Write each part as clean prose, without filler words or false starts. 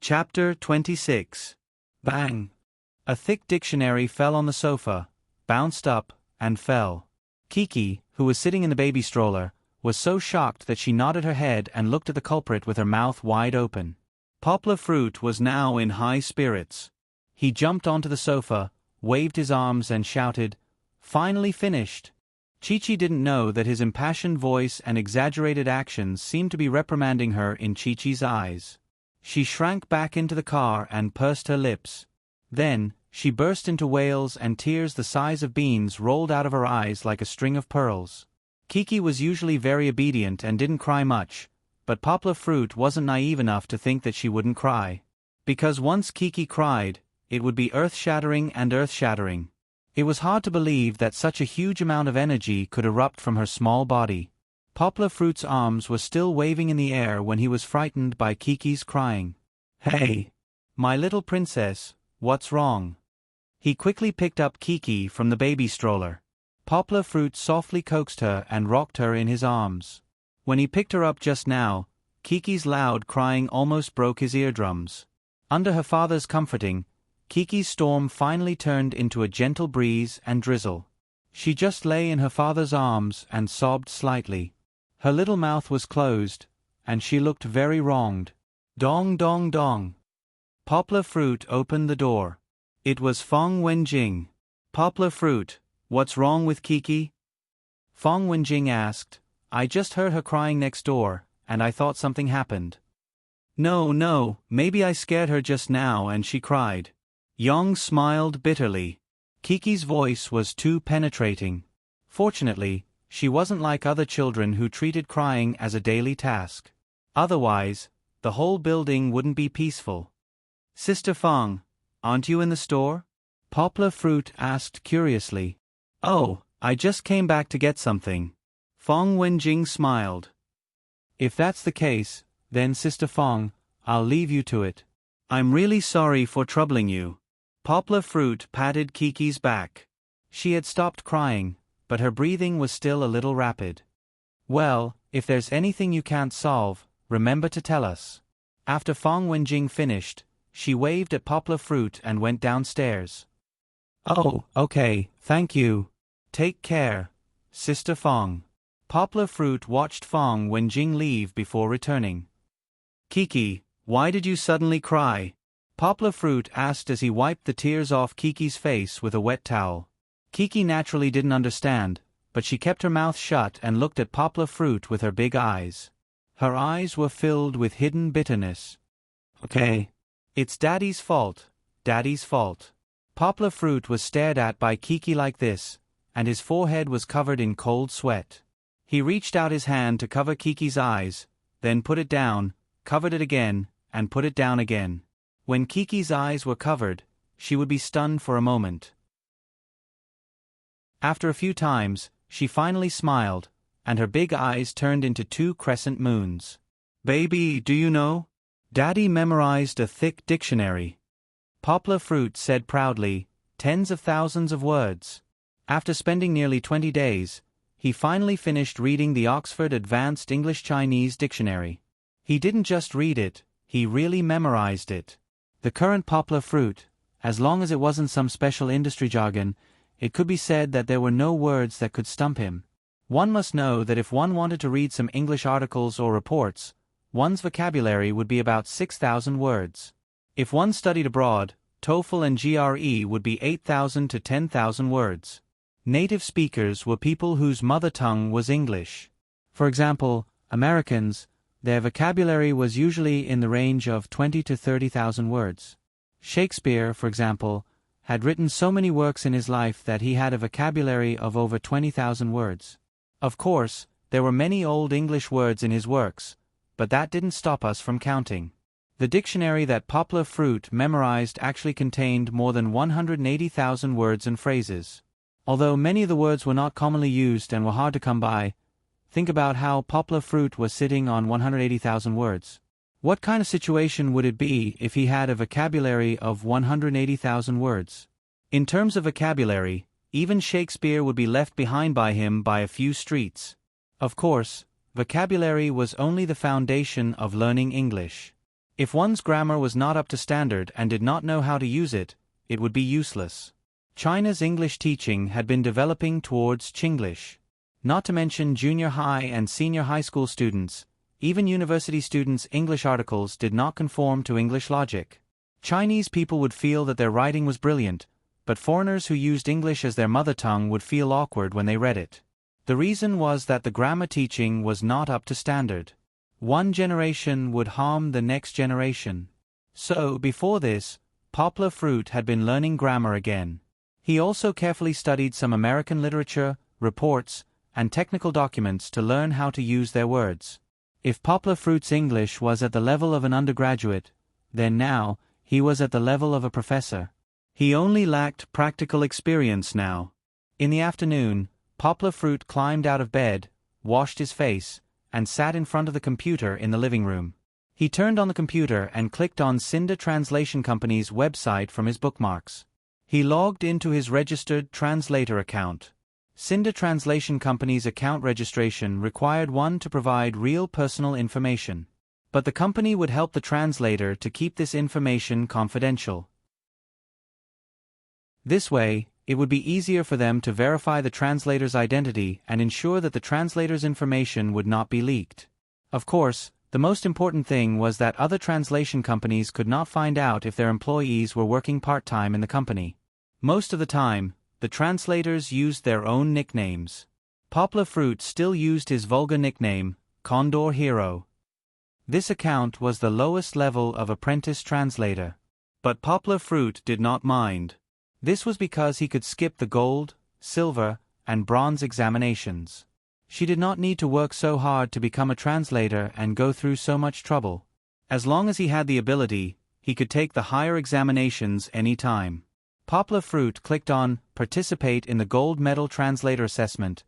Chapter 26. Bang! A thick dictionary fell on the sofa, bounced up, and fell. Kiki, who was sitting in the baby stroller, was so shocked that she nodded her head and looked at the culprit with her mouth wide open. Poplar Fruit was now in high spirits. He jumped onto the sofa, waved his arms and shouted, "Finally finished!" Chi-Chi didn't know that his impassioned voice and exaggerated actions seemed to be reprimanding her in Chi-Chi's eyes. She shrank back into the car and pursed her lips. Then, she burst into wails and tears the size of beans rolled out of her eyes like a string of pearls. Kiki was usually very obedient and didn't cry much, but Poplar Fruit wasn't naive enough to think that she wouldn't cry. Because once Kiki cried, it would be earth-shattering and earth-shattering. It was hard to believe that such a huge amount of energy could erupt from her small body. Poplar Fruit's arms were still waving in the air when he was frightened by Kiki's crying. "Hey! My little princess, what's wrong?" He quickly picked up Kiki from the baby stroller. Poplar Fruit softly coaxed her and rocked her in his arms. When he picked her up just now, Kiki's loud crying almost broke his eardrums. Under her father's comforting, Kiki's storm finally turned into a gentle breeze and drizzle. She just lay in her father's arms and sobbed slightly. Her little mouth was closed, and she looked very wronged. Dong dong dong. Poplar Fruit opened the door. It was Fong Wenjing. "Poplar Fruit, what's wrong with Kiki?" Fong Wenjing asked. "I just heard her crying next door, and I thought something happened." No, maybe I scared her just now and she cried." Yong smiled bitterly. Kiki's voice was too penetrating. Fortunately, she wasn't like other children who treated crying as a daily task. Otherwise, the whole building wouldn't be peaceful. "Sister Fong, aren't you in the store?" Poplar Fruit asked curiously. "Oh, I just came back to get something." Fong Wenjing smiled. "If that's the case, then Sister Fong, I'll leave you to it. I'm really sorry for troubling you." Poplar Fruit patted Kiki's back. She had stopped crying, but her breathing was still a little rapid. "Well, if there's anything you can't solve, remember to tell us." After Fong Wenjing finished, she waved at Poplar Fruit and went downstairs. "Oh, okay, thank you. Take care, Sister Fong." Poplar Fruit watched Fong Wenjing leave before returning. "Kiki, why did you suddenly cry?" Poplar Fruit asked as he wiped the tears off Kiki's face with a wet towel. Kiki naturally didn't understand, but she kept her mouth shut and looked at Poplar Fruit with her big eyes. Her eyes were filled with hidden bitterness. "Okay. It's Daddy's fault, Daddy's fault." Poplar Fruit was stared at by Kiki like this, and his forehead was covered in cold sweat. He reached out his hand to cover Kiki's eyes, then put it down, covered it again, and put it down again. When Kiki's eyes were covered, she would be stunned for a moment. After a few times, she finally smiled, and her big eyes turned into two crescent moons. "Baby, do you know? Daddy memorized a thick dictionary." Poplar Fruit said proudly, "Tens of thousands of words." After spending nearly 20 days, he finally finished reading the Oxford Advanced English-Chinese Dictionary. He didn't just read it, he really memorized it. The current Poplar Fruit, as long as it wasn't some special industry jargon, it could be said that there were no words that could stump him. One must know that if one wanted to read some English articles or reports, one's vocabulary would be about 6,000 words. If one studied abroad, TOEFL and GRE would be 8,000 to 10,000 words. Native speakers were people whose mother tongue was English. For example, Americans, their vocabulary was usually in the range of 20 to 30,000 words. Shakespeare, for example, had written so many works in his life that he had a vocabulary of over 20,000 words. Of course, there were many Old English words in his works, but that didn't stop us from counting. The dictionary that Poplar Fruit memorized actually contained more than 180,000 words and phrases. Although many of the words were not commonly used and were hard to come by, think about how Poplar Fruit was sitting on 180,000 words. What kind of situation would it be if he had a vocabulary of 180,000 words? In terms of vocabulary, even Shakespeare would be left behind by him by a few streets. Of course, vocabulary was only the foundation of learning English. If one's grammar was not up to standard and did not know how to use it, it would be useless. China's English teaching had been developing towards Chinglish. Not to mention junior high and senior high school students, even university students' English articles did not conform to English logic. Chinese people would feel that their writing was brilliant, but foreigners who used English as their mother tongue would feel awkward when they read it. The reason was that the grammar teaching was not up to standard. One generation would harm the next generation. So, before this, Poplar Fruit had been learning grammar again. He also carefully studied some American literature, reports, and technical documents to learn how to use their words. If Poplar Fruit's English was at the level of an undergraduate, then now, he was at the level of a professor. He only lacked practical experience now. In the afternoon, Poplar Fruit climbed out of bed, washed his face, and sat in front of the computer in the living room. He turned on the computer and clicked on Cinda Translation Company's website from his bookmarks. He logged into his registered translator account. Cinda Translation Company's account registration required one to provide real personal information. But the company would help the translator to keep this information confidential. This way, it would be easier for them to verify the translator's identity and ensure that the translator's information would not be leaked. Of course, the most important thing was that other translation companies could not find out if their employees were working part-time in the company. Most of the time, the translators used their own nicknames. Poplar Fruit still used his vulgar nickname, Condor Hero. This account was the lowest level of apprentice translator. But Poplar Fruit did not mind. This was because he could skip the gold, silver, and bronze examinations. She did not need to work so hard to become a translator and go through so much trouble. As long as he had the ability, he could take the higher examinations any time. Poplar Fruit clicked on Participate in the Gold Medal Translator Assessment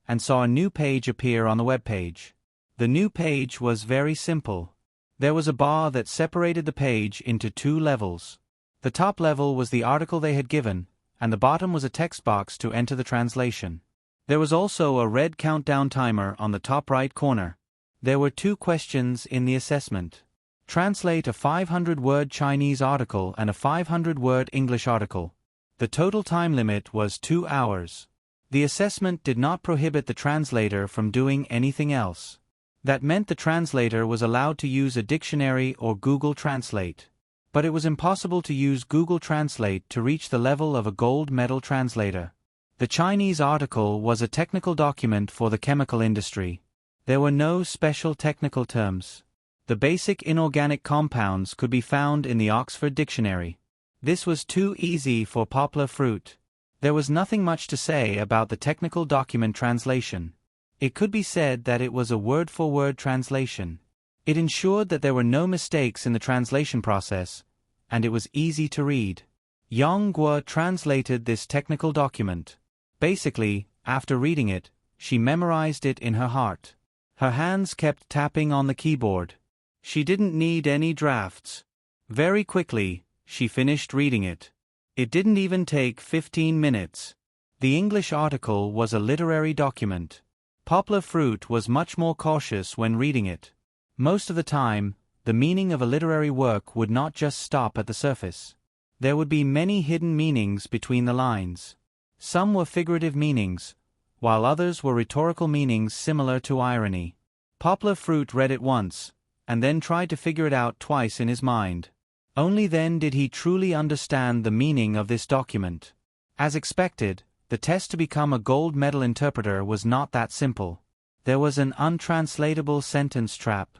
and saw a new page appear on the web page. The new page was very simple. There was a bar that separated the page into two levels. The top level was the article they had given, and the bottom was a text box to enter the translation. There was also a red countdown timer on the top right corner. There were 2 questions in the assessment. Translate a 500-word Chinese article and a 500-word English article. The total time limit was 2 hours. The assessment did not prohibit the translator from doing anything else. That meant the translator was allowed to use a dictionary or Google Translate. But it was impossible to use Google Translate to reach the level of a gold medal translator. The Chinese article was a technical document for the chemical industry. There were no special technical terms. The basic inorganic compounds could be found in the Oxford Dictionary. This was too easy for Poplar Fruit. There was nothing much to say about the technical document translation. It could be said that it was a word-for-word translation. It ensured that there were no mistakes in the translation process, and it was easy to read. Yang Guo translated this technical document. Basically, after reading it, she memorized it in her heart. Her hands kept tapping on the keyboard. She didn't need any drafts. Very quickly, she finished reading it. It didn't even take 15 minutes. The English article was a literary document. Poplar Fruit was much more cautious when reading it. Most of the time, the meaning of a literary work would not just stop at the surface. There would be many hidden meanings between the lines. Some were figurative meanings, while others were rhetorical meanings similar to irony. Poplar Fruit read it once, and then tried to figure it out twice in his mind. Only then did he truly understand the meaning of this document. As expected, the test to become a gold medal interpreter was not that simple. There was an untranslatable sentence trap.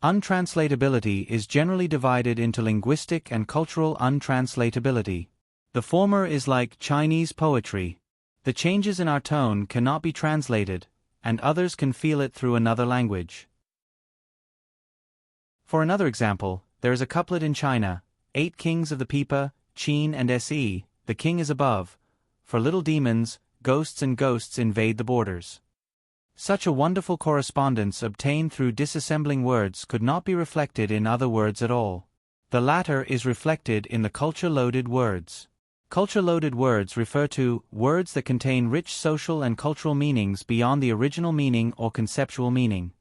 Untranslatability is generally divided into linguistic and cultural untranslatability. The former is like Chinese poetry. The changes in our tone cannot be translated, and others can feel it through another language. For another example, there is a couplet in China, 8 kings of the Pipa, Qin and Se, the king is above, for little demons, ghosts and ghosts invade the borders. Such a wonderful correspondence obtained through disassembling words could not be reflected in other words at all. The latter is reflected in the culture-loaded words. Culture-loaded words refer to words that contain rich social and cultural meanings beyond the original meaning or conceptual meaning.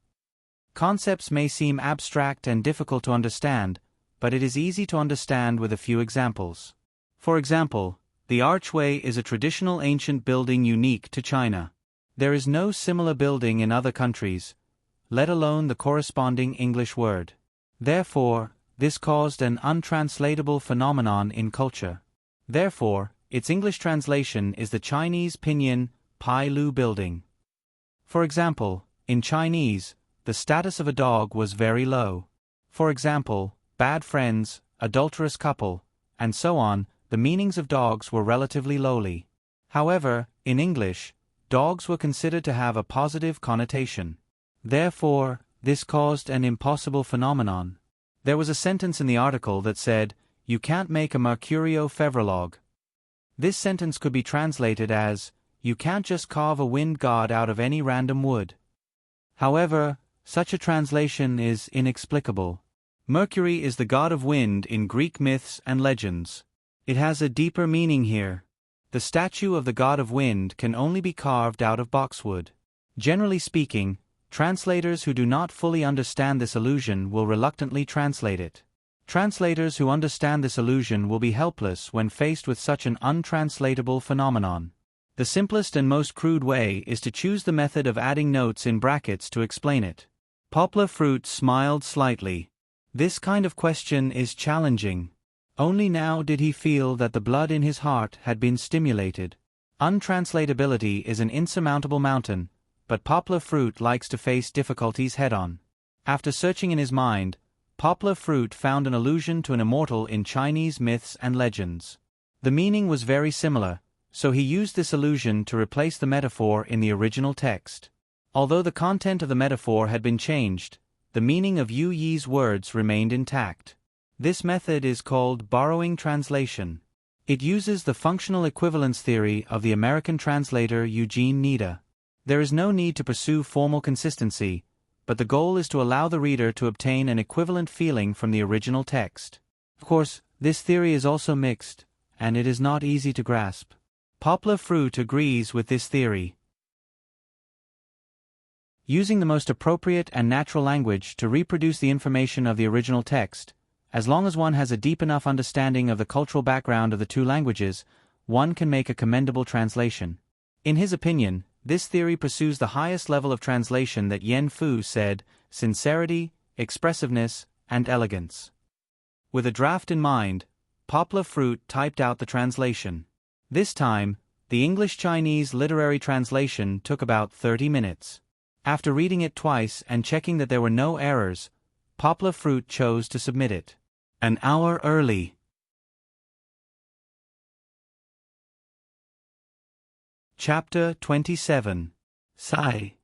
Concepts may seem abstract and difficult to understand, but it is easy to understand with a few examples. For example, the archway is a traditional ancient building unique to China. There is no similar building in other countries, let alone the corresponding English word. Therefore, this caused an untranslatable phenomenon in culture. Therefore, its English translation is the Chinese pinyin Pai Lu building. For example, in Chinese, the status of a dog was very low. For example, bad friends, adulterous couple, and so on, the meanings of dogs were relatively lowly. However, in English, dogs were considered to have a positive connotation. Therefore, this caused an impossible phenomenon. There was a sentence in the article that said, "You can't make a Mercurio Fevrolog." This sentence could be translated as, "You can't just carve a wind god out of any random wood." However, such a translation is inexplicable. Mercury is the god of wind in Greek myths and legends. It has a deeper meaning here. The statue of the god of wind can only be carved out of boxwood. Generally speaking, translators who do not fully understand this allusion will reluctantly translate it. Translators who understand this allusion will be helpless when faced with such an untranslatable phenomenon. The simplest and most crude way is to choose the method of adding notes in brackets to explain it. Poplar Fruit smiled slightly. This kind of question is challenging. Only now did he feel that the blood in his heart had been stimulated. Untranslatability is an insurmountable mountain, but Poplar Fruit likes to face difficulties head-on. After searching in his mind, Poplar Fruit found an allusion to an immortal in Chinese myths and legends. The meaning was very similar, so he used this allusion to replace the metaphor in the original text. Although the content of the metaphor had been changed, the meaning of Yu Yi's words remained intact. This method is called borrowing translation. It uses the functional equivalence theory of the American translator Eugene Nida. There is no need to pursue formal consistency, but the goal is to allow the reader to obtain an equivalent feeling from the original text. Of course, this theory is also mixed, and it is not easy to grasp. Poplar Fruit agrees with this theory. Using the most appropriate and natural language to reproduce the information of the original text, as long as one has a deep enough understanding of the cultural background of the two languages, one can make a commendable translation. In his opinion, this theory pursues the highest level of translation that Yen Fu said, sincerity, expressiveness, and elegance. With a draft in mind, Poplar Fruit typed out the translation. This time, the English-Chinese literary translation took about 30 minutes. After reading it twice and checking that there were no errors, Poplar Fruit chose to submit it an hour early. Chapter 27. Sai.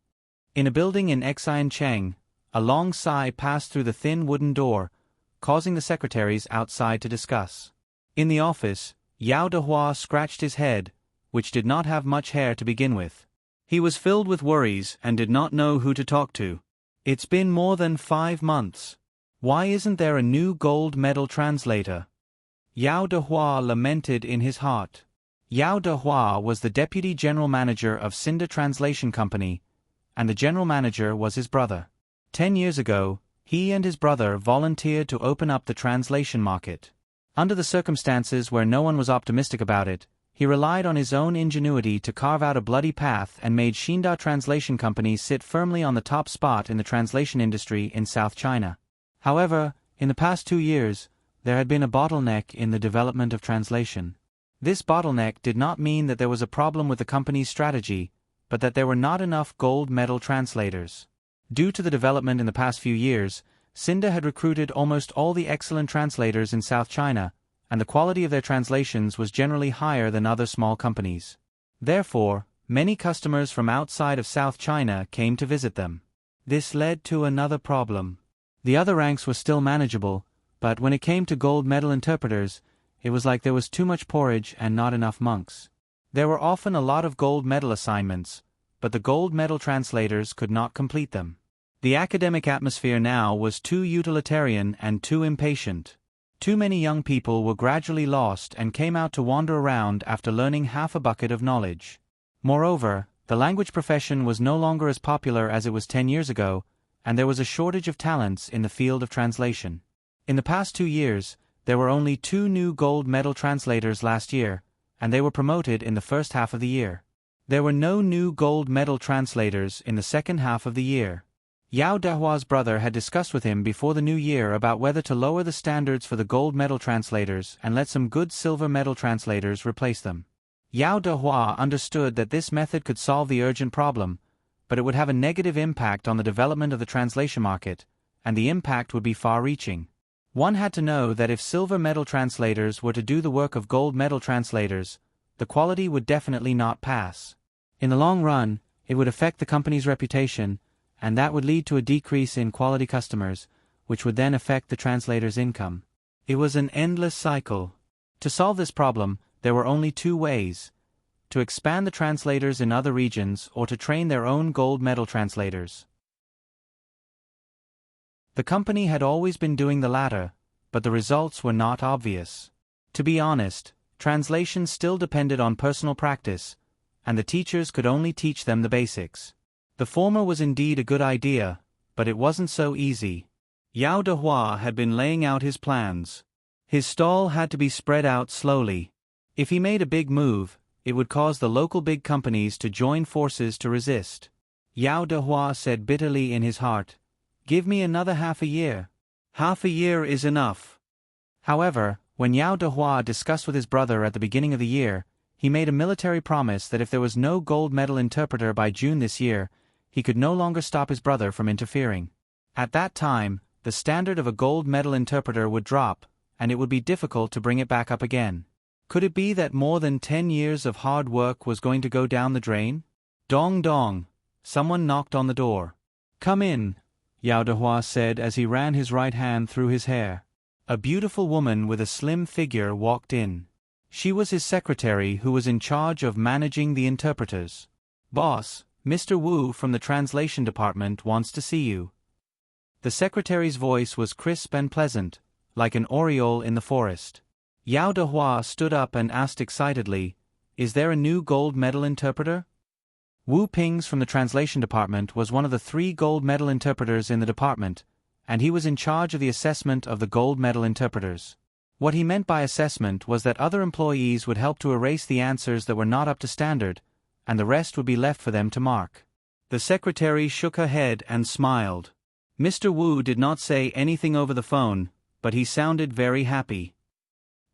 In a building in Xiancheng, a long sigh passed through the thin wooden door, causing the secretaries outside to discuss. In the office, Yao Dehua scratched his head, which did not have much hair to begin with. He was filled with worries and did not know who to talk to. It's been more than 5 months. Why isn't there a new gold medal translator? Yao Dehua lamented in his heart. Yao Dehua was the deputy general manager of Cinda Translation Company, and the general manager was his brother. 10 years ago, he and his brother volunteered to open up the translation market. Under the circumstances where no one was optimistic about it, he relied on his own ingenuity to carve out a bloody path and made Xinda Translation Company sit firmly on the top spot in the translation industry in South China. However, in the past 2 years, there had been a bottleneck in the development of translation. This bottleneck did not mean that there was a problem with the company's strategy, but that there were not enough gold medal translators. Due to the development in the past few years, Cinda had recruited almost all the excellent translators in South China, and the quality of their translations was generally higher than other small companies. Therefore, many customers from outside of South China came to visit them. This led to another problem. The other ranks were still manageable, but when it came to gold medal interpreters, it was like there was too much porridge and not enough monks. There were often a lot of gold medal assignments, but the gold medal translators could not complete them. The academic atmosphere now was too utilitarian and too impatient. Too many young people were gradually lost and came out to wander around after learning half a bucket of knowledge. Moreover, the language profession was no longer as popular as it was 10 years ago, and there was a shortage of talents in the field of translation. In the past 2 years, there were only 2 new gold medal translators last year, and they were promoted in the first half of the year. There were no new gold medal translators in the second half of the year. Yao Dehua's brother had discussed with him before the new year about whether to lower the standards for the gold medal translators and let some good silver medal translators replace them. Yao Dehua understood that this method could solve the urgent problem, but it would have a negative impact on the development of the translation market, and the impact would be far-reaching. One had to know that if silver medal translators were to do the work of gold medal translators, the quality would definitely not pass. In the long run, it would affect the company's reputation, and that would lead to a decrease in quality customers, which would then affect the translator's income. It was an endless cycle. To solve this problem, there were only 2 ways: to expand the translators in other regions or to train their own gold medal translators. The company had always been doing the latter, but the results were not obvious. To be honest, translation still depended on personal practice, and the teachers could only teach them the basics. The former was indeed a good idea, but it wasn't so easy. Yao Dehua had been laying out his plans. His stall had to be spread out slowly. If he made a big move, it would cause the local big companies to join forces to resist. Yao Dehua said bitterly in his heart, "Give me another half a year. Half a year is enough." However, when Yao Dehua discussed with his brother at the beginning of the year, he made a military promise that if there was no gold medal interpreter by June this year, he could no longer stop his brother from interfering. At that time, the standard of a gold medal interpreter would drop, and it would be difficult to bring it back up again. Could it be that more than 10 years of hard work was going to go down the drain? Dong dong. Someone knocked on the door. "Come in," Yao Dehua said as he ran his right hand through his hair. A beautiful woman with a slim figure walked in. She was his secretary who was in charge of managing the interpreters. "Boss, Mr. Wu from the translation department wants to see you." The secretary's voice was crisp and pleasant, like an oriole in the forest. Yao Dehua stood up and asked excitedly, "Is there a new gold medal interpreter?" Wu Pings from the translation department was one of the 3 gold medal interpreters in the department, and he was in charge of the assessment of the gold medal interpreters. What he meant by assessment was that other employees would help to erase the answers that were not up to standard, and the rest would be left for them to mark. The secretary shook her head and smiled. Mr. Wu did not say anything over the phone, but he sounded very happy.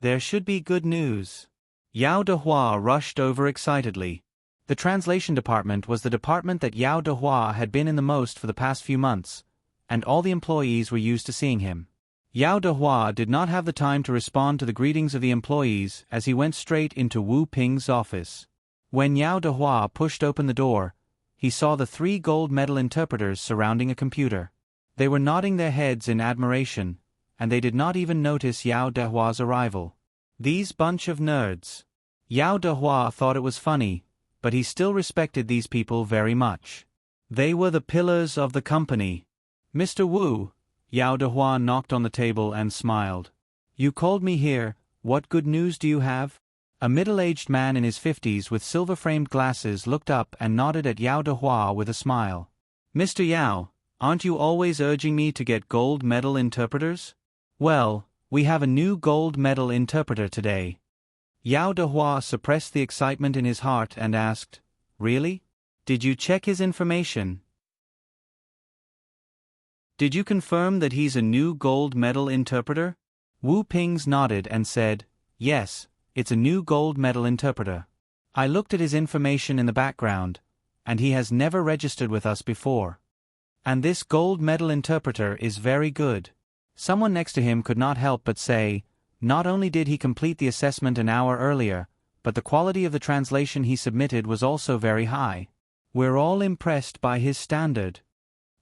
There should be good news. Yao Dehua rushed over excitedly. The translation department was the department that Yao Dehua had been in the most for the past few months, and all the employees were used to seeing him. Yao Dehua did not have the time to respond to the greetings of the employees as he went straight into Wu Ping's office. When Yao Dehua pushed open the door, he saw the 3 gold medal interpreters surrounding a computer. They were nodding their heads in admiration, and they did not even notice Yao Dehua's arrival. These bunch of nerds. Yao Dehua thought it was funny, but he still respected these people very much. They were the pillars of the company. "Mr. Wu," Yao Dehua knocked on the table and smiled. "You called me here, what good news do you have?" A middle-aged man in his 50s with silver-framed glasses looked up and nodded at Yao Dehua with a smile. "Mr. Yao, aren't you always urging me to get gold medal interpreters? Well, we have a new gold medal interpreter today." Yao Dehua suppressed the excitement in his heart and asked, "Really? Did you check his information? Did you confirm that he's a new gold medal interpreter?" Wu Pings nodded and said, "Yes, it's a new gold medal interpreter. I looked at his information in the background, and he has never registered with us before. And this gold medal interpreter is very good." Someone next to him could not help but say, "Not only did he complete the assessment an hour earlier, but the quality of the translation he submitted was also very high. We're all impressed by his standard."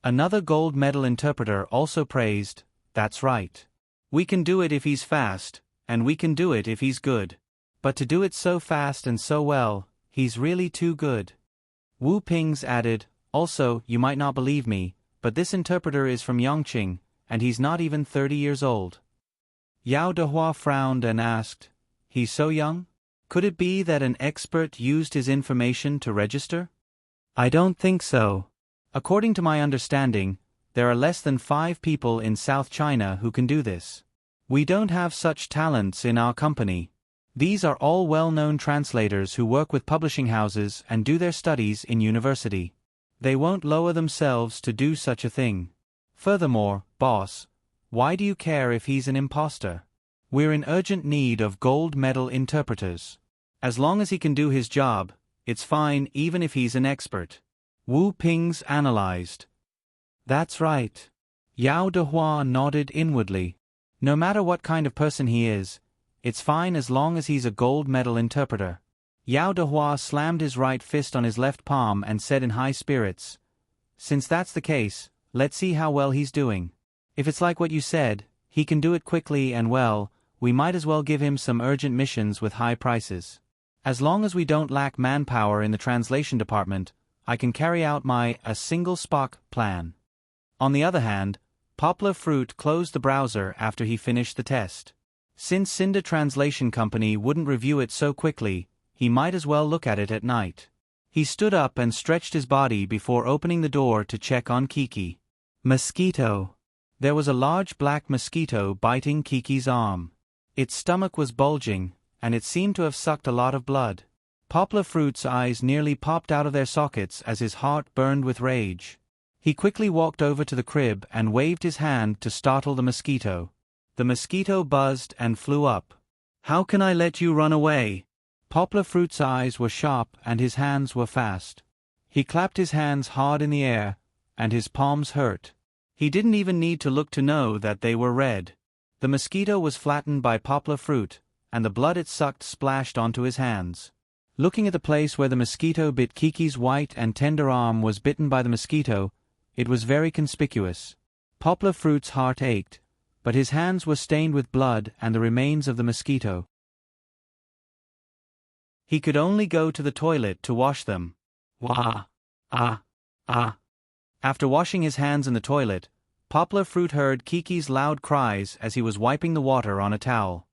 Another gold medal interpreter also praised, "That's right. We can do it if he's fast, and we can do it if he's good. But to do it so fast and so well, he's really too good." Wu Pings added, "Also, you might not believe me, but this interpreter is from Yongqing, and he's not even 30 years old." Yao Dehua frowned and asked, "He's so young? Could it be that an expert used his information to register?" "I don't think so. According to my understanding, There are less than 5 people in South China who can do this. We don't have such talents in our company. These are all well-known translators who work with publishing houses and do their studies in university. They won't lower themselves to do such a thing. Furthermore, boss, why do you care if he's an imposter? We're in urgent need of gold medal interpreters. As long as he can do his job, it's fine even if he's an expert. Wu Ping's analyzed. That's right. Yao Dehua nodded inwardly. No matter what kind of person he is, it's fine as long as he's a gold medal interpreter. Yao Dehua slammed his right fist on his left palm and said in high spirits, "Since that's the case, let's see how well he's doing. If it's like what you said, he can do it quickly and well, we might as well give him some urgent missions with high prices. As long as we don't lack manpower in the translation department, I can carry out my a single Spock plan." On the other hand, Poplar Fruit closed the browser after he finished the test. Since Cinda Translation Company wouldn't review it so quickly, he might as well look at it at night. He stood up and stretched his body before opening the door to check on Kiki. Mosquito. There was a large black mosquito biting Kiki's arm. Its stomach was bulging, and it seemed to have sucked a lot of blood. Poplar Fruit's eyes nearly popped out of their sockets as his heart burned with rage. He quickly walked over to the crib and waved his hand to startle the mosquito. The mosquito buzzed and flew up. "How can I let you run away?" Poplar Fruit's eyes were sharp and his hands were fast. He clapped his hands hard in the air, and his palms hurt. He didn't even need to look to know that they were red. The mosquito was flattened by Poplar Fruit, and the blood it sucked splashed onto his hands. Looking at the place where the mosquito bit Kiki's white and tender arm was bitten by the mosquito, it was very conspicuous. Poplar Fruit's heart ached, but his hands were stained with blood and the remains of the mosquito. He could only go to the toilet to wash them. Wah! Ah! Ah! After washing his hands in the toilet, Poplar Fruit heard Kiki's loud cries as he was wiping the water on a towel.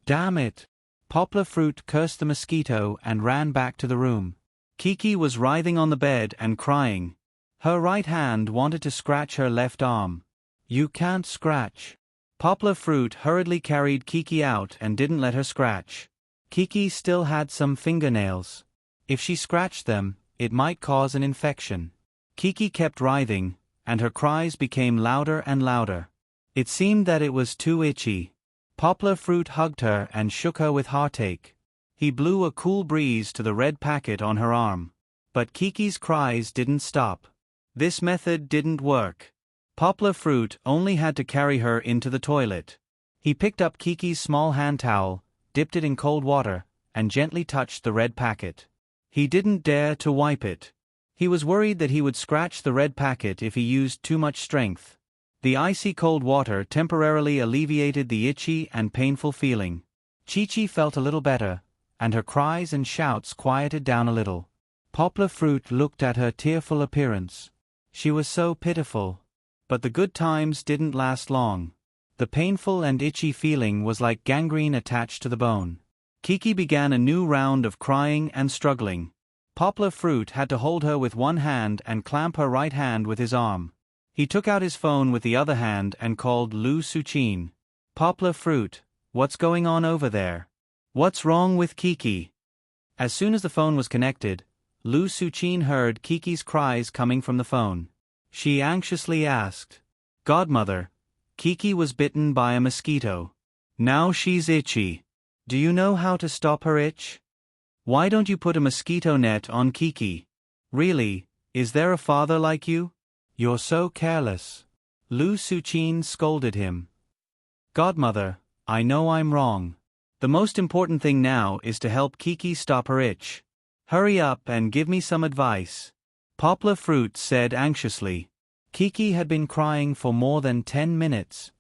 Damn it! Poplar Fruit cursed the mosquito and ran back to the room. Kiki was writhing on the bed and crying. Her right hand wanted to scratch her left arm. "You can't scratch." Poplar Fruit hurriedly carried Kiki out and didn't let her scratch. Kiki still had some fingernails. If she scratched them, it might cause an infection. Kiki kept writhing, and her cries became louder and louder. It seemed that it was too itchy. Poplar Fruit hugged her and shook her with heartache. He blew a cool breeze to the red packet on her arm. But Kiki's cries didn't stop. This method didn't work. Poplar Fruit only had to carry her into the toilet. He picked up Kiki's small hand towel, dipped it in cold water, and gently touched the red packet. He didn't dare to wipe it. He was worried that he would scratch the red packet if he used too much strength. The icy cold water temporarily alleviated the itchy and painful feeling. Chi-Chi felt a little better, and her cries and shouts quieted down a little. Poplar Fruit looked at her tearful appearance. She was so pitiful. But the good times didn't last long. The painful and itchy feeling was like gangrene attached to the bone. Kiki began a new round of crying and struggling. Poplar Fruit had to hold her with one hand and clamp her right hand with his arm. He took out his phone with the other hand and called Lu Suchin. "Poplar Fruit, what's going on over there? What's wrong with Kiki?" As soon as the phone was connected, Lu Suchin heard Kiki's cries coming from the phone. She anxiously asked, "Godmother, Kiki was bitten by a mosquito. Now she's itchy. Do you know how to stop her itch? Why don't you put a mosquito net on Kiki? Really, is there a father like you? You're so careless." Lu Suchin scolded him. "Godmother, I know I'm wrong. The most important thing now is to help Kiki stop her itch. Hurry up and give me some advice." Poplar Fruit said anxiously. Kiki had been crying for more than 10 minutes.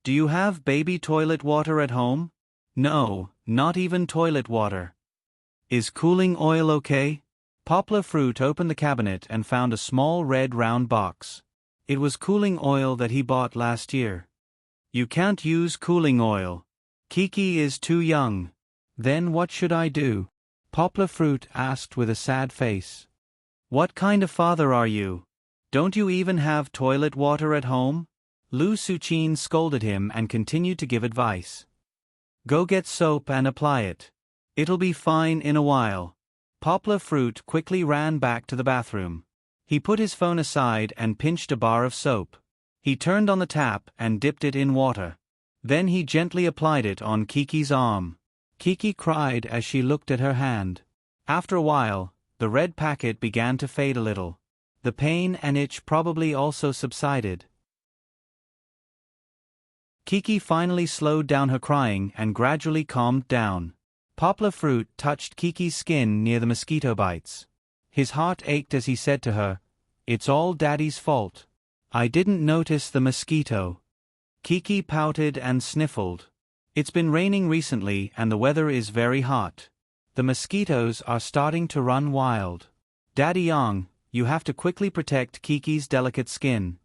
"Do you have baby toilet water at home?" "No, not even toilet water." "Is cooling oil okay?" Poplar Fruit opened the cabinet and found a small red round box. It was cooling oil that he bought last year. "You can't use cooling oil. Kiki is too young." "Then what should I do?" Poplar Fruit asked with a sad face. "What kind of father are you? Don't you even have toilet water at home? Lu Suchin scolded him and continued to give advice. Go get soap and apply it. It'll be fine in a while. Poplar Fruit quickly ran back to the bathroom. He put his phone aside and pinched a bar of soap. He turned on the tap and dipped it in water. Then he gently applied it on Kiki's arm. Kiki cried as she looked at her hand. After a while, the red packet began to fade a little. The pain and itch probably also subsided. Kiki finally slowed down her crying and gradually calmed down. Poplar Fruit touched Kiki's skin near the mosquito bites. His heart ached as he said to her, "It's all Daddy's fault. I didn't notice the mosquito." Kiki pouted and sniffled. It's been raining recently and the weather is very hot. The mosquitoes are starting to run wild. Daddy Yang, you have to quickly protect Kiki's delicate skin.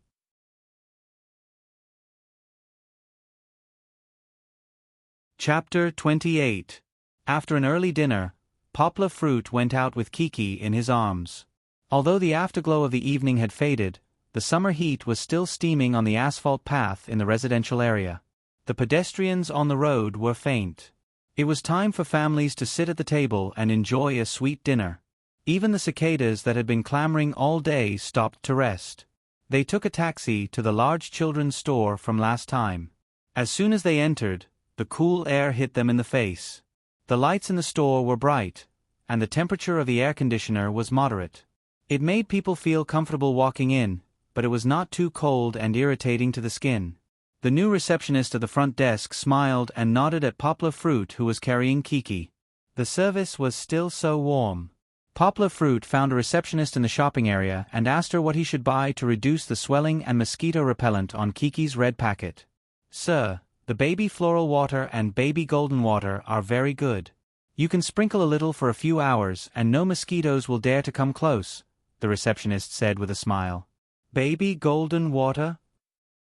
Chapter 28. After an early dinner, Poplar Fruit went out with Kiki in his arms. Although the afterglow of the evening had faded, the summer heat was still steaming on the asphalt path in the residential area. The pedestrians on the road were faint. It was time for families to sit at the table and enjoy a sweet dinner. Even the cicadas that had been clamoring all day stopped to rest. They took a taxi to the large children's store from last time. As soon as they entered, the cool air hit them in the face. The lights in the store were bright, and the temperature of the air conditioner was moderate. It made people feel comfortable walking in, but it was not too cold and irritating to the skin. The new receptionist at the front desk smiled and nodded at Poplar Fruit, who was carrying Kiki. The service was still so warm. Poplar Fruit found a receptionist in the shopping area and asked her what he should buy to reduce the swelling and mosquito repellent on Kiki's red packet. "Sir, the baby floral water and baby golden water are very good. You can sprinkle a little for a few hours and no mosquitoes will dare to come close," the receptionist said with a smile. "Baby golden water?"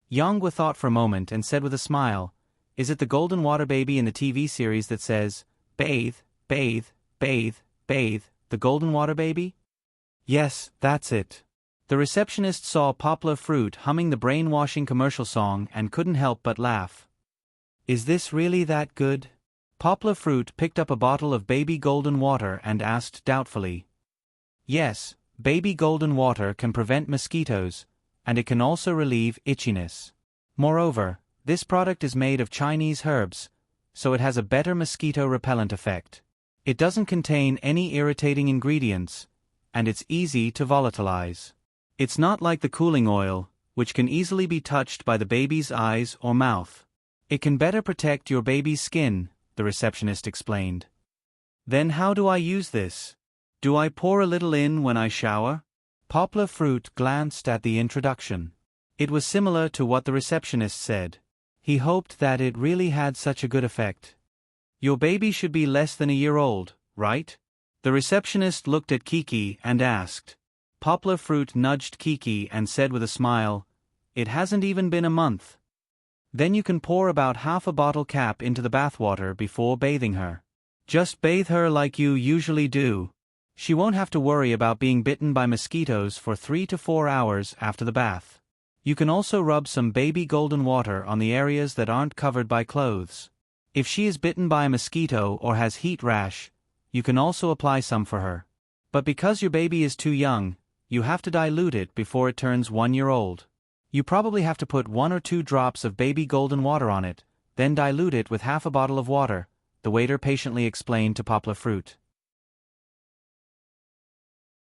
Yang thought for a moment and said with a smile, "Is it the golden water baby in the TV series that says, 'Bathe, bathe, bathe, bathe, the golden water baby'?" "Yes, that's it." The receptionist saw Poplar Fruit humming the brainwashing commercial song and couldn't help but laugh. "Is this really that good?" Poplar Fruit picked up a bottle of baby golden water and asked doubtfully. "Yes, baby golden water can prevent mosquitoes, and it can also relieve itchiness. Moreover, this product is made of Chinese herbs, so it has a better mosquito repellent effect. It doesn't contain any irritating ingredients, and it's easy to volatilize. It's not like the cooling oil, which can easily be touched by the baby's eyes or mouth. It can better protect your baby's skin," the receptionist explained. "Then how do I use this? Do I pour a little in when I shower?" Poplar Fruit glanced at the introduction. It was similar to what the receptionist said. He hoped that it really had such a good effect. "Your baby should be less than a year old, right?" The receptionist looked at Kiki and asked. Poplar Fruit nudged Kiki and said with a smile, "It hasn't even been a month." "Then you can pour about half a bottle cap into the bathwater before bathing her. Just bathe her like you usually do. She won't have to worry about being bitten by mosquitoes for 3 to 4 hours after the bath. You can also rub some baby golden water on the areas that aren't covered by clothes. If she is bitten by a mosquito or has heat rash, you can also apply some for her. But because your baby is too young, you have to dilute it before it turns 1 year old. You probably have to put 1 or 2 drops of baby golden water on it, then dilute it with half a bottle of water," the waiter patiently explained to Poplar Fruit.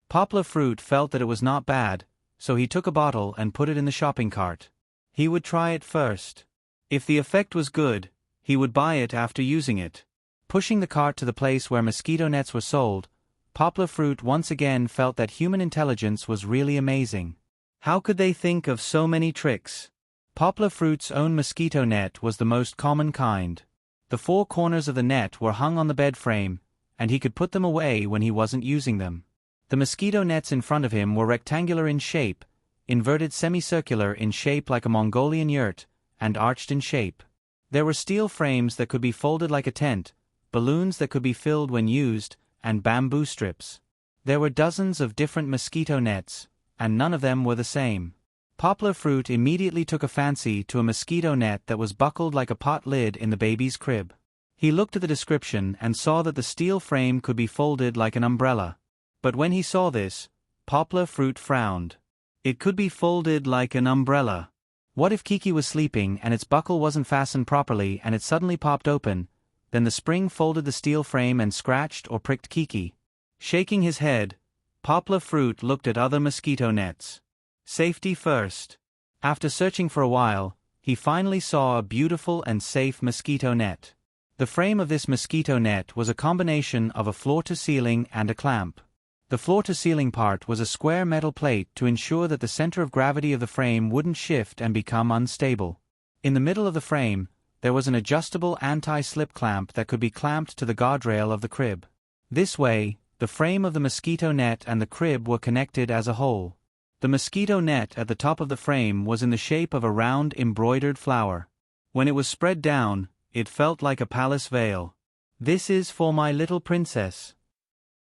Poplar Fruit felt that it was not bad, so he took a bottle and put it in the shopping cart. He would try it first. If the effect was good, he would buy it after using it. Pushing the cart to the place where mosquito nets were sold, Poplar Fruit once again felt that human intelligence was really amazing. How could they think of so many tricks? Poplar Fruit's own mosquito net was the most common kind. The 4 corners of the net were hung on the bed frame, and he could put them away when he wasn't using them. The mosquito nets in front of him were rectangular in shape, inverted semicircular in shape like a Mongolian yurt, and arched in shape. There were steel frames that could be folded like a tent, balloons that could be filled when used, and bamboo strips. There were dozens of different mosquito nets, and none of them were the same. Poplar Fruit immediately took a fancy to a mosquito net that was buckled like a pot lid in the baby's crib. He looked at the description and saw that the steel frame could be folded like an umbrella. But when he saw this, Poplar Fruit frowned. It could be folded like an umbrella. What if Kiki was sleeping and its buckle wasn't fastened properly and it suddenly popped open? Then the spring folded the steel frame and scratched or pricked Kiki. Shaking his head, Poplar Fruit looked at other mosquito nets. Safety first. After searching for a while, he finally saw a beautiful and safe mosquito net. The frame of this mosquito net was a combination of a floor-to-ceiling and a clamp. The floor-to-ceiling part was a square metal plate to ensure that the center of gravity of the frame wouldn't shift and become unstable. In the middle of the frame, there was an adjustable anti-slip clamp that could be clamped to the guardrail of the crib. This way, the frame of the mosquito net and the crib were connected as a whole. The mosquito net at the top of the frame was in the shape of a round embroidered flower. When it was spread down, it felt like a palace veil. "This is for my little princess,"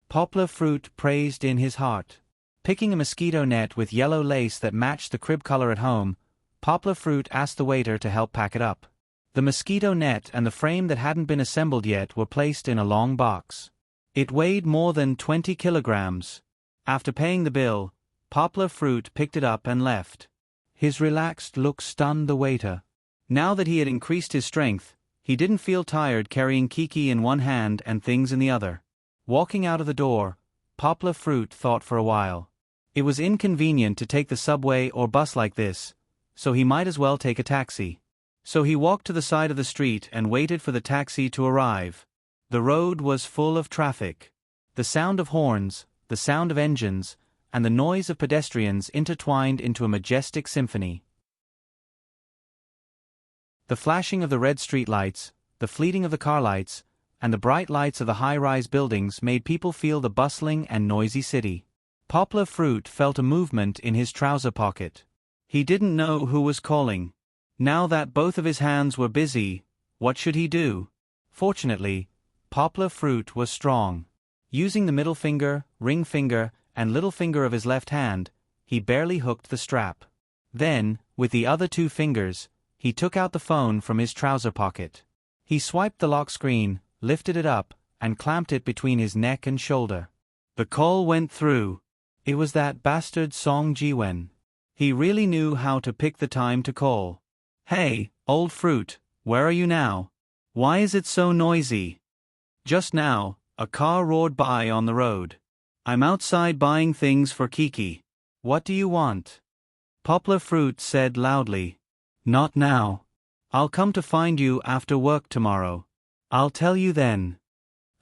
Poplar Fruit praised in his heart. Picking a mosquito net with yellow lace that matched the crib color at home, Poplar Fruit asked the waiter to help pack it up. The mosquito net and the frame that hadn't been assembled yet were placed in a long box. It weighed more than 20 kilograms. After paying the bill, Poplar Fruit picked it up and left. His relaxed look stunned the waiter. Now that he had increased his strength, he didn't feel tired carrying Kiki in one hand and things in the other. Walking out of the door, Poplar Fruit thought for a while. It was inconvenient to take the subway or bus like this, so he might as well take a taxi. So he walked to the side of the street and waited for the taxi to arrive. The road was full of traffic. The sound of horns, the sound of engines, and the noise of pedestrians intertwined into a majestic symphony. The flashing of the red streetlights, the fleeting of the car lights, and the bright lights of the high-rise buildings made people feel the bustling and noisy city. Poplar Fruit felt a movement in his trouser pocket. He didn't know who was calling. Now that both of his hands were busy, what should he do? Fortunately, Poplar Fruit was strong. Using the middle finger, ring finger, and little finger of his left hand, he barely hooked the strap. Then, with the other two fingers, he took out the phone from his trouser pocket. He swiped the lock screen, lifted it up, and clamped it between his neck and shoulder. The call went through. It was that bastard Song Jiwen. He really knew how to pick the time to call. "Hey, old fruit, where are you now? Why is it so noisy?" "Just now, a car roared by on the road. I'm outside buying things for Kiki. What do you want?" Poplar Fruit said loudly. "Not now. I'll come to find you after work tomorrow. I'll tell you then."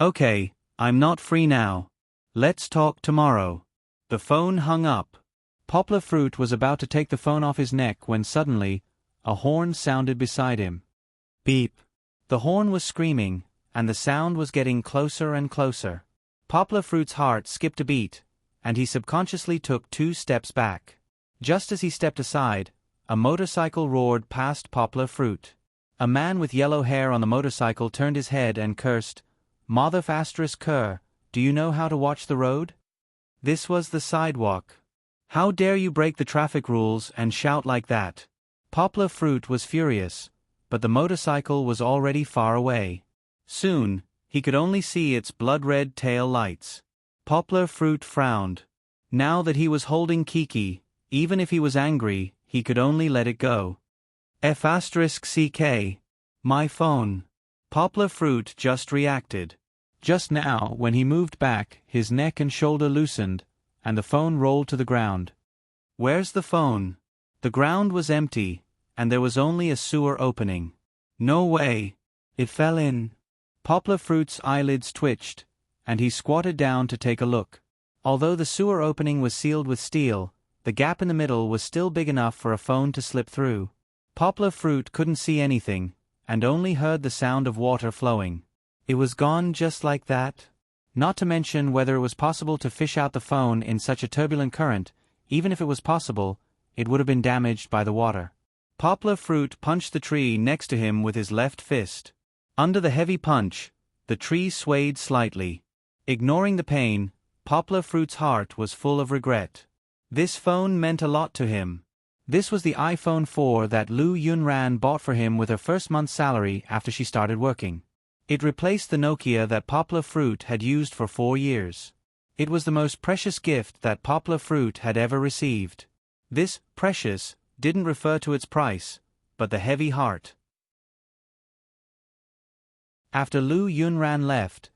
"Okay, I'm not free now. Let's talk tomorrow." The phone hung up. Poplar Fruit was about to take the phone off his neck when suddenly, a horn sounded beside him. Beep. The horn was screaming, and the sound was getting closer and closer. Poplar Fruit's heart skipped a beat, and he subconsciously took 2 steps back. Just as he stepped aside, a motorcycle roared past Poplar Fruit. A man with yellow hair on the motorcycle turned his head and cursed, "Mother asterisk cur, do you know how to watch the road?" This was the sidewalk. "How dare you break the traffic rules and shout like that?" Poplar Fruit was furious, but the motorcycle was already far away. Soon, he could only see its blood-red tail lights. Poplar Fruit frowned. Now that he was holding Kiki, even if he was angry, he could only let it go. F***CK. My phone. Poplar Fruit just reacted. Just now, when he moved back, his neck and shoulder loosened, and the phone rolled to the ground. Where's the phone? The ground was empty, and there was only a sewer opening. No way. It fell in. Poplar Fruit's eyelids twitched, and he squatted down to take a look. Although the sewer opening was sealed with steel, the gap in the middle was still big enough for a phone to slip through. Poplar Fruit couldn't see anything, and only heard the sound of water flowing. It was gone just like that? Not to mention whether it was possible to fish out the phone in such a turbulent current. Even if it was possible, it would have been damaged by the water. Poplar Fruit punched the tree next to him with his left fist. Under the heavy punch, the tree swayed slightly. Ignoring the pain, Poplar Fruit's heart was full of regret. This phone meant a lot to him. This was the iPhone 4 that Lu Yunran bought for him with her first month's salary after she started working. It replaced the Nokia that Poplar Fruit had used for 4 years. It was the most precious gift that Poplar Fruit had ever received. This precious didn't refer to its price, but the heavy heart. After Lu Yunran left,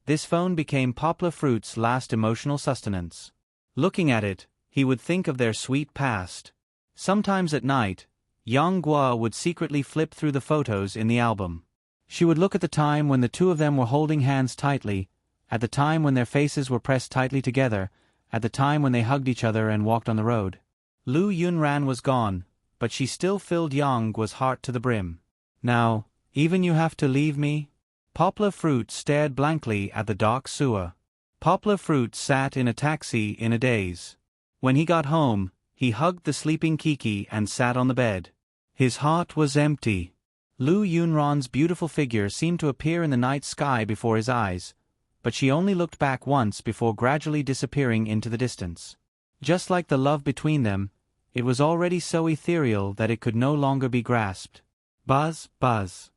this phone became Poplar Fruit's last emotional sustenance. Looking at it, he would think of their sweet past. Sometimes at night, Yang Guo would secretly flip through the photos in the album. She would look at the time when the two of them were holding hands tightly, at the time when their faces were pressed tightly together, at the time when they hugged each other and walked on the road. Lu Yunran was gone, but she still filled Yang Guo's heart to the brim. Now, even you have to leave me? Poplar Fruit stared blankly at the dark sewer. Poplar Fruit sat in a taxi in a daze. When he got home, he hugged the sleeping Kiki and sat on the bed. His heart was empty. Lu Yunran's beautiful figure seemed to appear in the night sky before his eyes, but she only looked back once before gradually disappearing into the distance. Just like the love between them, it was already so ethereal that it could no longer be grasped. Buzz, buzz.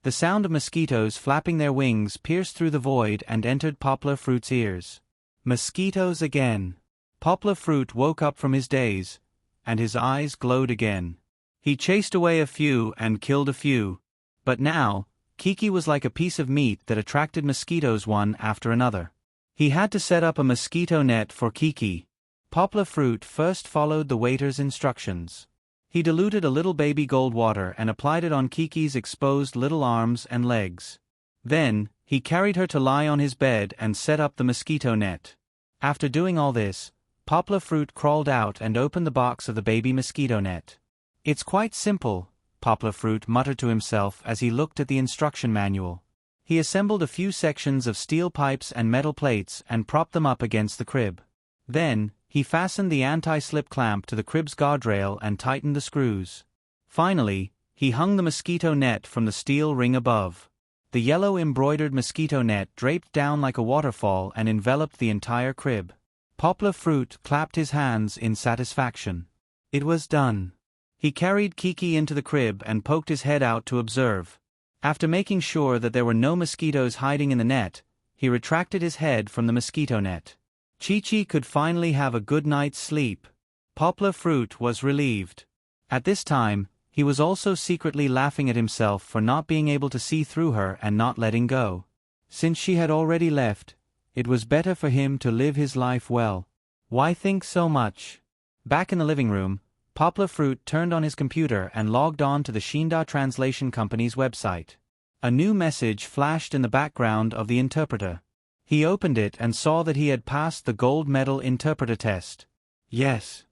The sound of mosquitoes flapping their wings pierced through the void and entered Poplar Fruit's ears. Mosquitoes again. Poplar Fruit woke up from his daze, and his eyes glowed again. He chased away a few and killed a few, but now, Kiki was like a piece of meat that attracted mosquitoes one after another. He had to set up a mosquito net for Kiki. Poplar Fruit first followed the waiter's instructions. He diluted a little baby gold water and applied it on Kiki's exposed little arms and legs. Then, he carried her to lie on his bed and set up the mosquito net. After doing all this, Poplar Fruit crawled out and opened the box of the baby mosquito net. It's quite simple, Poplar Fruit muttered to himself as he looked at the instruction manual. He assembled a few sections of steel pipes and metal plates and propped them up against the crib. Then, he fastened the anti-slip clamp to the crib's guardrail and tightened the screws. Finally, he hung the mosquito net from the steel ring above. The yellow embroidered mosquito net draped down like a waterfall and enveloped the entire crib. Poplar Fruit clapped his hands in satisfaction. It was done. He carried Kiki into the crib and poked his head out to observe. After making sure that there were no mosquitoes hiding in the net, he retracted his head from the mosquito net. Chi-Chi could finally have a good night's sleep. Poplar Fruit was relieved. At this time, he was also secretly laughing at himself for not being able to see through her and not letting go. Since she had already left, it was better for him to live his life well. Why think so much? Back in the living room, Poplar Fruit turned on his computer and logged on to the Shinda Translation Company's website. A new message flashed in the background of the interpreter. He opened it and saw that he had passed the gold medal interpreter test. Yes.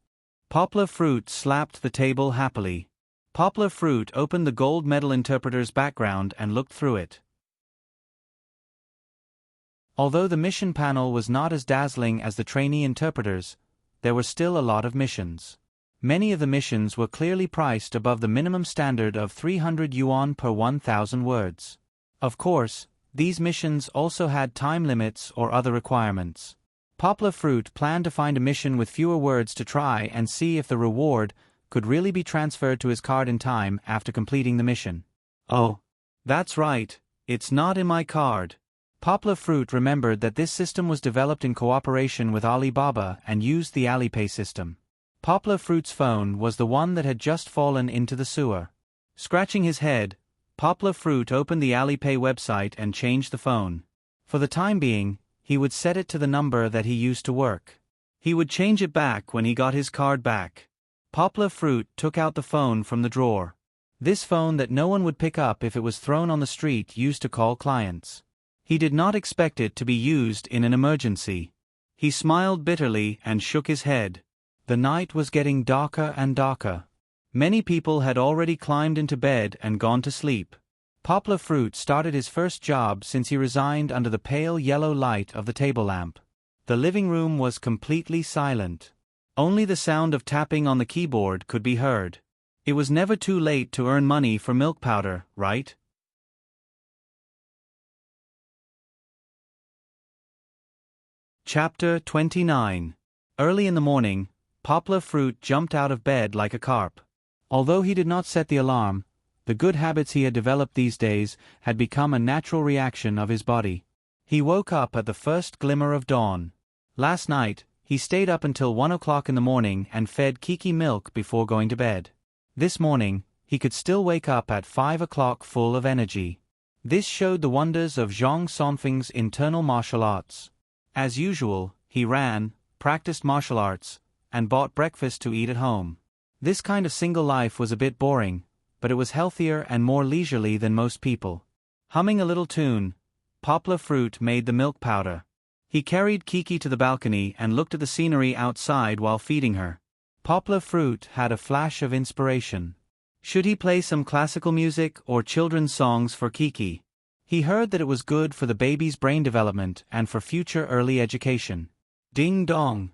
Poplar Fruit slapped the table happily. Poplar Fruit opened the gold medal interpreter's background and looked through it. Although the mission panel was not as dazzling as the trainee interpreters, there were still a lot of missions. Many of the missions were clearly priced above the minimum standard of 300 yuan per 1,000 words. Of course, these missions also had time limits or other requirements. Poplar Fruit planned to find a mission with fewer words to try and see if the reward could really be transferred to his card in time after completing the mission. Oh, that's right, it's not in my card. Poplar Fruit remembered that this system was developed in cooperation with Alibaba and used the Alipay system. Poplar Fruit's phone was the one that had just fallen into the sewer. Scratching his head, Poplar Fruit opened the Alipay website and changed the phone. For the time being, he would set it to the number that he used to work. He would change it back when he got his card back. Poplar Fruit took out the phone from the drawer. This phone that no one would pick up if it was thrown on the street used to call clients. He did not expect it to be used in an emergency. He smiled bitterly and shook his head. The night was getting darker and darker. Many people had already climbed into bed and gone to sleep. Poplar Fruit started his first job since he resigned under the pale yellow light of the table lamp. The living room was completely silent. Only the sound of tapping on the keyboard could be heard. It was never too late to earn money for milk powder, right? Chapter 29. Early in the morning, Poplar Fruit jumped out of bed like a carp. Although he did not set the alarm, the good habits he had developed these days had become a natural reaction of his body. He woke up at the first glimmer of dawn. Last night, he stayed up until 1 o'clock in the morning and fed Kiki milk before going to bed. This morning, he could still wake up at 5 o'clock full of energy. This showed the wonders of Zhang Sonfeng's internal martial arts. As usual, he ran, practiced martial arts, and bought breakfast to eat at home. This kind of single life was a bit boring, but it was healthier and more leisurely than most people. Humming a little tune, Poplar Fruit made the milk powder. He carried Kiki to the balcony and looked at the scenery outside while feeding her. Poplar Fruit had a flash of inspiration. Should he play some classical music or children's songs for Kiki? He heard that it was good for the baby's brain development and for future early education. Ding dong.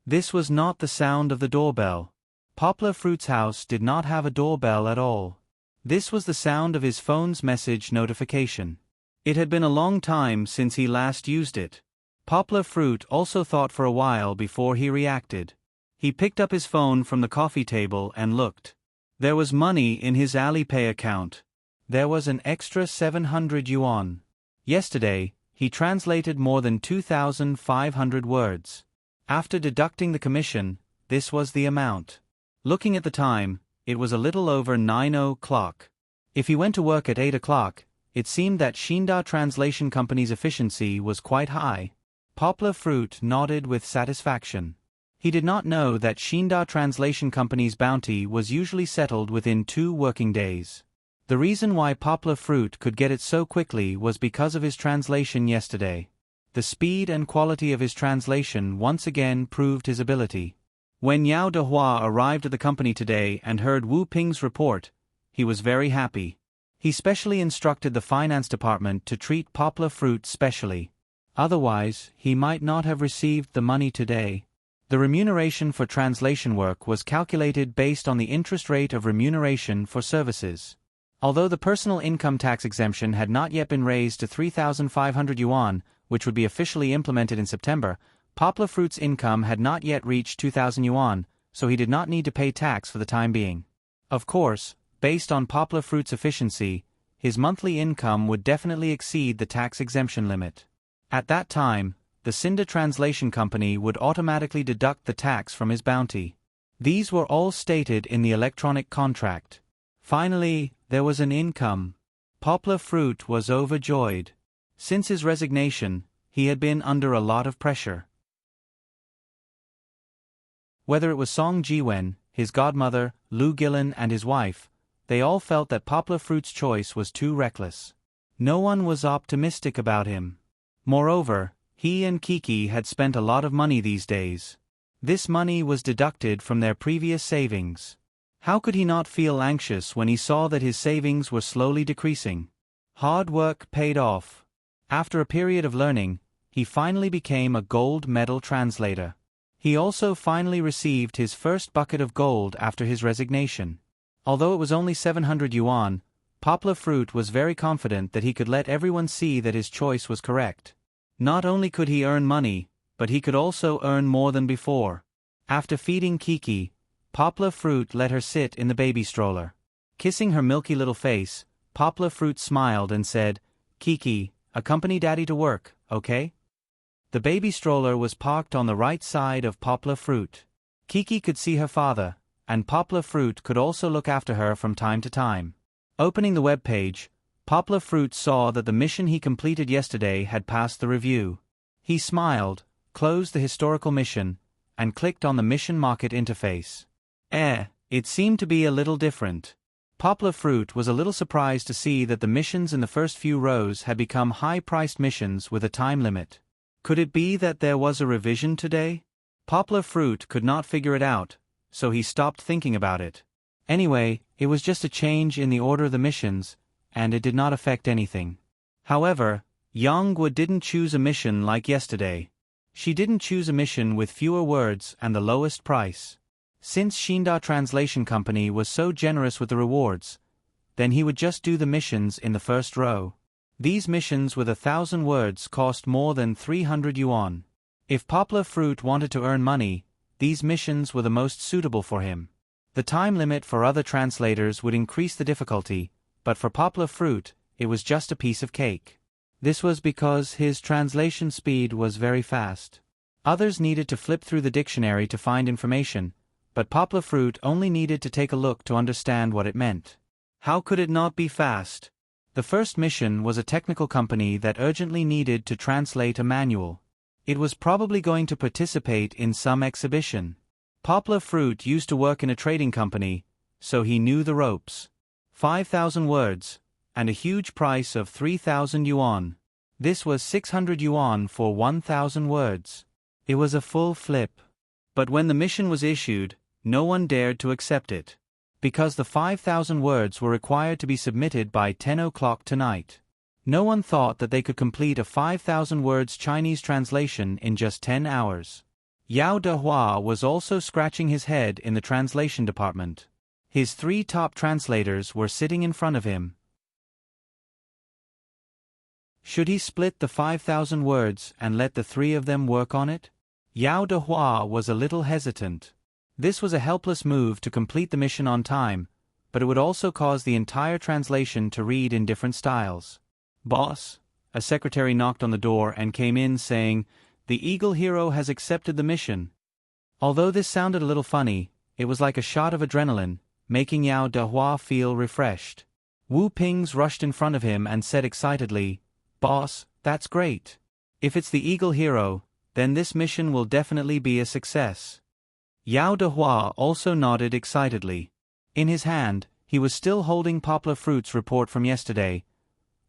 This was not the sound of the doorbell. Poplar Fruit's house did not have a doorbell at all. This was the sound of his phone's message notification. It had been a long time since he last used it. Poplar Fruit also thought for a while before he reacted. He picked up his phone from the coffee table and looked. There was money in his Alipay account. There was an extra 700 yuan. Yesterday, he translated more than 2,500 words. After deducting the commission, this was the amount. Looking at the time, it was a little over 9 o'clock. If he went to work at 8 o'clock, it seemed that Xinda Translation Company's efficiency was quite high. Poplar Fruit nodded with satisfaction. He did not know that Xinda Translation Company's bounty was usually settled within 2 working days. The reason why Poplar Fruit could get it so quickly was because of his translation yesterday. The speed and quality of his translation once again proved his ability. When Yao Dehua arrived at the company today and heard Wu Ping's report, he was very happy. He specially instructed the finance department to treat Poplar Fruit specially. Otherwise, he might not have received the money today. The remuneration for translation work was calculated based on the interest rate of remuneration for services. Although the personal income tax exemption had not yet been raised to 3,500 yuan, which would be officially implemented in September, Poplar Fruit's income had not yet reached 2,000 yuan, so he did not need to pay tax for the time being. Of course, based on Poplar Fruit's efficiency, his monthly income would definitely exceed the tax exemption limit. At that time, the Xinda Translation Company would automatically deduct the tax from his bounty. These were all stated in the electronic contract. Finally, there was an income. Poplar Fruit was overjoyed. Since his resignation, he had been under a lot of pressure. Whether it was Song Jiwen, his godmother, Lu Gillan and his wife, they all felt that Poplar Fruit's choice was too reckless. No one was optimistic about him. Moreover, he and Kiki had spent a lot of money these days. This money was deducted from their previous savings. How could he not feel anxious when he saw that his savings were slowly decreasing? Hard work paid off. After a period of learning, he finally became a gold medal translator. He also finally received his first bucket of gold after his resignation. Although it was only 700 yuan, Poplar Fruit was very confident that he could let everyone see that his choice was correct. Not only could he earn money, but he could also earn more than before. After feeding Kiki, Poplar Fruit let her sit in the baby stroller. Kissing her milky little face, Poplar Fruit smiled and said, "Kiki, accompany Daddy to work, okay?" The baby stroller was parked on the right side of Poplar Fruit. Kiki could see her father, and Poplar Fruit could also look after her from time to time. Opening the web page, Poplar Fruit saw that the mission he completed yesterday had passed the review. He smiled, closed the historical mission, and clicked on the mission market interface. It seemed to be a little different. Poplar Fruit was a little surprised to see that the missions in the first few rows had become high-priced missions with a time limit. Could it be that there was a revision today? Poplar Fruit could not figure it out, so he stopped thinking about it. Anyway, it was just a change in the order of the missions, and it did not affect anything. However, Yang Wu didn't choose a mission like yesterday. She didn't choose a mission with fewer words and the lowest price. Since Xinda Translation Company was so generous with the rewards, then he would just do the missions in the first row. These missions with 1,000 words cost more than 300 yuan. If Poplar Fruit wanted to earn money, these missions were the most suitable for him. The time limit for other translators would increase the difficulty, but for Poplar Fruit, it was just a piece of cake. This was because his translation speed was very fast. Others needed to flip through the dictionary to find information, but Poplar Fruit only needed to take a look to understand what it meant. How could it not be fast? The first mission was a technical company that urgently needed to translate a manual. It was probably going to participate in some exhibition. Poplar Fruit used to work in a trading company, so he knew the ropes. 5,000 words, and a huge price of 3,000 yuan. This was 600 yuan for 1,000 words. It was a full flip. But when the mission was issued, no one dared to accept it. Because the 5,000 words were required to be submitted by 10 o'clock tonight. No one thought that they could complete a 5,000 words Chinese translation in just 10 hours. Yao Dehua was also scratching his head in the translation department. His 3 top translators were sitting in front of him. Should he split the 5,000 words and let the 3 of them work on it? Yao Dehua was a little hesitant. This was a helpless move to complete the mission on time, but it would also cause the entire translation to read in different styles. "Boss," a secretary knocked on the door and came in saying, "The Eagle Hero has accepted the mission." Although this sounded a little funny, it was like a shot of adrenaline, making Yao Dehua feel refreshed. Wu Pings rushed in front of him and said excitedly, "Boss, that's great. If it's the Eagle Hero, then this mission will definitely be a success." Yao Dehua also nodded excitedly. In his hand, he was still holding Poplar Fruit's report from yesterday.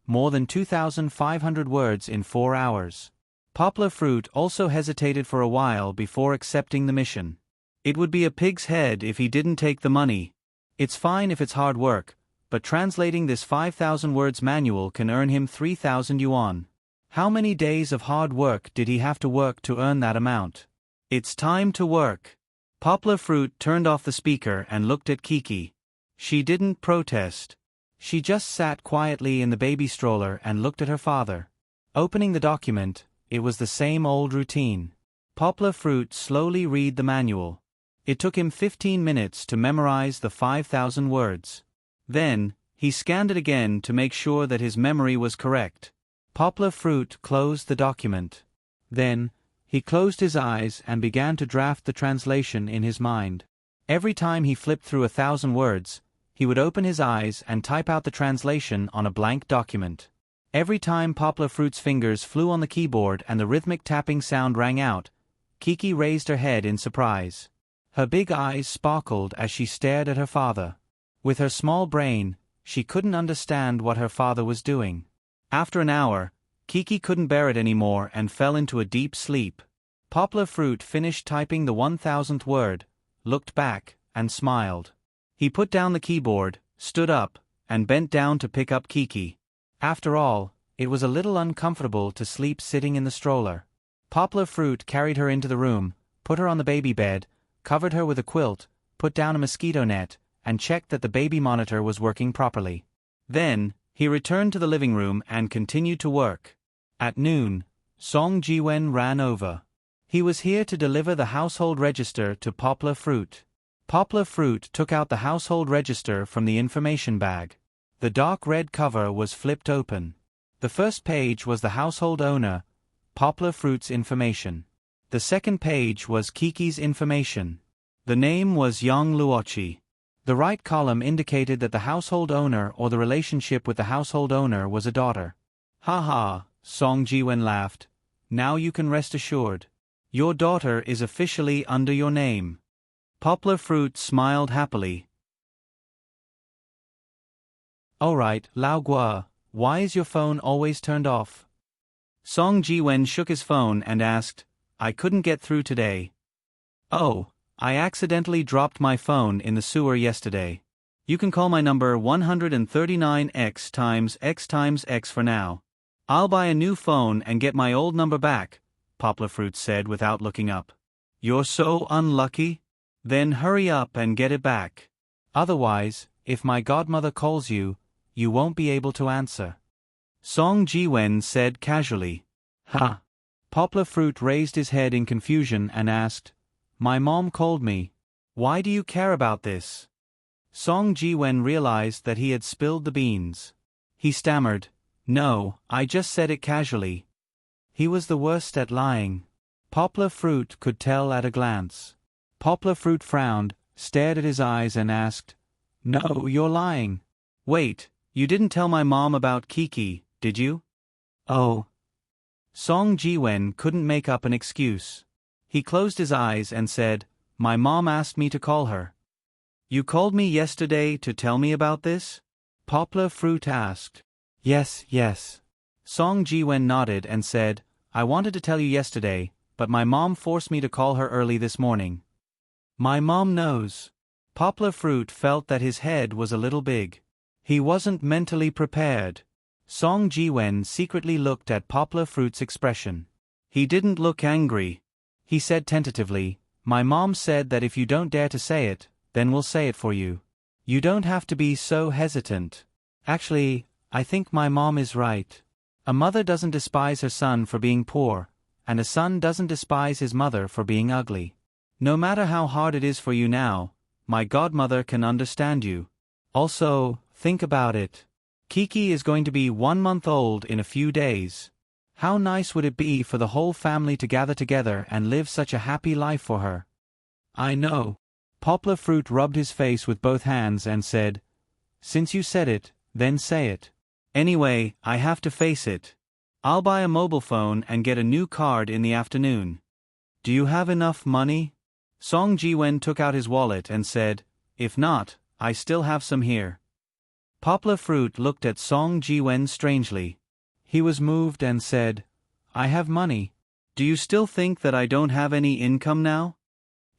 More than 2,500 words in 4 hours. Poplar Fruit also hesitated for a while before accepting the mission. It would be a pig's head if he didn't take the money. It's fine if it's hard work, but translating this 5,000 words manual can earn him 3,000 yuan. How many days of hard work did he have to work to earn that amount? It's time to work. Poplar Fruit turned off the speaker and looked at Kiki. She didn't protest. She just sat quietly in the baby stroller and looked at her father. Opening the document, it was the same old routine. Poplar Fruit slowly read the manual. It took him 15 minutes to memorize the 5,000 words. Then, he scanned it again to make sure that his memory was correct. Poplar Fruit closed the document. Then, he closed his eyes and began to draft the translation in his mind. Every time he flipped through 1,000 words, he would open his eyes and type out the translation on a blank document. Every time Poplar Fruit's fingers flew on the keyboard and the rhythmic tapping sound rang out, Kiki raised her head in surprise. Her big eyes sparkled as she stared at her father. With her small brain, she couldn't understand what her father was doing. After an hour, Kiki couldn't bear it anymore and fell into a deep sleep. Poplar Fruit finished typing the 1,000th word, looked back, and smiled. He put down the keyboard, stood up, and bent down to pick up Kiki. After all, it was a little uncomfortable to sleep sitting in the stroller. Poplar Fruit carried her into the room, put her on the baby bed, covered her with a quilt, put down a mosquito net, and checked that the baby monitor was working properly. Then, he returned to the living room and continued to work. At noon, Song Jiwen ran over. He was here to deliver the household register to Poplar Fruit. Poplar Fruit took out the household register from the information bag. The dark red cover was flipped open. The first page was the household owner, Poplar Fruit's information. The second page was Kiki's information. The name was Yang Luochi. The right column indicated that the household owner or the relationship with the household owner was a daughter. "Ha ha," Song Jiwen laughed. "Now you can rest assured. Your daughter is officially under your name." Poplar Fruit smiled happily. "Alright, Lao Gua, why is your phone always turned off?" Song Jiwen shook his phone and asked, "I couldn't get through today." "Oh, I accidentally dropped my phone in the sewer yesterday. You can call my number 139x times x times x for now. I'll buy a new phone and get my old number back," Poplar Fruit said without looking up. "You're so unlucky? Then hurry up and get it back. Otherwise, if my godmother calls you, you won't be able to answer." Song Jiwen said casually. "Ha." Poplar Fruit raised his head in confusion and asked, My mom called me. Why do you care about this? Song Ji-wen realized that he had spilled the beans. He stammered, "No, I just said it casually." He was the worst at lying. Poplar Fruit could tell at a glance. Poplar Fruit frowned, stared at his eyes and asked, "No, you're lying. Wait, you didn't tell my mom about Kiki, did you?" "Oh." Song Ji-wen couldn't make up an excuse. He closed his eyes and said, "My mom asked me to call her." "You called me yesterday to tell me about this?" Poplar Fruit asked. Yes. Song Ji-wen nodded and said, "I wanted to tell you yesterday, but my mom forced me to call her early this morning." "My mom knows." Poplar Fruit felt that his head was a little big. He wasn't mentally prepared. Song Ji-wen secretly looked at Poplar Fruit's expression. He didn't look angry. He said tentatively, "My mom said that if you don't dare to say it, then we'll say it for you. You don't have to be so hesitant. Actually, I think my mom is right. A mother doesn't despise her son for being poor, and a son doesn't despise his mother for being ugly. No matter how hard it is for you now, my godmother can understand you. Also, think about it. Kiki is going to be 1 month old in a few days. How nice would it be for the whole family to gather together and live such a happy life for her?" "I know." Poplar Fruit rubbed his face with both hands and said, "Since you said it, then say it. Anyway, I have to face it. I'll buy a mobile phone and get a new card in the afternoon. Do you have enough money?" Song Ji-wen took out his wallet and said, "If not, I still have some here." Poplar Fruit looked at Song Ji-wen strangely. He was moved and said, "I have money. Do you still think that I don't have any income now?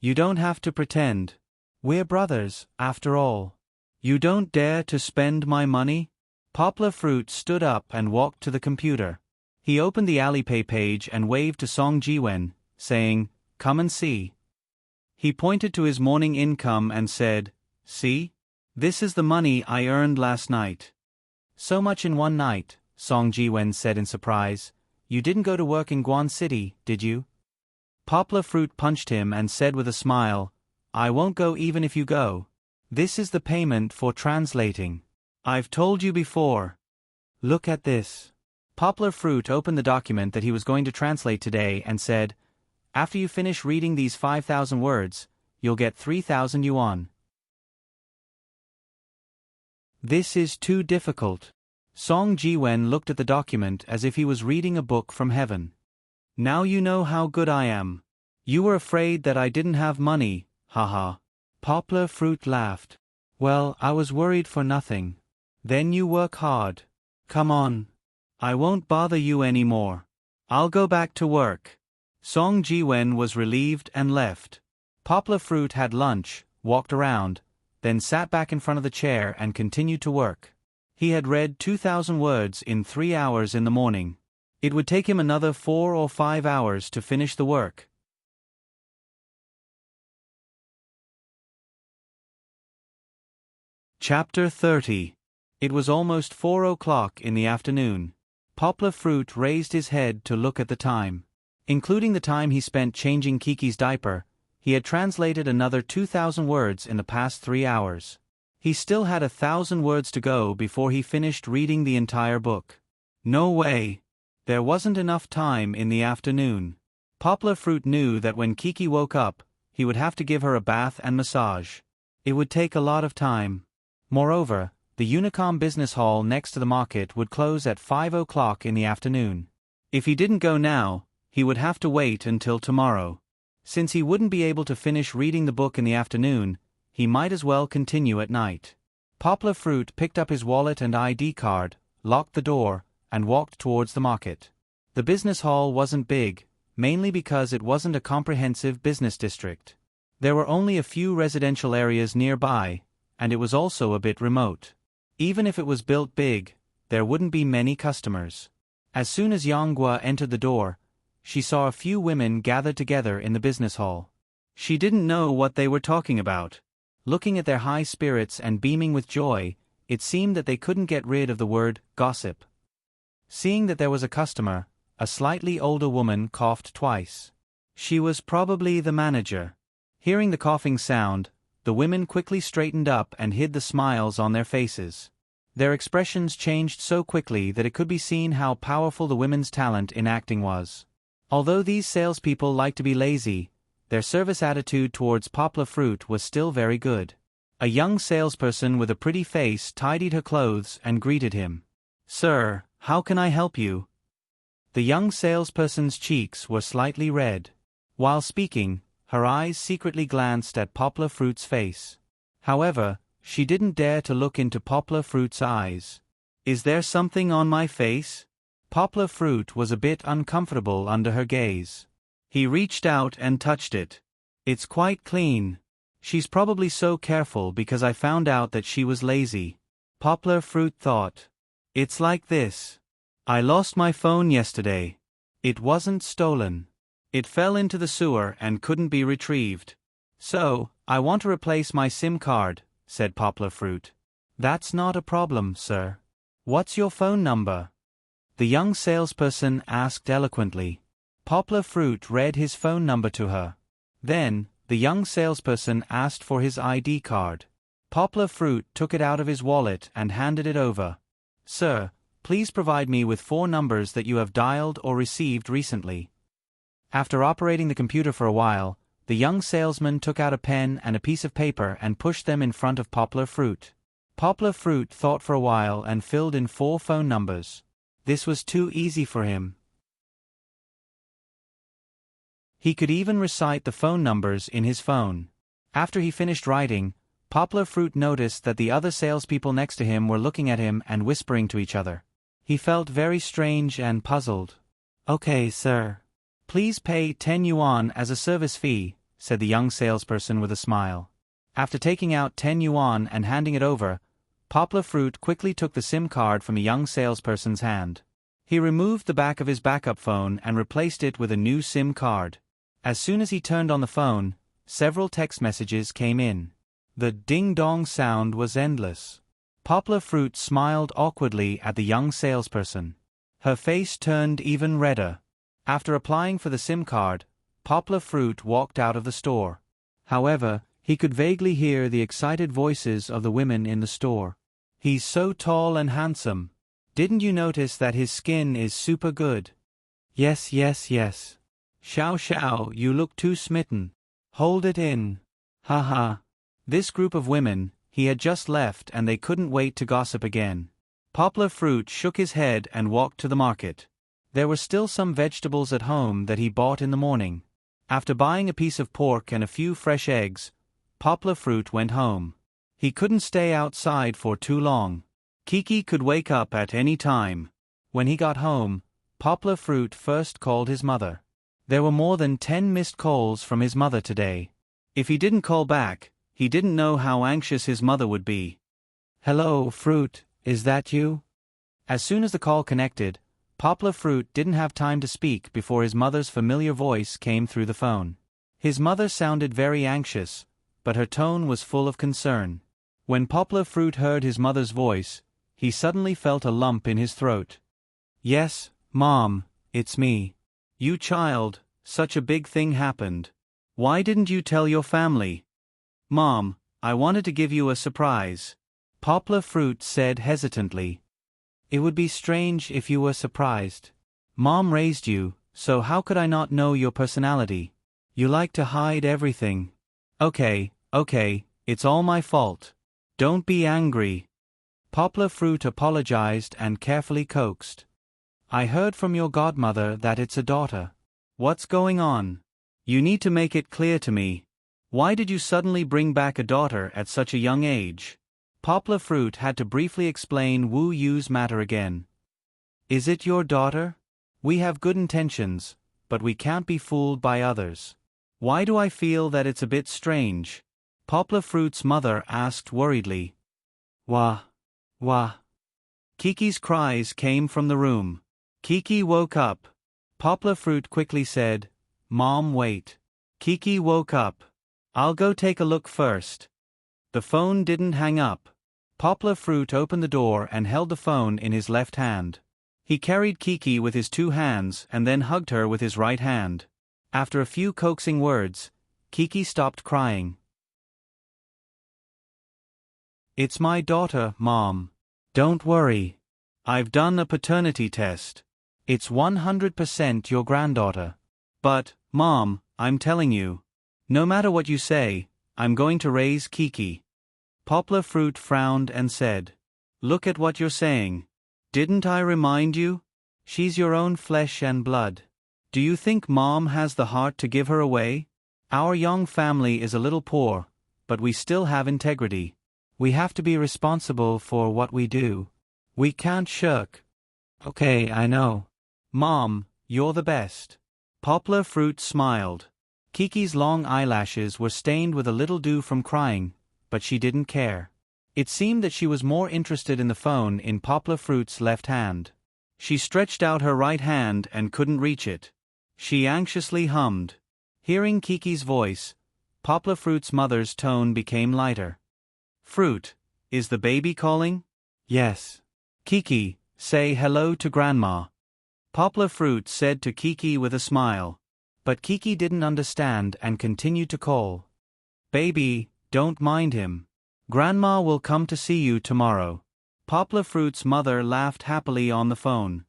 You don't have to pretend. We're brothers, after all. You don't dare to spend my money?" Poplar Fruit stood up and walked to the computer. He opened the Alipay page and waved to Song Ji-wen, saying, "Come and see." He pointed to his morning income and said, "See? This is the money I earned last night." "So much in one night," Song Ji-wen said in surprise. "You didn't go to work in Guan City, did you?" Poplar Fruit punched him and said with a smile, "I won't go even if you go. This is the payment for translating. I've told you before. Look at this." Poplar Fruit opened the document that he was going to translate today and said, "After you finish reading these 5,000 words, you'll get 3,000 yuan. This is too difficult." Song Ji-wen looked at the document as if he was reading a book from heaven. "Now you know how good I am. You were afraid that I didn't have money, haha." Poplar Fruit laughed. "Well, I was worried for nothing. Then you work hard. Come on. I won't bother you anymore. I'll go back to work." Song Ji-wen was relieved and left. Poplar Fruit had lunch, walked around, then sat back in front of the chair and continued to work. He had read 2,000 words in 3 hours in the morning. It would take him another 4 or 5 hours to finish the work. Chapter 30. It was almost 4 o'clock in the afternoon. Poplar Fruit raised his head to look at the time. Including the time he spent changing Kiki's diaper, he had translated another 2,000 words in the past 3 hours. He still had 1,000 words to go before he finished reading the entire book. No way. There wasn't enough time in the afternoon. Poplar Fruit knew that when Kiki woke up, he would have to give her a bath and massage. It would take a lot of time. Moreover, the Unicom business hall next to the market would close at 5 o'clock in the afternoon. If he didn't go now, he would have to wait until tomorrow. Since he wouldn't be able to finish reading the book in the afternoon, he might as well continue at night. Poplar Fruit picked up his wallet and ID card, locked the door, and walked towards the market. The business hall wasn't big, mainly because it wasn't a comprehensive business district. There were only a few residential areas nearby, and it was also a bit remote. Even if it was built big, there wouldn't be many customers. As soon as Yanghua entered the door, she saw a few women gathered together in the business hall. She didn't know what they were talking about. Looking at their high spirits and beaming with joy, it seemed that they couldn't get rid of the word gossip. Seeing that there was a customer, a slightly older woman coughed twice. She was probably the manager. Hearing the coughing sound, the women quickly straightened up and hid the smiles on their faces. Their expressions changed so quickly that it could be seen how powerful the women's talent in acting was. Although these salespeople liked to be lazy, their service attitude towards Poplar Fruit was still very good. A young salesperson with a pretty face tidied her clothes and greeted him. "Sir, how can I help you?" The young salesperson's cheeks were slightly red. While speaking, her eyes secretly glanced at Poplar Fruit's face. However, she didn't dare to look into Poplar Fruit's eyes. "Is there something on my face?" Poplar Fruit was a bit uncomfortable under her gaze. He reached out and touched it. "It's quite clean. She's probably so careful because I found out that she was lazy." Poplar Fruit thought. "It's like this. I lost my phone yesterday. It wasn't stolen. It fell into the sewer and couldn't be retrieved. So, I want to replace my SIM card," said Poplar Fruit. "That's not a problem, sir. What's your phone number?" the young salesperson asked eloquently. Poplar Fruit read his phone number to her. Then, the young salesperson asked for his ID card. Poplar Fruit took it out of his wallet and handed it over. "Sir, please provide me with 4 numbers that you have dialed or received recently." After operating the computer for a while, the young salesman took out a pen and a piece of paper and pushed them in front of Poplar Fruit. Poplar Fruit thought for a while and filled in 4 phone numbers. This was too easy for him. He could even recite the phone numbers in his phone. After he finished writing, Poplar Fruit noticed that the other salespeople next to him were looking at him and whispering to each other. He felt very strange and puzzled. "Okay, sir. Please pay 10 yuan as a service fee," said the young salesperson with a smile. After taking out 10 yuan and handing it over, Poplar Fruit quickly took the SIM card from a young salesperson's hand. He removed the back of his backup phone and replaced it with a new SIM card. As soon as he turned on the phone, several text messages came in. The ding-dong sound was endless. Poplar Fruit smiled awkwardly at the young salesperson. Her face turned even redder. After applying for the SIM card, Poplar Fruit walked out of the store. However, he could vaguely hear the excited voices of the women in the store. "He's so tall and handsome. Didn't you notice that his skin is super good? Yes, yes, yes. Xiao Xiao, you look too smitten. Hold it in. Ha ha." This group of women, he had just left and they couldn't wait to gossip again. Poplar Fruit shook his head and walked to the market. There were still some vegetables at home that he bought in the morning. After buying a piece of pork and a few fresh eggs, Poplar Fruit went home. He couldn't stay outside for too long. Kiki could wake up at any time. When he got home, Poplar Fruit first called his mother. There were more than 10 missed calls from his mother today. If he didn't call back, he didn't know how anxious his mother would be. "Hello, Fruit, is that you?" As soon as the call connected, Poplar Fruit didn't have time to speak before his mother's familiar voice came through the phone. His mother sounded very anxious, but her tone was full of concern. When Poplar Fruit heard his mother's voice, he suddenly felt a lump in his throat. "Yes, Mom, it's me." "You child, such a big thing happened. Why didn't you tell your family?" "Mom, I wanted to give you a surprise," Poplar Fruit said hesitantly. "It would be strange if you were surprised. Mom raised you, so how could I not know your personality? You like to hide everything." Okay, it's all my fault. Don't be angry." Poplar Fruit apologized and carefully coaxed. "I heard from your godmother that it's a daughter. What's going on? You need to make it clear to me. Why did you suddenly bring back a daughter at such a young age?" Poplar Fruit had to briefly explain Wu Yu's matter again. "Is it your daughter? We have good intentions, but we can't be fooled by others. Why do I feel that it's a bit strange?" Poplar Fruit's mother asked worriedly. Wah. Kiki's cries came from the room. Kiki woke up. Poplar Fruit quickly said, "Mom, wait." Kiki woke up. "I'll go take a look first." The phone didn't hang up. Poplar Fruit opened the door and held the phone in his left hand. He carried Kiki with his 2 hands and then hugged her with his right hand. After a few coaxing words, Kiki stopped crying. It's my daughter, Mom. Don't worry. I've done a paternity test. It's 100% your granddaughter. But, Mom, I'm telling you. No matter what you say, I'm going to raise Kiki. Poplar Fruit frowned and said, Look at what you're saying. Didn't I remind you? She's your own flesh and blood. Do you think Mom has the heart to give her away? Our young family is a little poor, but we still have integrity. We have to be responsible for what we do. We can't shirk. Okay, I know. Mom, you're the best. Poplar Fruit smiled. Kiki's long eyelashes were stained with a little dew from crying, but she didn't care. It seemed that she was more interested in the phone in Poplar Fruit's left hand. She stretched out her right hand and couldn't reach it. She anxiously hummed. Hearing Kiki's voice, Poplar Fruit's mother's tone became lighter. Fruit, is the baby calling? Yes. Kiki, say hello to Grandma. Poplar Fruit said to Kiki with a smile. But Kiki didn't understand and continued to call. Baby, don't mind him. Grandma will come to see you tomorrow. Poplar Fruit's mother laughed happily on the phone.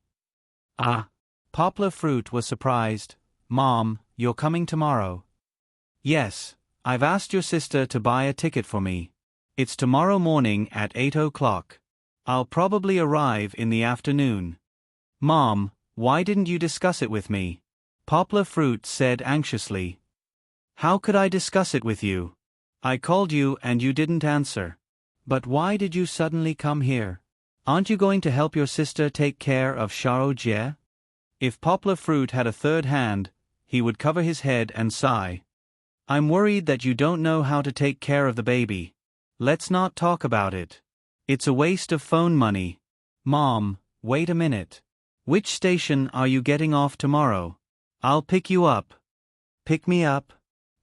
Ah. Poplar Fruit was surprised. Mom, you're coming tomorrow? Yes, I've asked your sister to buy a ticket for me. It's tomorrow morning at 8 o'clock. I'll probably arrive in the afternoon. Mom, why didn't you discuss it with me? Poplar Fruit said anxiously. How could I discuss it with you? I called you and you didn't answer. But why did you suddenly come here? Aren't you going to help your sister take care of Sharo Jie? If Poplar Fruit had a third hand, he would cover his head and sigh. I'm worried that you don't know how to take care of the baby. Let's not talk about it. It's a waste of phone money. Mom, wait a minute. Which station are you getting off tomorrow? I'll pick you up. Pick me up?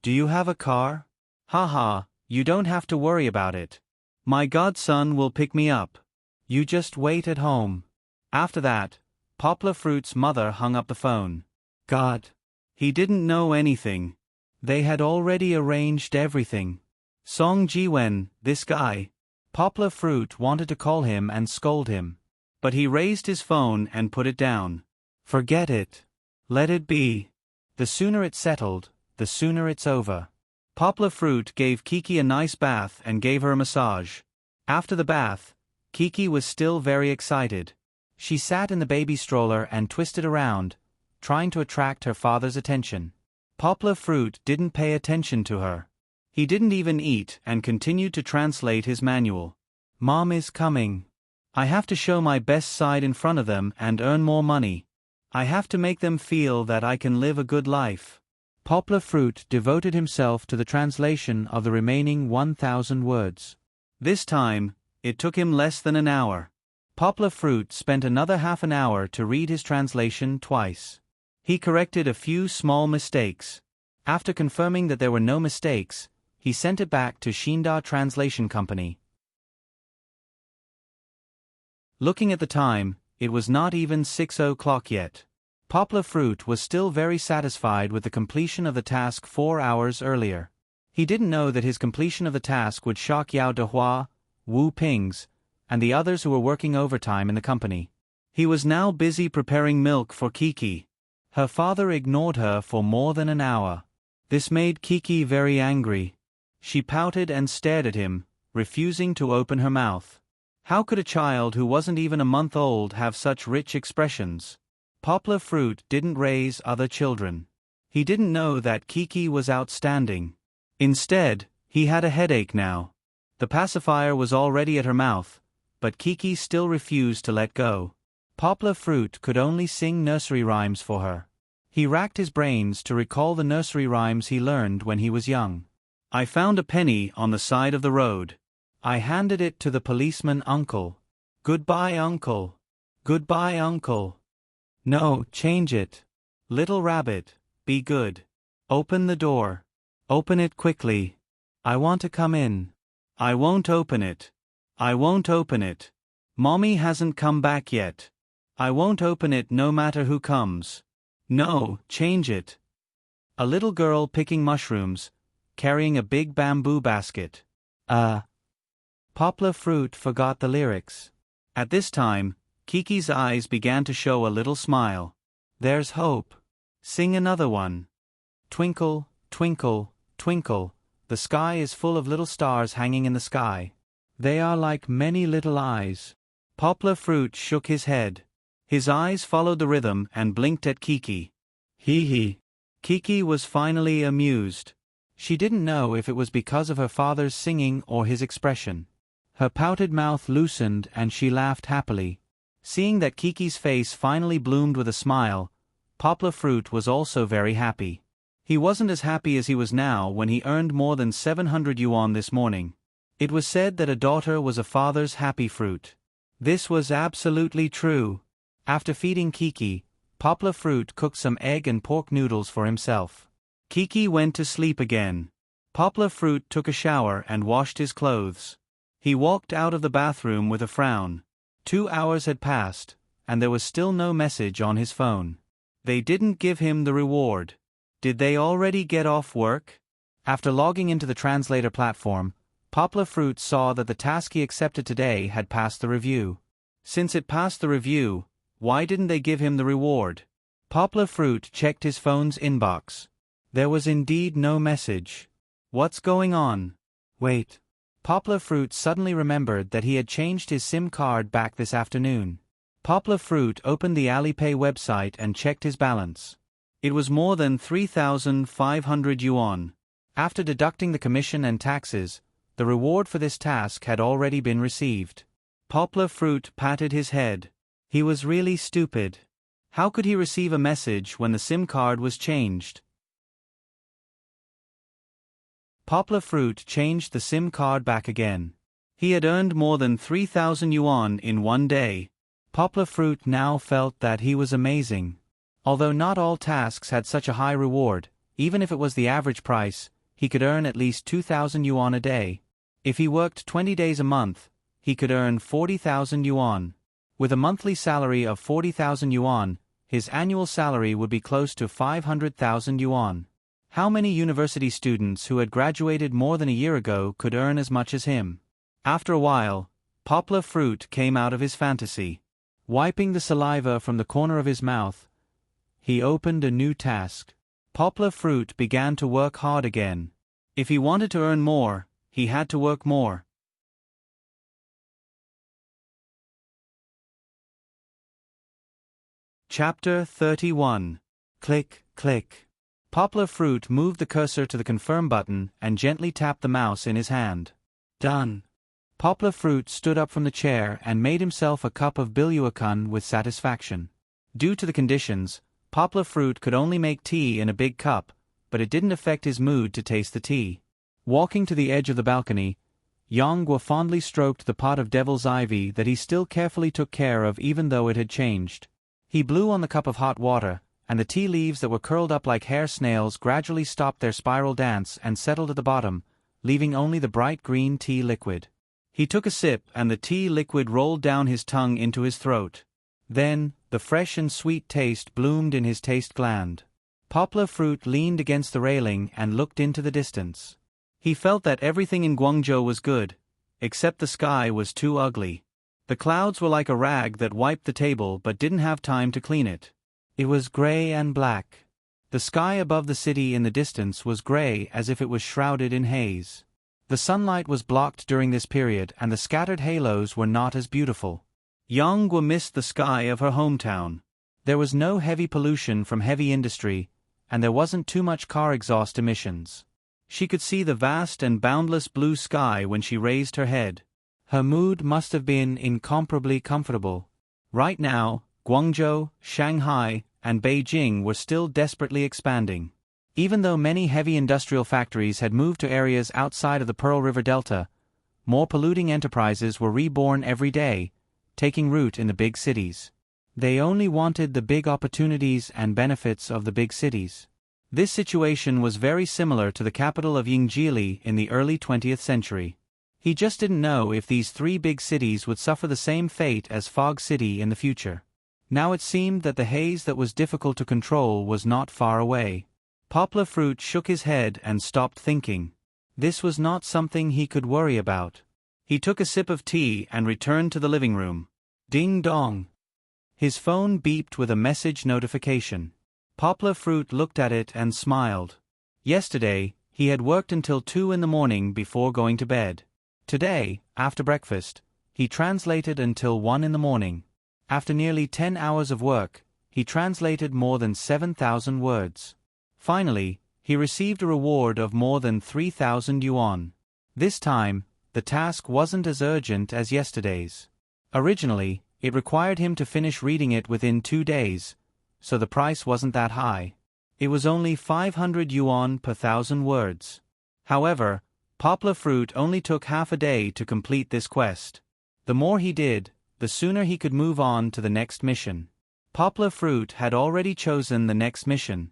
Do you have a car? Haha, you don't have to worry about it. My godson will pick me up. You just wait at home. After that, Poplar Fruit's mother hung up the phone. God. He didn't know anything. They had already arranged everything. Song Jiwen, this guy. Poplar Fruit wanted to call him and scold him. But he raised his phone and put it down. Forget it. Let it be. The sooner it's settled, the sooner it's over. Poplar Fruit gave Kiki a nice bath and gave her a massage. After the bath, Kiki was still very excited. She sat in the baby stroller and twisted around, trying to attract her father's attention. Poplar Fruit didn't pay attention to her. He didn't even eat and continued to translate his manual. Mom is coming. I have to show my best side in front of them and earn more money. I have to make them feel that I can live a good life. Poplar Fruit devoted himself to the translation of the remaining 1,000 words. This time, it took him less than an hour. Poplar Fruit spent another half an hour to read his translation twice. He corrected a few small mistakes. After confirming that there were no mistakes, he sent it back to Shinda Translation Company. Looking at the time, it was not even 6 o'clock yet. Poplar Fruit was still very satisfied with the completion of the task 4 hours earlier. He didn't know that his completion of the task would shock Yao Dehua, Wu Pings, and the others who were working overtime in the company. He was now busy preparing milk for Kiki. Her father ignored her for more than an hour. This made Kiki very angry. She pouted and stared at him, refusing to open her mouth. How could a child who wasn't even a month old have such rich expressions? Poplar Fruit didn't raise other children. He didn't know that Kiki was outstanding. Instead, he had a headache now. The pacifier was already at her mouth, but Kiki still refused to let go. Poplar Fruit could only sing nursery rhymes for her. He racked his brains to recall the nursery rhymes he learned when he was young. I found a penny on the side of the road. I handed it to the policeman uncle. Goodbye, uncle. Goodbye, uncle. No, change it. Little rabbit, be good. Open the door. Open it quickly. I want to come in. I won't open it. I won't open it. Mommy hasn't come back yet. I won't open it no matter who comes. No, change it. A little girl picking mushrooms, carrying a big bamboo basket. Poplar Fruit forgot the lyrics. At this time, Kiki's eyes began to show a little smile. There's hope. Sing another one. Twinkle, twinkle, twinkle, the sky is full of little stars hanging in the sky. They are like many little eyes. Poplar Fruit shook his head. His eyes followed the rhythm and blinked at Kiki. Hee hee. Kiki was finally amused. She didn't know if it was because of her father's singing or his expression. Her pouted mouth loosened and she laughed happily. Seeing that Kiki's face finally bloomed with a smile, Poplar Fruit was also very happy. He wasn't as happy as he was now when he earned more than 700 yuan this morning. It was said that a daughter was a father's happy fruit. This was absolutely true. After feeding Kiki, Poplar Fruit cooked some egg and pork noodles for himself. Kiki went to sleep again. Poplar Fruit took a shower and washed his clothes. He walked out of the bathroom with a frown. 2 hours had passed, and there was still no message on his phone. They didn't give him the reward. Did they already get off work? After logging into the translator platform, Poplar Fruit saw that the task he accepted today had passed the review. Since it passed the review, why didn't they give him the reward? Poplar Fruit checked his phone's inbox. There was indeed no message. What's going on? Wait. Poplar Fruit suddenly remembered that he had changed his SIM card back this afternoon. Poplar Fruit opened the Alipay website and checked his balance. It was more than 3,500 yuan. After deducting the commission and taxes, the reward for this task had already been received. Poplar Fruit patted his head. He was really stupid. How could he receive a message when the SIM card was changed? Poplar Fruit changed the SIM card back again. He had earned more than 3,000 yuan in one day. Poplar Fruit now felt that he was amazing. Although not all tasks had such a high reward, even if it was the average price, he could earn at least 2,000 yuan a day. If he worked 20 days a month, he could earn 40,000 yuan. With a monthly salary of 40,000 yuan, his annual salary would be close to 500,000 yuan. How many university students who had graduated more than a year ago could earn as much as him? After a while, Poplar Fruit came out of his fantasy. Wiping the saliva from the corner of his mouth, he opened a new task. Poplar Fruit began to work hard again. If he wanted to earn more, he had to work more. Chapter 31. Click, click. Poplar Fruit moved the cursor to the confirm button and gently tapped the mouse in his hand. Done. Poplar Fruit stood up from the chair and made himself a cup of bilyuakun with satisfaction. Due to the conditions, Poplar Fruit could only make tea in a big cup, but it didn't affect his mood to taste the tea. Walking to the edge of the balcony, Yonggwa fondly stroked the pot of devil's ivy that he still carefully took care of even though it had changed. He blew on the cup of hot water, and the tea leaves that were curled up like hair snails gradually stopped their spiral dance and settled at the bottom, leaving only the bright green tea liquid. He took a sip and the tea liquid rolled down his tongue into his throat. Then, the fresh and sweet taste bloomed in his taste gland. Poplar Fruit leaned against the railing and looked into the distance. He felt that everything in Guangzhou was good, except the sky was too ugly. The clouds were like a rag that wiped the table but didn't have time to clean it. It was gray and black. The sky above the city in the distance was gray as if it was shrouded in haze. The sunlight was blocked during this period and the scattered halos were not as beautiful. Yonggwa missed the sky of her hometown. There was no heavy pollution from heavy industry, and there wasn't too much car exhaust emissions. She could see the vast and boundless blue sky when she raised her head. Her mood must have been incomparably comfortable. Right now, Guangzhou, Shanghai, and Beijing were still desperately expanding. Even though many heavy industrial factories had moved to areas outside of the Pearl River Delta, more polluting enterprises were reborn every day, taking root in the big cities. They only wanted the big opportunities and benefits of the big cities. This situation was very similar to the capital of Yingjili in the early 20th century. He just didn't know if these three big cities would suffer the same fate as Fog City in the future. Now it seemed that the haze that was difficult to control was not far away. Poplar Fruit shook his head and stopped thinking. This was not something he could worry about. He took a sip of tea and returned to the living room. Ding dong. His phone beeped with a message notification. Poplar Fruit looked at it and smiled. Yesterday, he had worked until 2 in the morning before going to bed. Today, after breakfast, he translated until 1 in the morning. After nearly 10 hours of work, he translated more than 7,000 words. Finally, he received a reward of more than 3,000 yuan. This time, the task wasn't as urgent as yesterday's. Originally, it required him to finish reading it within 2 days, so the price wasn't that high. It was only 500 yuan per 1,000 words. However, Poplar Fruit only took half a day to complete this quest. The more he did, the sooner he could move on to the next mission. Poplar Fruit had already chosen the next mission.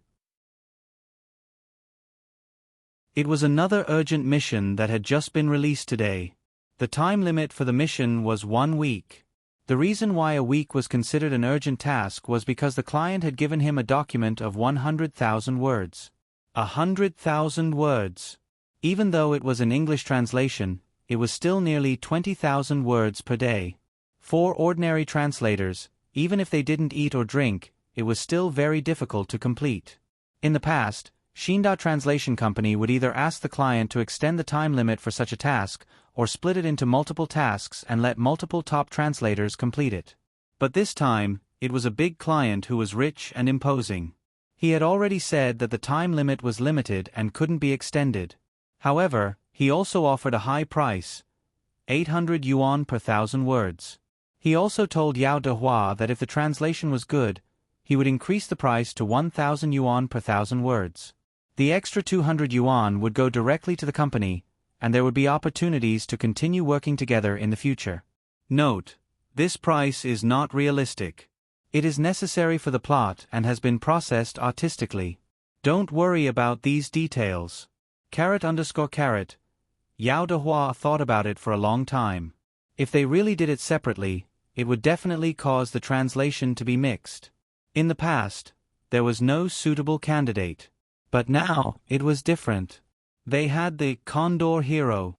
It was another urgent mission that had just been released today. The time limit for the mission was 1 week. The reason why a week was considered an urgent task was because the client had given him a document of 100,000 words. 100,000 words. Even though it was an English translation, it was still nearly 20,000 words per day. For ordinary translators, even if they didn't eat or drink, it was still very difficult to complete. In the past, Shinda Translation Company would either ask the client to extend the time limit for such a task, or split it into multiple tasks and let multiple top translators complete it. But this time, it was a big client who was rich and imposing. He had already said that the time limit was limited and couldn't be extended. However, he also offered a high price, 800 yuan per 1,000 words. He also told Yao Dehua that if the translation was good, he would increase the price to 1,000 yuan per 1,000 words. The extra 200 yuan would go directly to the company, and there would be opportunities to continue working together in the future. Note: this price is not realistic. It is necessary for the plot and has been processed artistically. Don't worry about these details. __. Yao Dehua thought about it for a long time. If they really did it separately, it would definitely cause the translation to be mixed. In the past, there was no suitable candidate. But now, it was different. They had the Condor Hero.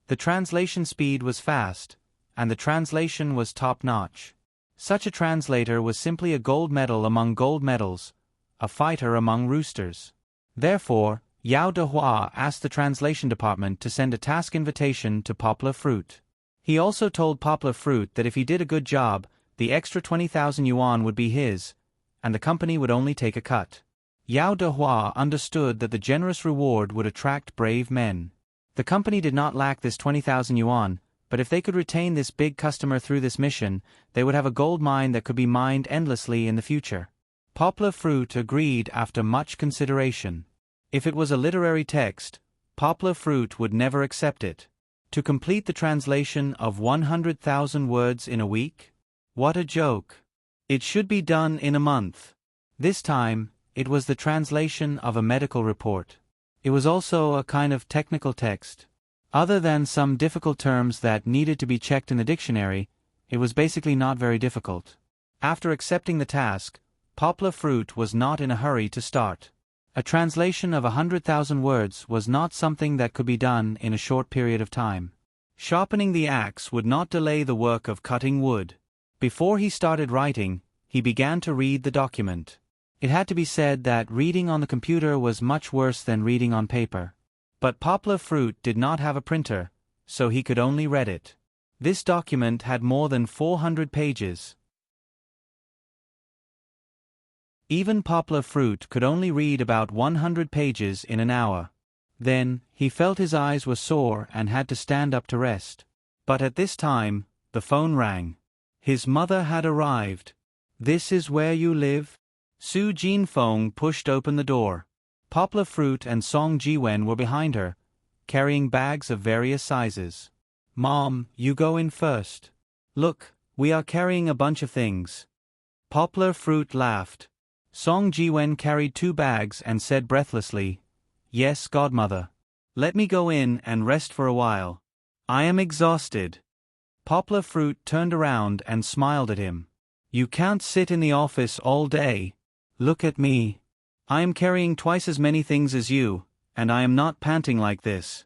The translation speed was fast, and the translation was top-notch. Such a translator was simply a gold medal among gold medals, a fighter among roosters. Therefore, Yao Dehua asked the translation department to send a task invitation to Poplar Fruit. He also told Poplar Fruit that if he did a good job, the extra 20,000 yuan would be his, and the company would only take a cut. Yao Dehua understood that the generous reward would attract brave men. The company did not lack this 20,000 yuan, but if they could retain this big customer through this mission, they would have a gold mine that could be mined endlessly in the future. Poplar Fruit agreed after much consideration. If it was a literary text, Poplar Fruit would never accept it. To complete the translation of 100,000 words in a week? What a joke. It should be done in a month. This time, it was the translation of a medical report. It was also a kind of technical text. Other than some difficult terms that needed to be checked in the dictionary, it was basically not very difficult. After accepting the task, Poplar Fruit was not in a hurry to start. A translation of 100,000 words was not something that could be done in a short period of time. Sharpening the axe would not delay the work of cutting wood. Before he started writing, he began to read the document. It had to be said that reading on the computer was much worse than reading on paper. But Poplar Fruit did not have a printer, so he could only read it. This document had more than 400 pages. Even Poplar Fruit could only read about 100 pages in an hour. Then, he felt his eyes were sore and had to stand up to rest. But at this time, the phone rang. His mother had arrived. "This is where you live?" Su Jinfeng pushed open the door. Poplar Fruit and Song Jiwen were behind her, carrying bags of various sizes. "Mom, you go in first. Look, we are carrying a bunch of things." Poplar Fruit laughed. Song Jiwen carried 2 bags and said breathlessly, "Yes, godmother. Let me go in and rest for a while. I am exhausted." Poplar Fruit turned around and smiled at him. "You can't sit in the office all day. Look at me. I am carrying twice as many things as you, and I am not panting like this.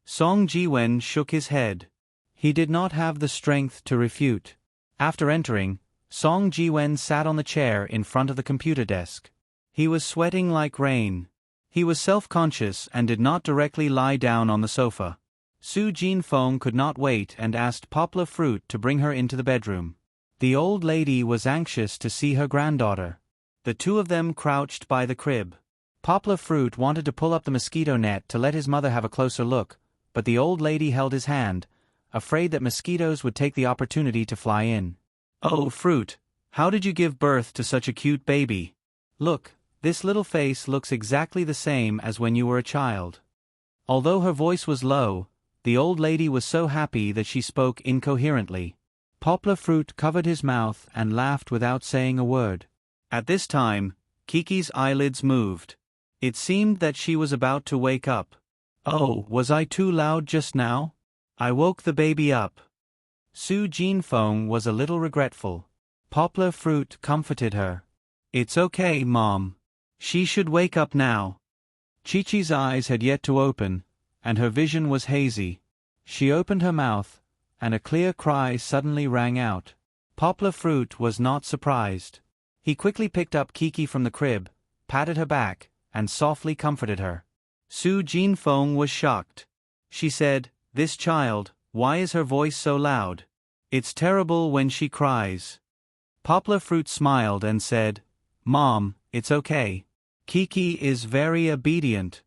Song Jiwen shook his head. He did not have the strength to refute. After entering, Song Jiwen sat on the chair in front of the computer desk. He was sweating like rain. He was self-conscious and did not directly lie down on the sofa. Su Jinfeng could not wait and asked Poplar Fruit to bring her into the bedroom. The old lady was anxious to see her granddaughter. The two of them crouched by the crib. Poplar Fruit wanted to pull up the mosquito net to let his mother have a closer look, but the old lady held his hand, afraid that mosquitoes would take the opportunity to fly in. "Oh, Fruit, how did you give birth to such a cute baby? Look, this little face looks exactly the same as when you were a child." Although her voice was low, the old lady was so happy that she spoke incoherently. Poplar Fruit covered his mouth and laughed without saying a word. At this time, Kiki's eyelids moved. It seemed that she was about to wake up. "Oh, was I too loud just now? I woke the baby up." Su Jinfeng was a little regretful. Poplar Fruit comforted her. "It's okay, Mom. She should wake up now." Chi-Chi's eyes had yet to open, and her vision was hazy. She opened her mouth, and a clear cry suddenly rang out. Poplar Fruit was not surprised. He quickly picked up Kiki from the crib, patted her back, and softly comforted her. Su Jinfeng was shocked. She said, "This child, why is her voice so loud? It's terrible when she cries." Poplar Fruit smiled and said, "Mom, it's okay. Kiki is very obedient."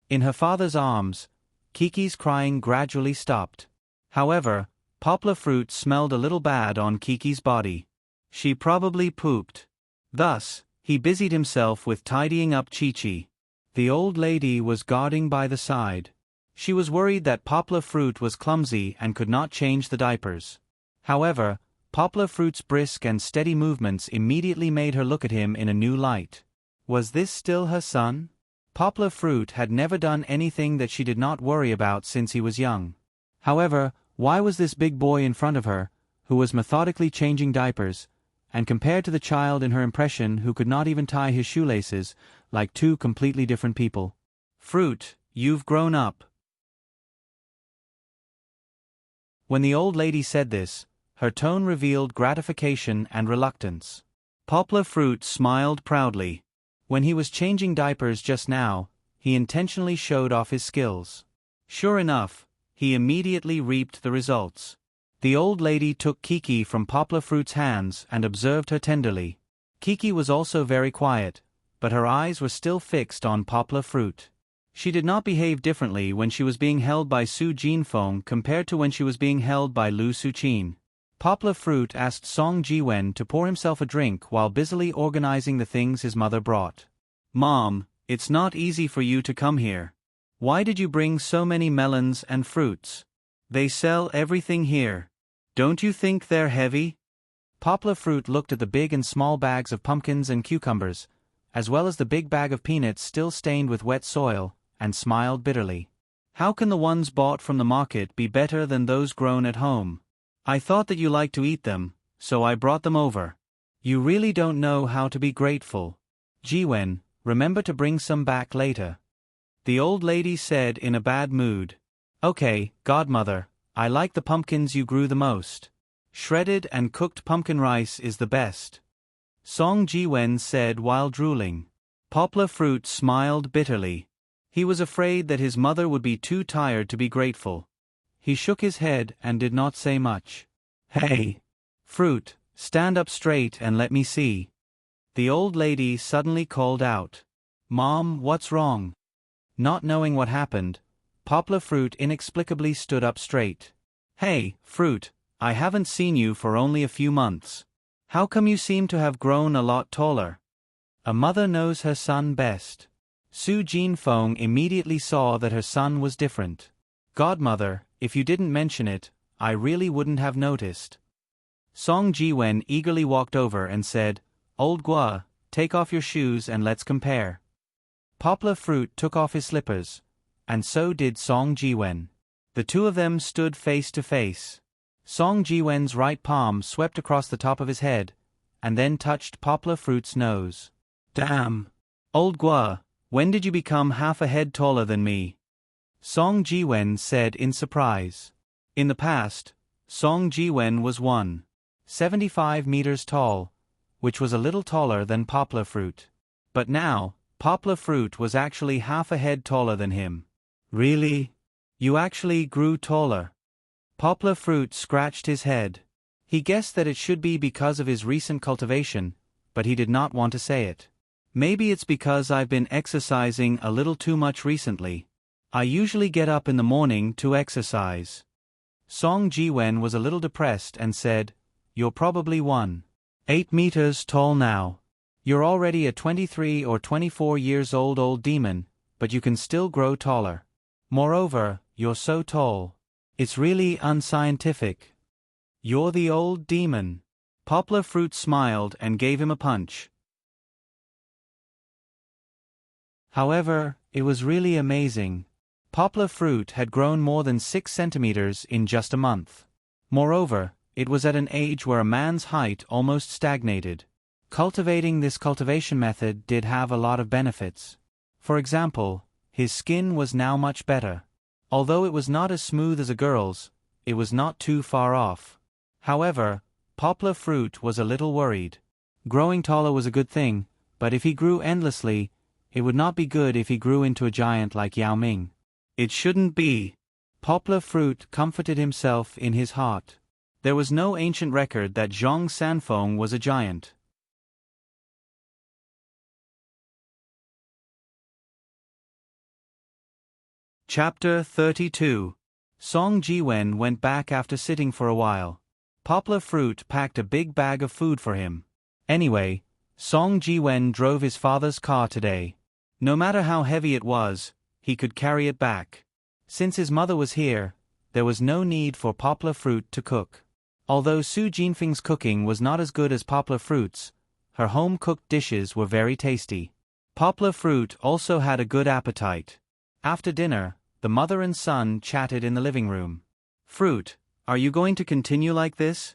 In her father's arms, Kiki's crying gradually stopped. However, Poplar Fruit smelled a little bad on Kiki's body. She probably pooped. Thus, he busied himself with tidying up Chi-Chi. The old lady was guarding by the side. She was worried that Poplar Fruit was clumsy and could not change the diapers. However, Poplar Fruit's brisk and steady movements immediately made her look at him in a new light. Was this still her son? Poplar Fruit had never done anything that she did not worry about since he was young. However, why was this big boy in front of her, who was methodically changing diapers, and compared to the child in her impression who could not even tie his shoelaces, like two completely different people? "Fruit, you've grown up." When the old lady said this, her tone revealed gratification and reluctance. Poplar Fruit smiled proudly. When he was changing diapers just now, he intentionally showed off his skills. Sure enough, he immediately reaped the results. The old lady took Kiki from Poplar Fruit's hands and observed her tenderly. Kiki was also very quiet, but her eyes were still fixed on Poplar Fruit. She did not behave differently when she was being held by Su Jinfeng compared to when she was being held by Lu Suqin. Poplar Fruit asked Song Jiwen to pour himself a drink while busily organizing the things his mother brought. "Mom, it's not easy for you to come here. Why did you bring so many melons and fruits? They sell everything here. Don't you think they're heavy?" Poplar Fruit looked at the big and small bags of pumpkins and cucumbers, as well as the big bag of peanuts still stained with wet soil, and smiled bitterly. "How can the ones bought from the market be better than those grown at home? I thought that you liked to eat them, so I brought them over. You really don't know how to be grateful. Jiwen, remember to bring some back later." The old lady said in a bad mood. "Okay, godmother, I like the pumpkins you grew the most. Shredded and cooked pumpkin rice is the best." Song Jiwen said while drooling. Poplar Fruit smiled bitterly. He was afraid that his mother would be too tired to be grateful. He shook his head and did not say much. "Hey, Fruit, stand up straight and let me see." The old lady suddenly called out. "Mom, what's wrong?" Not knowing what happened, Poplar Fruit inexplicably stood up straight. "Hey, Fruit, I haven't seen you for only a few months. How come you seem to have grown a lot taller?" A mother knows her son best. Su Jinfeng immediately saw that her son was different. "Godmother, if you didn't mention it, I really wouldn't have noticed." Song Jiwen eagerly walked over and said, "Old Gua, take off your shoes and let's compare." Poplar Fruit took off his slippers, and so did Song Jiwen. The two of them stood face to face. Song Jiwen's right palm swept across the top of his head, and then touched Poplar Fruit's nose. Damn. Old Gua, when did you become half a head taller than me? Song Jiwen said in surprise. In the past, Song Jiwen was 1.75 meters tall, which was a little taller than Poplar Fruit. But now, Poplar Fruit was actually half a head taller than him. Really? You actually grew taller? Poplar Fruit scratched his head. He guessed that it should be because of his recent cultivation, but he did not want to say it. Maybe it's because I've been exercising a little too much recently. I usually get up in the morning to exercise. Song Jiwen was a little depressed and said, You're probably 1.8 meters tall now. You're already a 23 or 24 years old demon, but you can still grow taller. Moreover, you're so tall. It's really unscientific. You're the old demon. Poplar Fruit smiled and gave him a punch. However, it was really amazing. Poplar Fruit had grown more than 6 centimeters in just a month. Moreover, it was at an age where a man's height almost stagnated. Cultivating this cultivation method did have a lot of benefits. For example, his skin was now much better. Although it was not as smooth as a girl's, it was not too far off. However, Poplar Fruit was a little worried. Growing taller was a good thing, but if he grew endlessly, it would not be good if he grew into a giant like Yao Ming. It shouldn't be. Poplar Fruit comforted himself in his heart. There was no ancient record that Zhong Sanfeng was a giant. Chapter 32. Song Jiwen went back after sitting for a while. Poplar Fruit packed a big bag of food for him. Anyway, Song Jiwen drove his father's car today. No matter how heavy it was, he could carry it back. Since his mother was here, there was no need for Poplar Fruit to cook. Although Su Jinfeng's cooking was not as good as Poplar Fruit's, her home-cooked dishes were very tasty. Poplar Fruit also had a good appetite. After dinner, the mother and son chatted in the living room. Fruit, are you going to continue like this?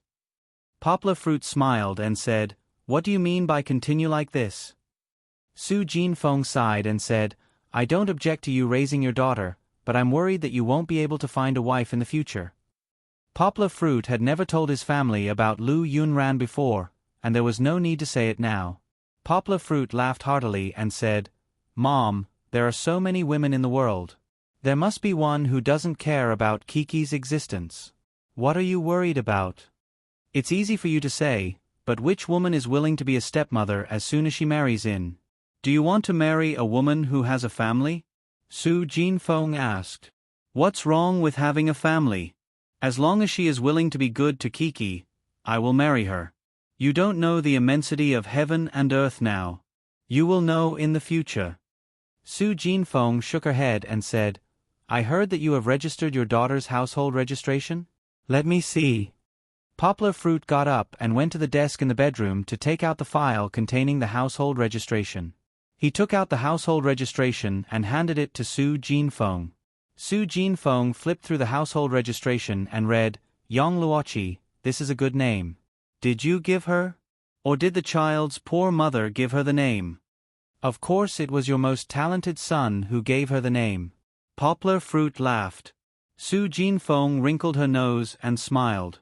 Poplar Fruit smiled and said, What do you mean by continue like this? Su Jinfeng sighed and said, I don't object to you raising your daughter, but I'm worried that you won't be able to find a wife in the future. Poplar Fruit had never told his family about Lu Yunran before, and there was no need to say it now. Poplar Fruit laughed heartily and said, Mom, there are so many women in the world. There must be one who doesn't care about Kiki's existence. What are you worried about? It's easy for you to say, but which woman is willing to be a stepmother as soon as she marries in? Do you want to marry a woman who has a family? Su Jinfeng asked. What's wrong with having a family? As long as she is willing to be good to Kiki, I will marry her. You don't know the immensity of heaven and earth now. You will know in the future. Su Jinfeng shook her head and said, I heard that you have registered your daughter's household registration? Let me see. Poplar Fruit got up and went to the desk in the bedroom to take out the file containing the household registration. He took out the household registration and handed it to Su Jinfeng. Su Jinfeng flipped through the household registration and read, Yang Luoqi, this is a good name. Did you give her? Or did the child's poor mother give her the name? Of course it was your most talented son who gave her the name. Poplar Fruit laughed. Su Jinfeng wrinkled her nose and smiled.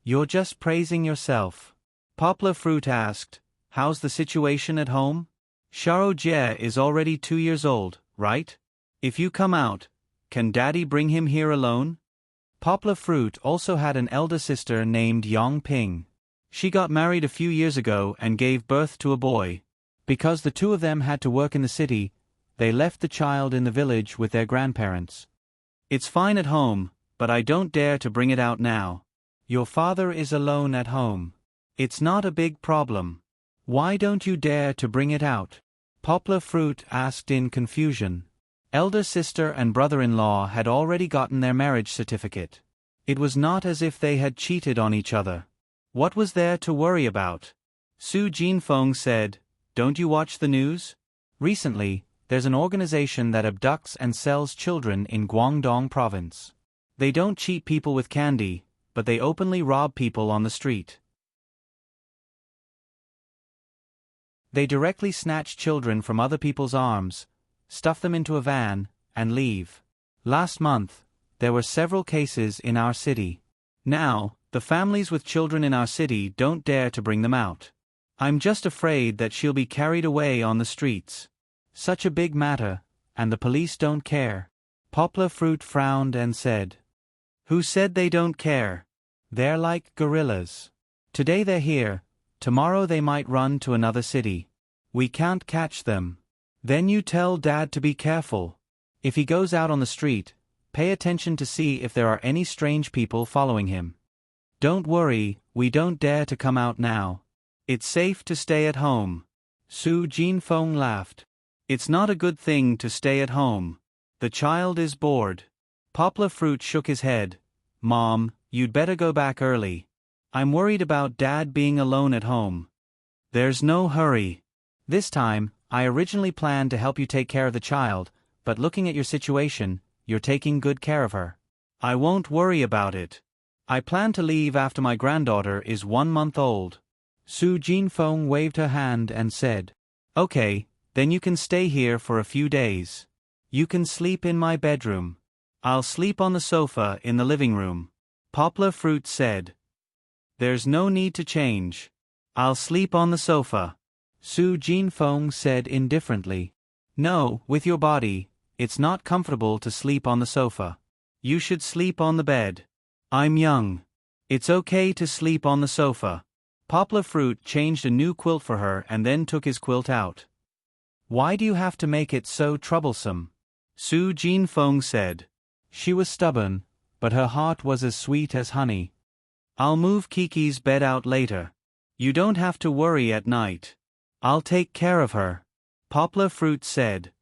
You're just praising yourself. Poplar Fruit asked, How's the situation at home? Sharo Jie is already 2 years old, right? If you come out, can Daddy bring him here alone? Poplar Fruit also had an elder sister named Yang Ping. She got married a few years ago and gave birth to a boy. Because the two of them had to work in the city, they left the child in the village with their grandparents. It's fine at home, but I don't dare to bring it out now. Your father is alone at home. It's not a big problem. Why don't you dare to bring it out? Poplar Fruit asked in confusion. Elder sister and brother-in-law had already gotten their marriage certificate. It was not as if they had cheated on each other. What was there to worry about? Su Jinfeng said, Don't you watch the news? Recently, there's an organization that abducts and sells children in Guangdong province. They don't cheat people with candy, but they openly rob people on the street. They directly snatch children from other people's arms, stuff them into a van, and leave. Last month, there were several cases in our city. Now, the families with children in our city don't dare to bring them out. I'm just afraid that she'll be carried away on the streets. Such a big matter, and the police don't care. Poplar Fruit frowned and said, "Who said they don't care? They're like gorillas. Today they're here, tomorrow they might run to another city. We can't catch them." "Then you tell Dad to be careful. If he goes out on the street, pay attention to see if there are any strange people following him. Don't worry, we don't dare to come out now. It's safe to stay at home." Su Jinfeng laughed. "It's not a good thing to stay at home. The child is bored." Poplar Fruit shook his head. "Mom, you'd better go back early. I'm worried about Dad being alone at home." "There's no hurry. This time, I originally planned to help you take care of the child, but looking at your situation, you're taking good care of her. I won't worry about it. I plan to leave after my granddaughter is 1 month old." Su Jinfeng waved her hand and said, "Okay, then you can stay here for a few days. You can sleep in my bedroom. I'll sleep on the sofa in the living room." Poplar Fruit said, "There's no need to change. I'll sleep on the sofa." Su Jinfeng said indifferently, "No, with your body, it's not comfortable to sleep on the sofa. You should sleep on the bed. I'm young. It's okay to sleep on the sofa." Poplar Fruit changed a new quilt for her and then took his quilt out. "Why do you have to make it so troublesome?" Su Jinfeng said. She was stubborn, but her heart was as sweet as honey. "I'll move Kiki's bed out later. You don't have to worry at night. I'll take care of her," Poplar Fruit said.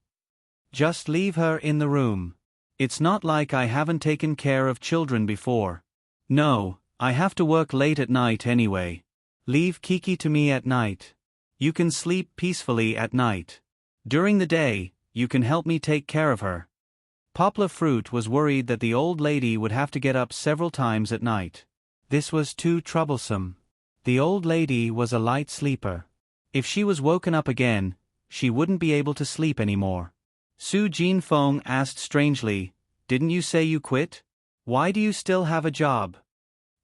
"Just leave her in the room. It's not like I haven't taken care of children before. No, I have to work late at night anyway. Leave Kiki to me at night. You can sleep peacefully at night. During the day, you can help me take care of her." Poplar Fruit was worried that the old lady would have to get up several times at night. This was too troublesome. The old lady was a light sleeper. If she was woken up again, she wouldn't be able to sleep anymore. Su Jinfeng asked strangely, "Didn't you say you quit? Why do you still have a job?"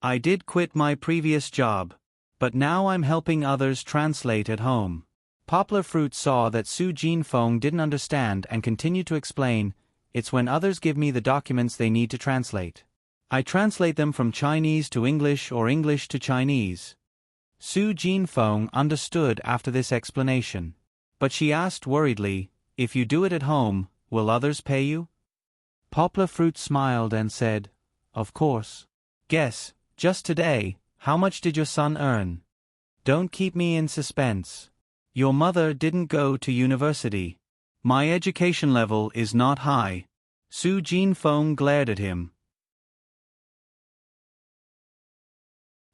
"I did quit my previous job, but now I'm helping others translate at home." Poplar Fruit saw that Su Jinfeng didn't understand and continued to explain, "It's when others give me the documents they need to translate. I translate them from Chinese to English or English to Chinese." Su Jinfeng understood after this explanation. But she asked worriedly, "If you do it at home, will others pay you?" Poplar Fruit smiled and said, "Of course. Guess, just today, how much did your son earn? Don't keep me in suspense. Your mother didn't go to university. My education level is not high." Su Jinfeng glared at him.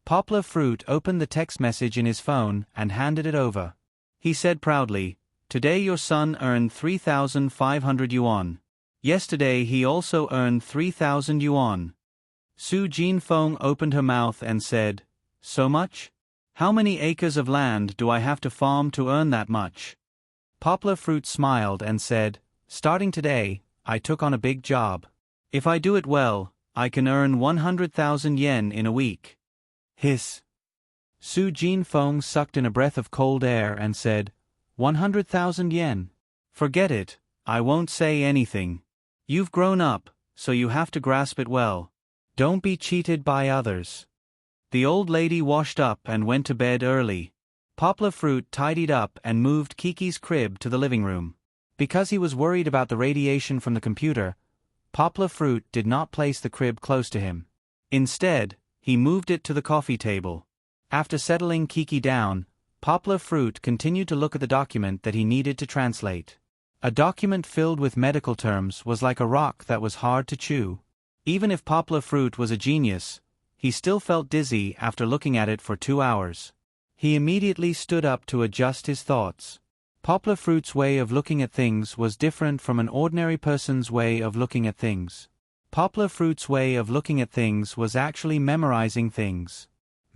Poplar Fruit opened the text message in his phone and handed it over. He said proudly, "Today your son earned 3,500 yuan. Yesterday he also earned 3,000 yuan." Su Jinfeng opened her mouth and said, "So much? How many acres of land do I have to farm to earn that much?" Poplar Fruit smiled and said, "Starting today, I took on a big job. If I do it well, I can earn 100,000 yen in a week." Hiss. Su Jinfeng sucked in a breath of cold air and said, 100,000 yen. Forget it, I won't say anything. You've grown up, so you have to grasp it well. Don't be cheated by others." The old lady washed up and went to bed early. Poplar Fruit tidied up and moved Kiki's crib to the living room. Because he was worried about the radiation from the computer, Poplar Fruit did not place the crib close to him. Instead, he moved it to the coffee table. After settling Kiki down, Poplar Fruit continued to look at the document that he needed to translate. A document filled with medical terms was like a rock that was hard to chew. Even if Poplar Fruit was a genius, he still felt dizzy after looking at it for 2 hours. He immediately stood up to adjust his thoughts. Poplar Fruit's way of looking at things was different from an ordinary person's way of looking at things. Poplar Fruit's way of looking at things was actually memorizing things.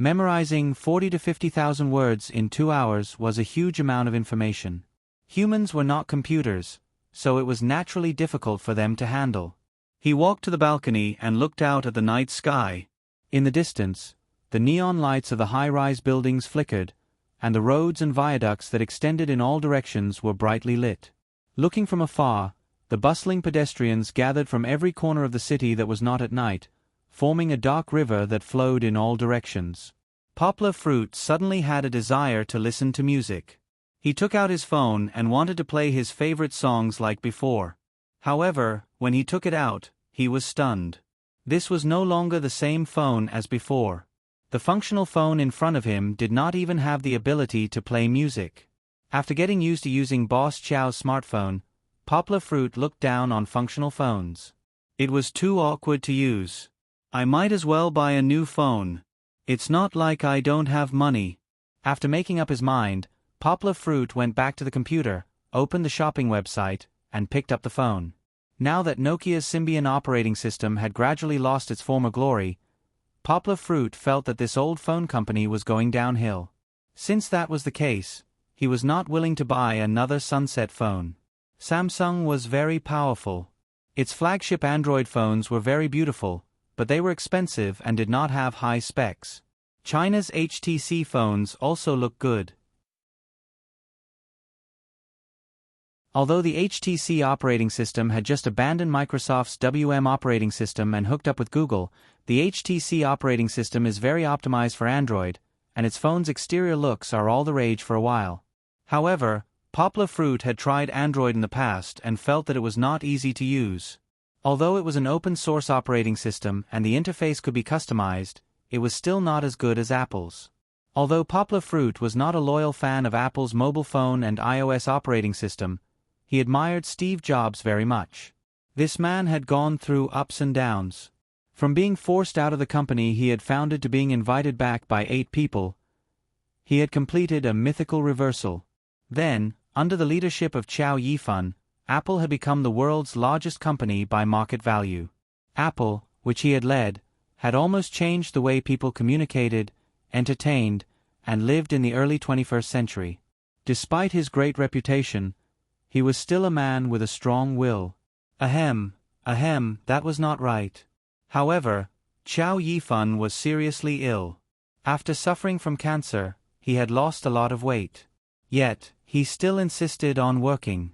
Memorizing 40 to 50,000 words in 2 hours was a huge amount of information. Humans were not computers, so it was naturally difficult for them to handle. He walked to the balcony and looked out at the night sky. In the distance, the neon lights of the high-rise buildings flickered, and the roads and viaducts that extended in all directions were brightly lit. Looking from afar, the bustling pedestrians gathered from every corner of the city that was not at night, forming a dark river that flowed in all directions. Poplar Fruit suddenly had a desire to listen to music. He took out his phone and wanted to play his favorite songs like before. However, when he took it out, he was stunned. This was no longer the same phone as before. The functional phone in front of him did not even have the ability to play music. After getting used to using Boss Chow's smartphone, Poplar Fruit looked down on functional phones. It was too awkward to use. I might as well buy a new phone. It's not like I don't have money. After making up his mind, Poplar Fruit went back to the computer, opened the shopping website, and picked up the phone. Now that Nokia's Symbian operating system had gradually lost its former glory, Poplar Fruit felt that this old phone company was going downhill. Since that was the case, he was not willing to buy another sunset phone. Samsung was very powerful. Its flagship Android phones were very beautiful, but they were expensive and did not have high specs. China's HTC phones also looked good. Although the HTC operating system had just abandoned Microsoft's WM operating system and hooked up with Google, the HTC operating system is very optimized for Android, and its phone's exterior looks are all the rage for a while. However, Poplar Fruit had tried Android in the past and felt that it was not easy to use. Although it was an open-source operating system and the interface could be customized, it was still not as good as Apple's. Although Poplar Fruit was not a loyal fan of Apple's mobile phone and iOS operating system, he admired Steve Jobs very much. This man had gone through ups and downs. From being forced out of the company he had founded to being invited back by 8 people, he had completed a mythical reversal. Then, under the leadership of Chow Yifan, Apple had become the world's largest company by market value. Apple, which he had led, had almost changed the way people communicated, entertained, and lived in the early 21st century. Despite his great reputation, he was still a man with a strong will. That was not right. However, Chow Yifan was seriously ill. After suffering from cancer, he had lost a lot of weight. Yet, he still insisted on working.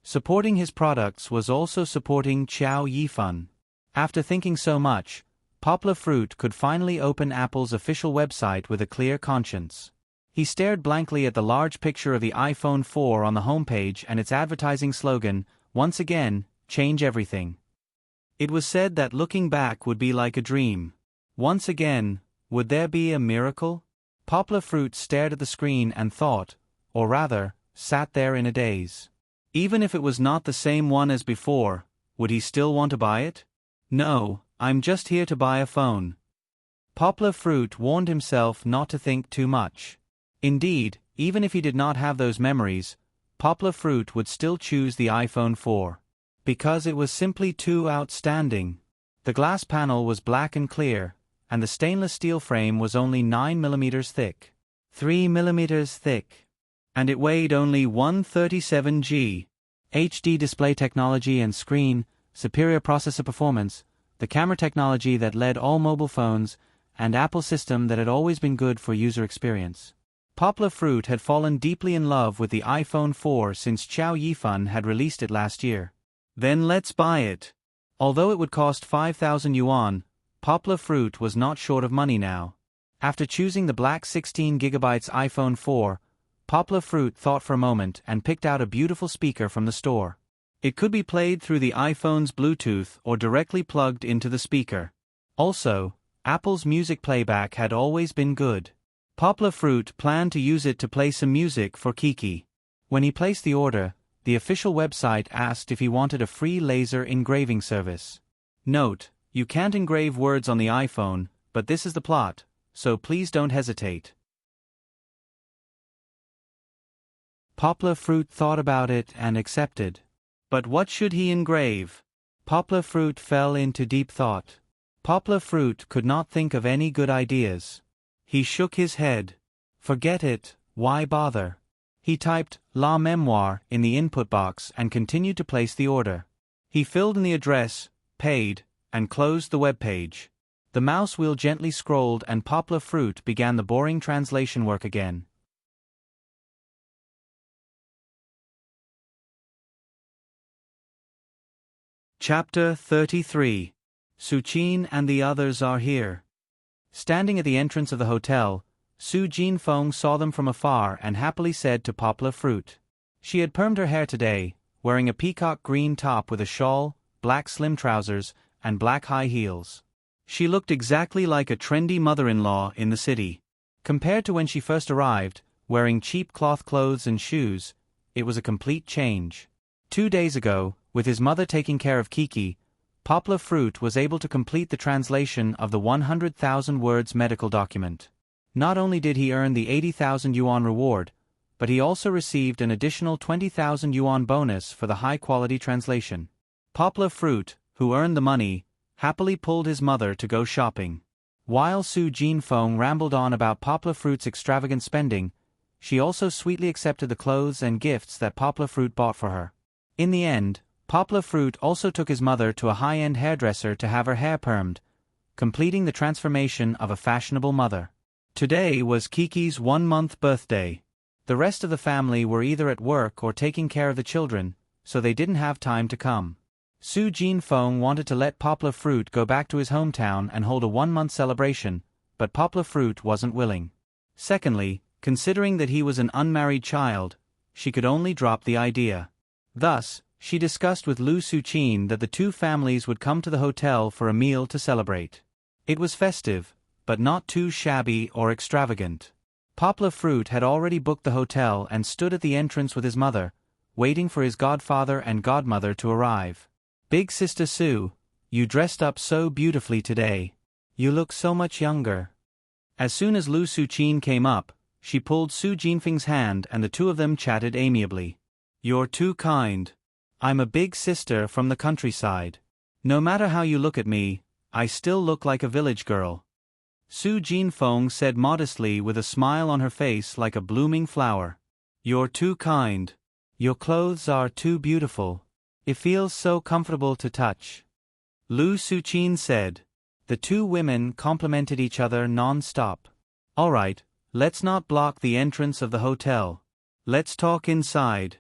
Supporting his products was also supporting Chow Yifan. After thinking so much, Poplar Fruit could finally open Apple's official website with a clear conscience. He stared blankly at the large picture of the iPhone 4 on the homepage and its advertising slogan, "Once again, change everything." It was said that looking back would be like a dream. Once again, would there be a miracle? Poplar Fruit stared at the screen and thought, or rather, sat there in a daze. Even if it was not the same one as before, would he still want to buy it? No, I'm just here to buy a phone. Poplar Fruit warned himself not to think too much. Indeed, even if he did not have those memories, Poplar Fruit would still choose the iPhone 4. Because it was simply too outstanding. The glass panel was black and clear, and the stainless steel frame was only 9 mm thick. 3 mm thick. And it weighed only 137 g. HD display technology and screen, superior processor performance, the camera technology that led all mobile phones, and Apple system that had always been good for user experience. Poplar Fruit had fallen deeply in love with the iPhone 4 since Chow Yifan had released it last year. Then let's buy it. Although it would cost 5,000 yuan, Poplar Fruit was not short of money now. After choosing the black 16GB iPhone 4, Poplar Fruit thought for a moment and picked out a beautiful speaker from the store. It could be played through the iPhone's Bluetooth or directly plugged into the speaker. Also, Apple's music playback had always been good. Poplar Fruit planned to use it to play some music for Kiki. When he placed the order, the official website asked if he wanted a free laser engraving service. Note, you can't engrave words on the iPhone, but this is the plot, so please don't hesitate. Poplar Fruit thought about it and accepted. But what should he engrave? Poplar Fruit fell into deep thought. Poplar Fruit could not think of any good ideas. He shook his head. Forget it, why bother? He typed La Memoire in the input box and continued to place the order. He filled in the address, paid, and closed the web page. The mouse wheel gently scrolled and Poplar Fruit began the boring translation work again. Chapter 33. Su-Chin and the others are here. Standing at the entrance of the hotel, Su Jinfeng saw them from afar and happily said to Poplar Fruit. She had permed her hair today, wearing a peacock green top with a shawl, black slim trousers, and black high heels. She looked exactly like a trendy mother-in-law in the city. Compared to when she first arrived, wearing cheap cloth clothes and shoes, it was a complete change. 2 days ago, with his mother taking care of Kiki, Poplar Fruit was able to complete the translation of the 100,000 words medical document. Not only did he earn the 80,000 yuan reward, but he also received an additional 20,000 yuan bonus for the high-quality translation. Poplar Fruit, who earned the money, happily pulled his mother to go shopping. While Su Jinfeng rambled on about Poplar Fruit's extravagant spending, she also sweetly accepted the clothes and gifts that Poplar Fruit bought for her. In the end, Poplar Fruit also took his mother to a high-end hairdresser to have her hair permed, completing the transformation of a fashionable mother. Today was Kiki's 1-month birthday. The rest of the family were either at work or taking care of the children, so they didn't have time to come. Su Jinfeng wanted to let Poplar Fruit go back to his hometown and hold a 1-month celebration, but Poplar Fruit wasn't willing. Secondly, considering that he was an unmarried child, she could only drop the idea. Thus, she discussed with Lu Su-Chin that the two families would come to the hotel for a meal to celebrate. It was festive, but not too shabby or extravagant. Poplar Fruit had already booked the hotel and stood at the entrance with his mother, waiting for his godfather and godmother to arrive. Big Sister Su, you dressed up so beautifully today. You look so much younger. As soon as Lu Su-Chin came up, she pulled Su Jinfeng's hand and the two of them chatted amiably. You're too kind. I'm a big sister from the countryside. No matter how you look at me, I still look like a village girl. Su Jinfeng said modestly with a smile on her face like a blooming flower. You're too kind. Your clothes are too beautiful. It feels so comfortable to touch. Lu Su-Chin said. The two women complimented each other non-stop. All right, let's not block the entrance of the hotel. Let's talk inside.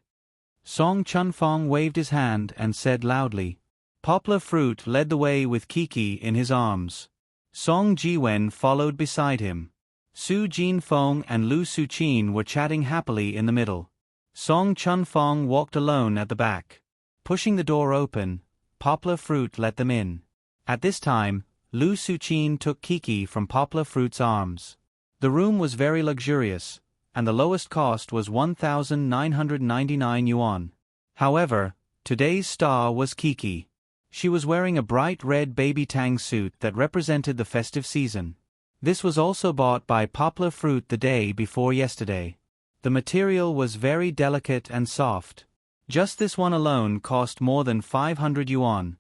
Song Chunfong waved his hand and said loudly. Poplar Fruit led the way with Kiki in his arms. Song Jiwen followed beside him. Su Jinfeng and Lu Su-Chin were chatting happily in the middle. Song Chunfong walked alone at the back. Pushing the door open, Poplar Fruit let them in. At this time, Lu Su-Chin took Kiki from Poplar Fruit's arms. The room was very luxurious, and the lowest cost was 1,999 yuan. However, today's star was Kiki. She was wearing a bright red baby tang suit that represented the festive season. This was also bought by Poplar Fruit the day before yesterday. The material was very delicate and soft. Just this one alone cost more than 500 yuan.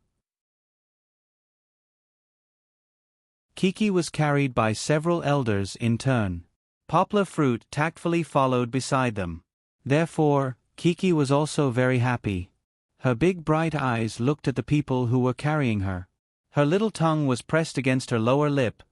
Kiki was carried by several elders in turn. Poplar Fruit tactfully followed beside them. Therefore, Kiki was also very happy. Her big bright eyes looked at the people who were carrying her. Her little tongue was pressed against her lower lip,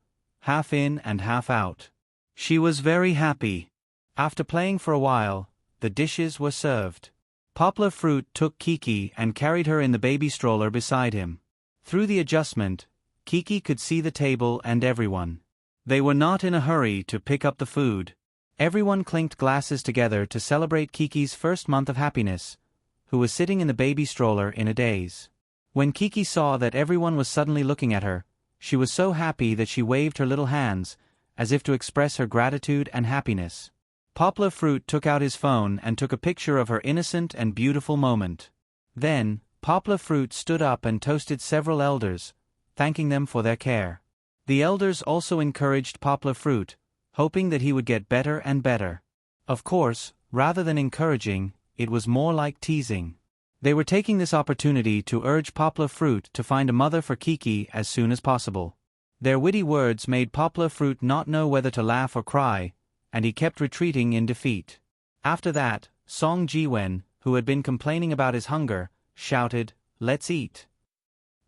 half in and half out. She was very happy. After playing for a while, the dishes were served. Poplar Fruit took Kiki and carried her in the baby stroller beside him. Through the adjustment, Kiki could see the table and everyone. They were not in a hurry to pick up the food. Everyone clinked glasses together to celebrate Kiki's first month of happiness, who was sitting in the baby stroller in a daze. When Kiki saw that everyone was suddenly looking at her, she was so happy that she waved her little hands, as if to express her gratitude and happiness. Poplar Fruit took out his phone and took a picture of her innocent and beautiful moment. Then, Poplar Fruit stood up and toasted several elders, thanking them for their care. The elders also encouraged Poplar Fruit, hoping that he would get better and better. Of course, rather than encouraging, it was more like teasing. They were taking this opportunity to urge Poplar Fruit to find a mother for Kiki as soon as possible. Their witty words made Poplar Fruit not know whether to laugh or cry, and he kept retreating in defeat. After that, Song Jiwen, who had been complaining about his hunger, shouted, "Let's eat."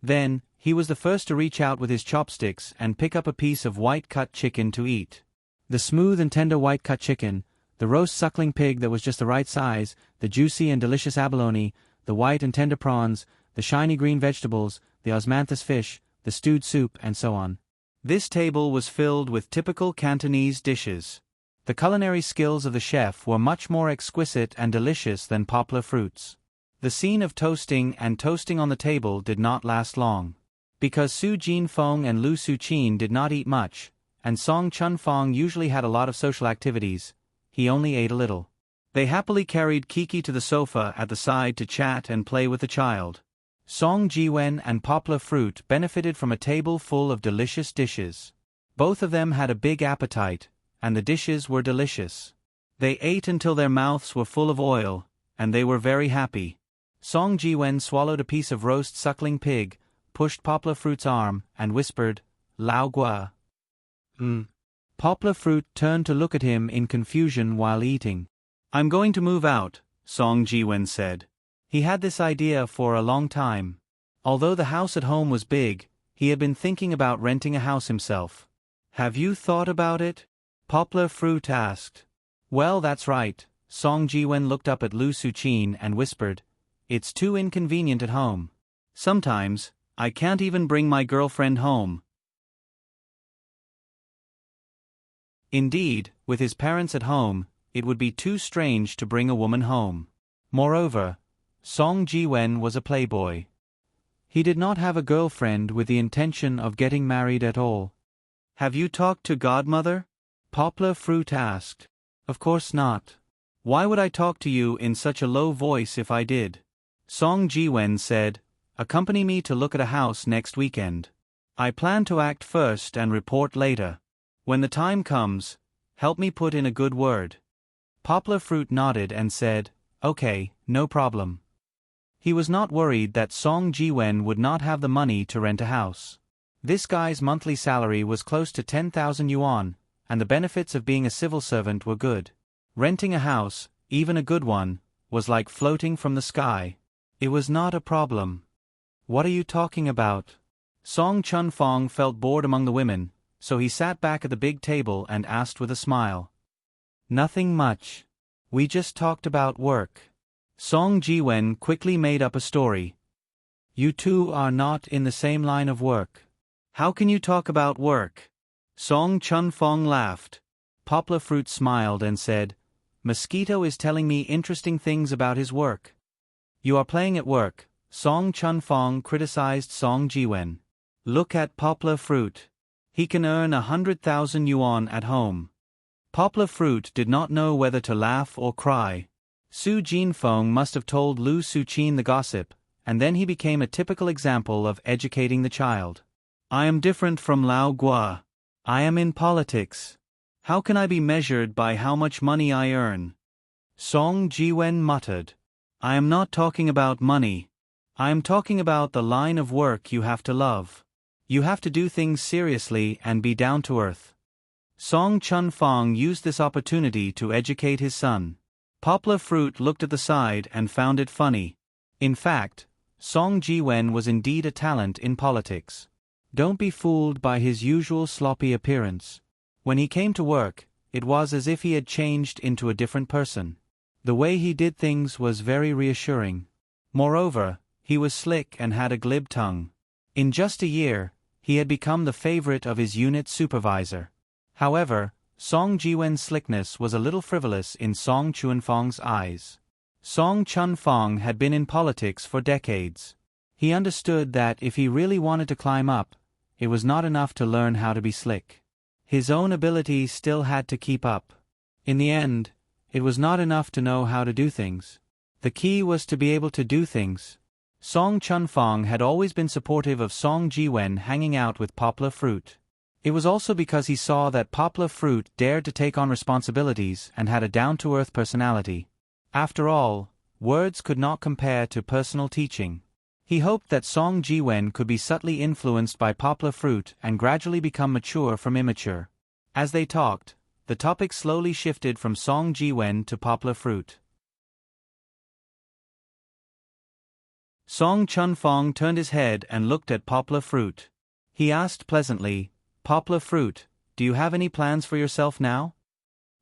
Then, he was the first to reach out with his chopsticks and pick up a piece of white-cut chicken to eat. The smooth and tender white-cut chicken, the roast suckling pig that was just the right size, the juicy and delicious abalone, the white and tender prawns, the shiny green vegetables, the osmanthus fish, the stewed soup, and so on. This table was filled with typical Cantonese dishes. The culinary skills of the chef were much more exquisite and delicious than Poplar Fruit's. The scene of toasting on the table did not last long. Because Su Jinfeng and Lu Suqin did not eat much, and Song Chunfeng usually had a lot of social activities, he only ate a little. They happily carried Kiki to the sofa at the side to chat and play with the child. Song Jiwen and Poplar Fruit benefited from a table full of delicious dishes. Both of them had a big appetite, and the dishes were delicious. They ate until their mouths were full of oil, and they were very happy. Song Jiwen swallowed a piece of roast suckling pig, pushed Poplar Fruit's arm, and whispered, "Lao Gua." Poplar Fruit turned to look at him in confusion while eating. "I'm going to move out," Song Jiwen said. He had this idea for a long time. Although the house at home was big, he had been thinking about renting a house himself. "Have you thought about it?" Poplar Fruit asked. "Well, that's right." Song Jiwen looked up at Lu Suqin and whispered, "It's too inconvenient at home. Sometimes, I can't even bring my girlfriend home." Indeed, with his parents at home, it would be too strange to bring a woman home. Moreover, Song Jiwen was a playboy. He did not have a girlfriend with the intention of getting married at all. "Have you talked to Godmother?" Poplar Fruit asked. "Of course not. Why would I talk to you in such a low voice if I did?" Song Jiwen said, "Accompany me to look at a house next weekend. I plan to act first and report later. When the time comes, help me put in a good word." Poplar Fruit nodded and said, "Okay, no problem." He was not worried that Song Jiwen would not have the money to rent a house. This guy's monthly salary was close to 10,000 yuan, and the benefits of being a civil servant were good. Renting a house, even a good one, was like floating from the sky. It was not a problem. "What are you talking about?" Song Chunfeng felt bored among the women, so he sat back at the big table and asked with a smile. "Nothing much. We just talked about work." Song Jiwen quickly made up a story. "You two are not in the same line of work. How can you talk about work?" Song Chunfeng laughed. Poplar Fruit smiled and said, "Mosquito is telling me interesting things about his work." "You are playing at work," Song Chunfeng criticized Song Jiwen. "Look at Poplar Fruit. He can earn 100,000 yuan at home." Poplar Fruit did not know whether to laugh or cry. Su Jinfeng must have told Lu Suqin the gossip, and then he became a typical example of educating the child. "I am different from Lao Gua. I am in politics. How can I be measured by how much money I earn?" Song Jiwen muttered. "I am not talking about money. I am talking about the line of work you have to love. You have to do things seriously and be down to earth." Song Chunfeng used this opportunity to educate his son. Poplar Fruit looked at the side and found it funny. In fact, Song Jiwen was indeed a talent in politics. Don't be fooled by his usual sloppy appearance. When he came to work, it was as if he had changed into a different person. The way he did things was very reassuring. Moreover, he was slick and had a glib tongue. In just a year, he had become the favorite of his unit supervisor. However, Song Jiwen's slickness was a little frivolous in Song Chunfeng's eyes. Song Chunfeng had been in politics for decades. He understood that if he really wanted to climb up, it was not enough to learn how to be slick. His own ability still had to keep up. In the end, it was not enough to know how to do things. The key was to be able to do things. Song Chunfeng had always been supportive of Song Jiwen hanging out with Poplar Fruit. It was also because he saw that Poplar Fruit dared to take on responsibilities and had a down-to-earth personality. After all, words could not compare to personal teaching. He hoped that Song Jiwen could be subtly influenced by poplar fruit and gradually become mature from immature. As they talked, the topic slowly shifted from Song Jiwen to poplar fruit. Song Chunfong turned his head and looked at poplar fruit. He asked pleasantly, "Poplar fruit, do you have any plans for yourself now?"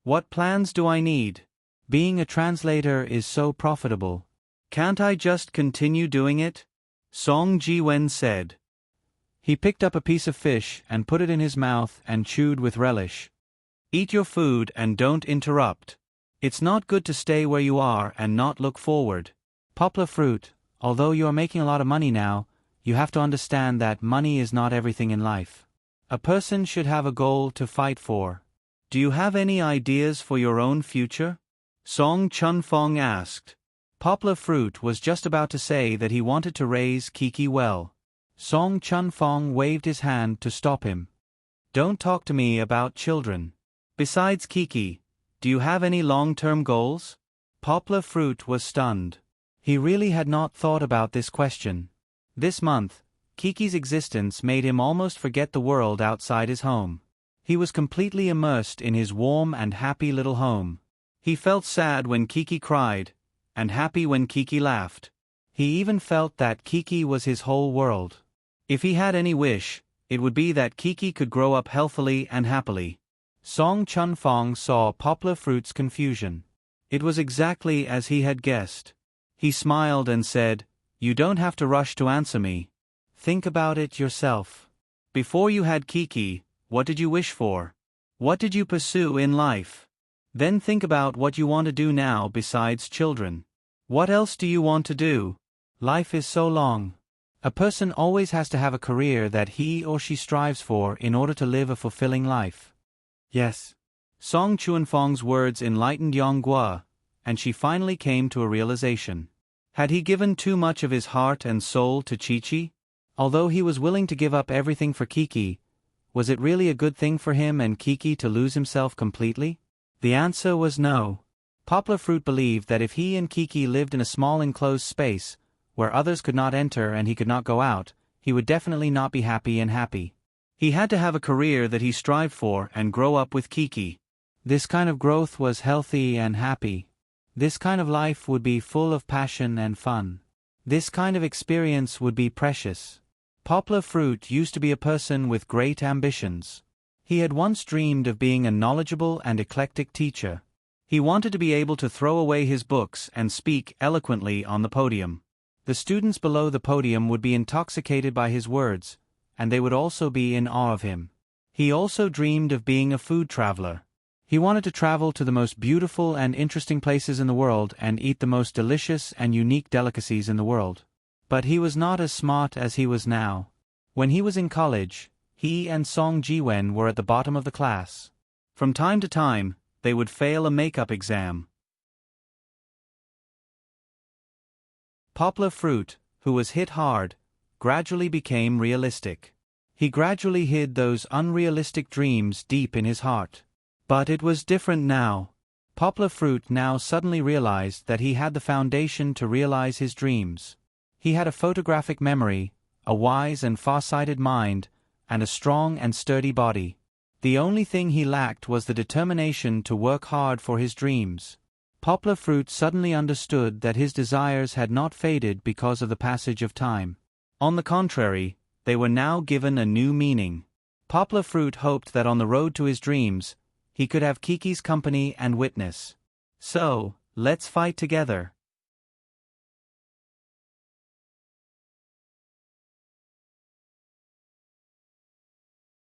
"What plans do I need? Being a translator is so profitable. Can't I just continue doing it?" Song Jiwen said. He picked up a piece of fish and put it in his mouth and chewed with relish. "Eat your food and don't interrupt. It's not good to stay where you are and not look forward. Poplar fruit, although you are making a lot of money now, you have to understand that money is not everything in life. A person should have a goal to fight for. Do you have any ideas for your own future?" Song Chunfong asked. Poplar fruit was just about to say that he wanted to raise Kiki well. Song Chunfong waved his hand to stop him. "Don't talk to me about children. Besides Kiki, do you have any long-term goals?" Poplar fruit was stunned. He really had not thought about this question. This month, Kiki's existence made him almost forget the world outside his home. He was completely immersed in his warm and happy little home. He felt sad when Kiki cried, and happy when Kiki laughed. He even felt that Kiki was his whole world. If he had any wish, it would be that Kiki could grow up healthily and happily. Song Chunfong saw poplar fruit's confusion. It was exactly as he had guessed. He smiled and said, "You don't have to rush to answer me. Think about it yourself. Before you had Kiki, what did you wish for? What did you pursue in life? Then think about what you want to do now besides children. What else do you want to do? Life is so long. A person always has to have a career that he or she strives for in order to live a fulfilling life." Yes. Song Chunfong's words enlightened Yonghua, and she finally came to a realization. Had he given too much of his heart and soul to Chi-Chi? Although he was willing to give up everything for Kiki, was it really a good thing for him and Kiki to lose himself completely? The answer was no. Poplar fruit believed that if he and Kiki lived in a small enclosed space, where others could not enter and he could not go out, he would definitely not be happy and happy. He had to have a career that he strived for and grow up with Kiki. This kind of growth was healthy and happy. This kind of life would be full of passion and fun. This kind of experience would be precious. Poplar fruit used to be a person with great ambitions. He had once dreamed of being a knowledgeable and eclectic teacher. He wanted to be able to throw away his books and speak eloquently on the podium. The students below the podium would be intoxicated by his words, and they would also be in awe of him. He also dreamed of being a food traveler. He wanted to travel to the most beautiful and interesting places in the world and eat the most delicious and unique delicacies in the world. But he was not as smart as he was now. When he was in college, he and Song Jiwen were at the bottom of the class. From time to time, they would fail a makeup exam. Poplar fruit, who was hit hard, gradually became realistic. He gradually hid those unrealistic dreams deep in his heart. But it was different now. Poplar fruit now suddenly realized that he had the foundation to realize his dreams. He had a photographic memory, a wise and far-sighted mind, and a strong and sturdy body. The only thing he lacked was the determination to work hard for his dreams. Poplar fruit suddenly understood that his desires had not faded because of the passage of time. On the contrary, they were now given a new meaning. Poplar fruit hoped that on the road to his dreams, he could have Kiki's company and witness. So, let's fight together.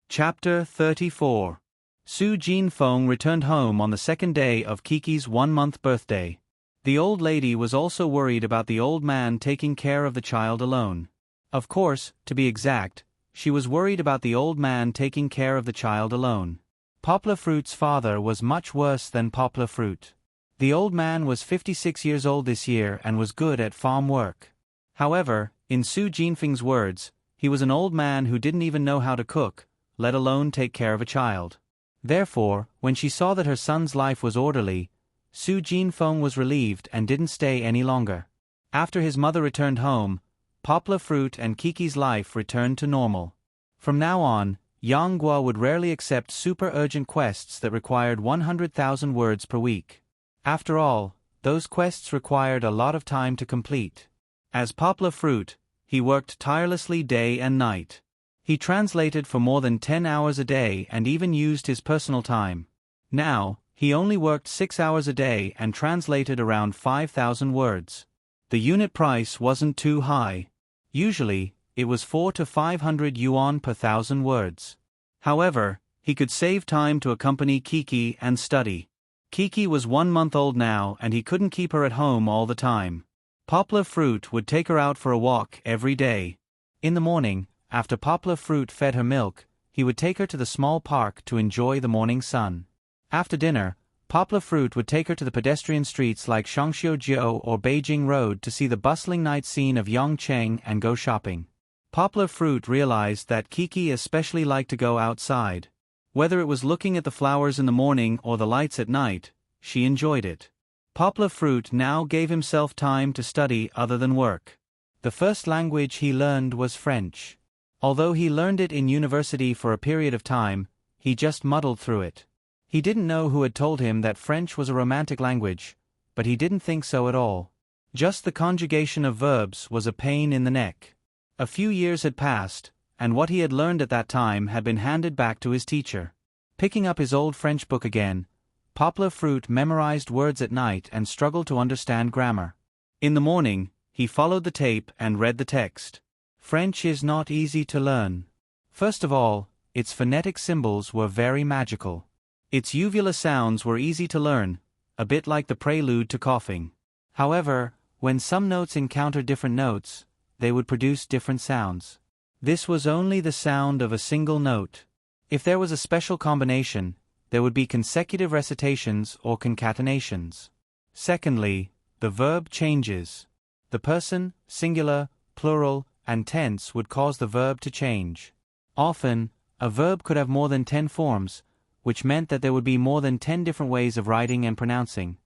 Chapter 34. Su Jinfeng returned home on the second day of Kiki's 1-month birthday. The old lady was also worried about the old man taking care of the child alone. Of course, to be exact, she was worried about the old man taking care of the child alone. Poplar fruit's father was much worse than poplar fruit. The old man was 56 years old this year and was good at farm work. However, in Su Jinfeng's words, he was an old man who didn't even know how to cook, let alone take care of a child. Therefore, when she saw that her son's life was orderly, Su Jinfeng was relieved and didn't stay any longer. After his mother returned home, Poplar Fruit and Kiki's life returned to normal. From now on, Yang Guo would rarely accept super urgent quests that required 100,000 words per week. After all, those quests required a lot of time to complete. As Poplar Fruit, he worked tirelessly day and night. He translated for more than 10 hours a day and even used his personal time. Now, he only worked 6 hours a day and translated around 5,000 words. The unit price wasn't too high. Usually, it was 400 to 500 yuan per 1,000 words. However, he could save time to accompany Kiki and study. Kiki was 1 month old now and he couldn't keep her at home all the time. Poplar Fruit would take her out for a walk every day. In the morning, after Poplar Fruit fed her milk, he would take her to the small park to enjoy the morning sun. After dinner, Poplar Fruit would take her to the pedestrian streets like Shangxiujiu or Beijing Road to see the bustling night scene of Yongcheng and go shopping. Poplar Fruit realized that Kiki especially liked to go outside. Whether it was looking at the flowers in the morning or the lights at night, she enjoyed it. Poplar Fruit now gave himself time to study other than work. The first language he learned was French. Although he learned it in university for a period of time, he just muddled through it. He didn't know who had told him that French was a romantic language, but he didn't think so at all. Just the conjugation of verbs was a pain in the neck. A few years had passed, and what he had learned at that time had been handed back to his teacher. Picking up his old French book again, Poplar Fruit memorized words at night and struggled to understand grammar. In the morning, he followed the tape and read the text. French is not easy to learn. First of all, its phonetic symbols were very magical. Its uvula sounds were easy to learn, a bit like the prelude to coughing. However, when some notes encountered different notes, they would produce different sounds. This was only the sound of a single note. If there was a special combination, there would be consecutive recitations or concatenations. Secondly, the verb changes. The person, singular, plural, and tense would cause the verb to change. Often, a verb could have more than 10 forms, which meant that there would be more than 10 different ways of writing and pronouncing.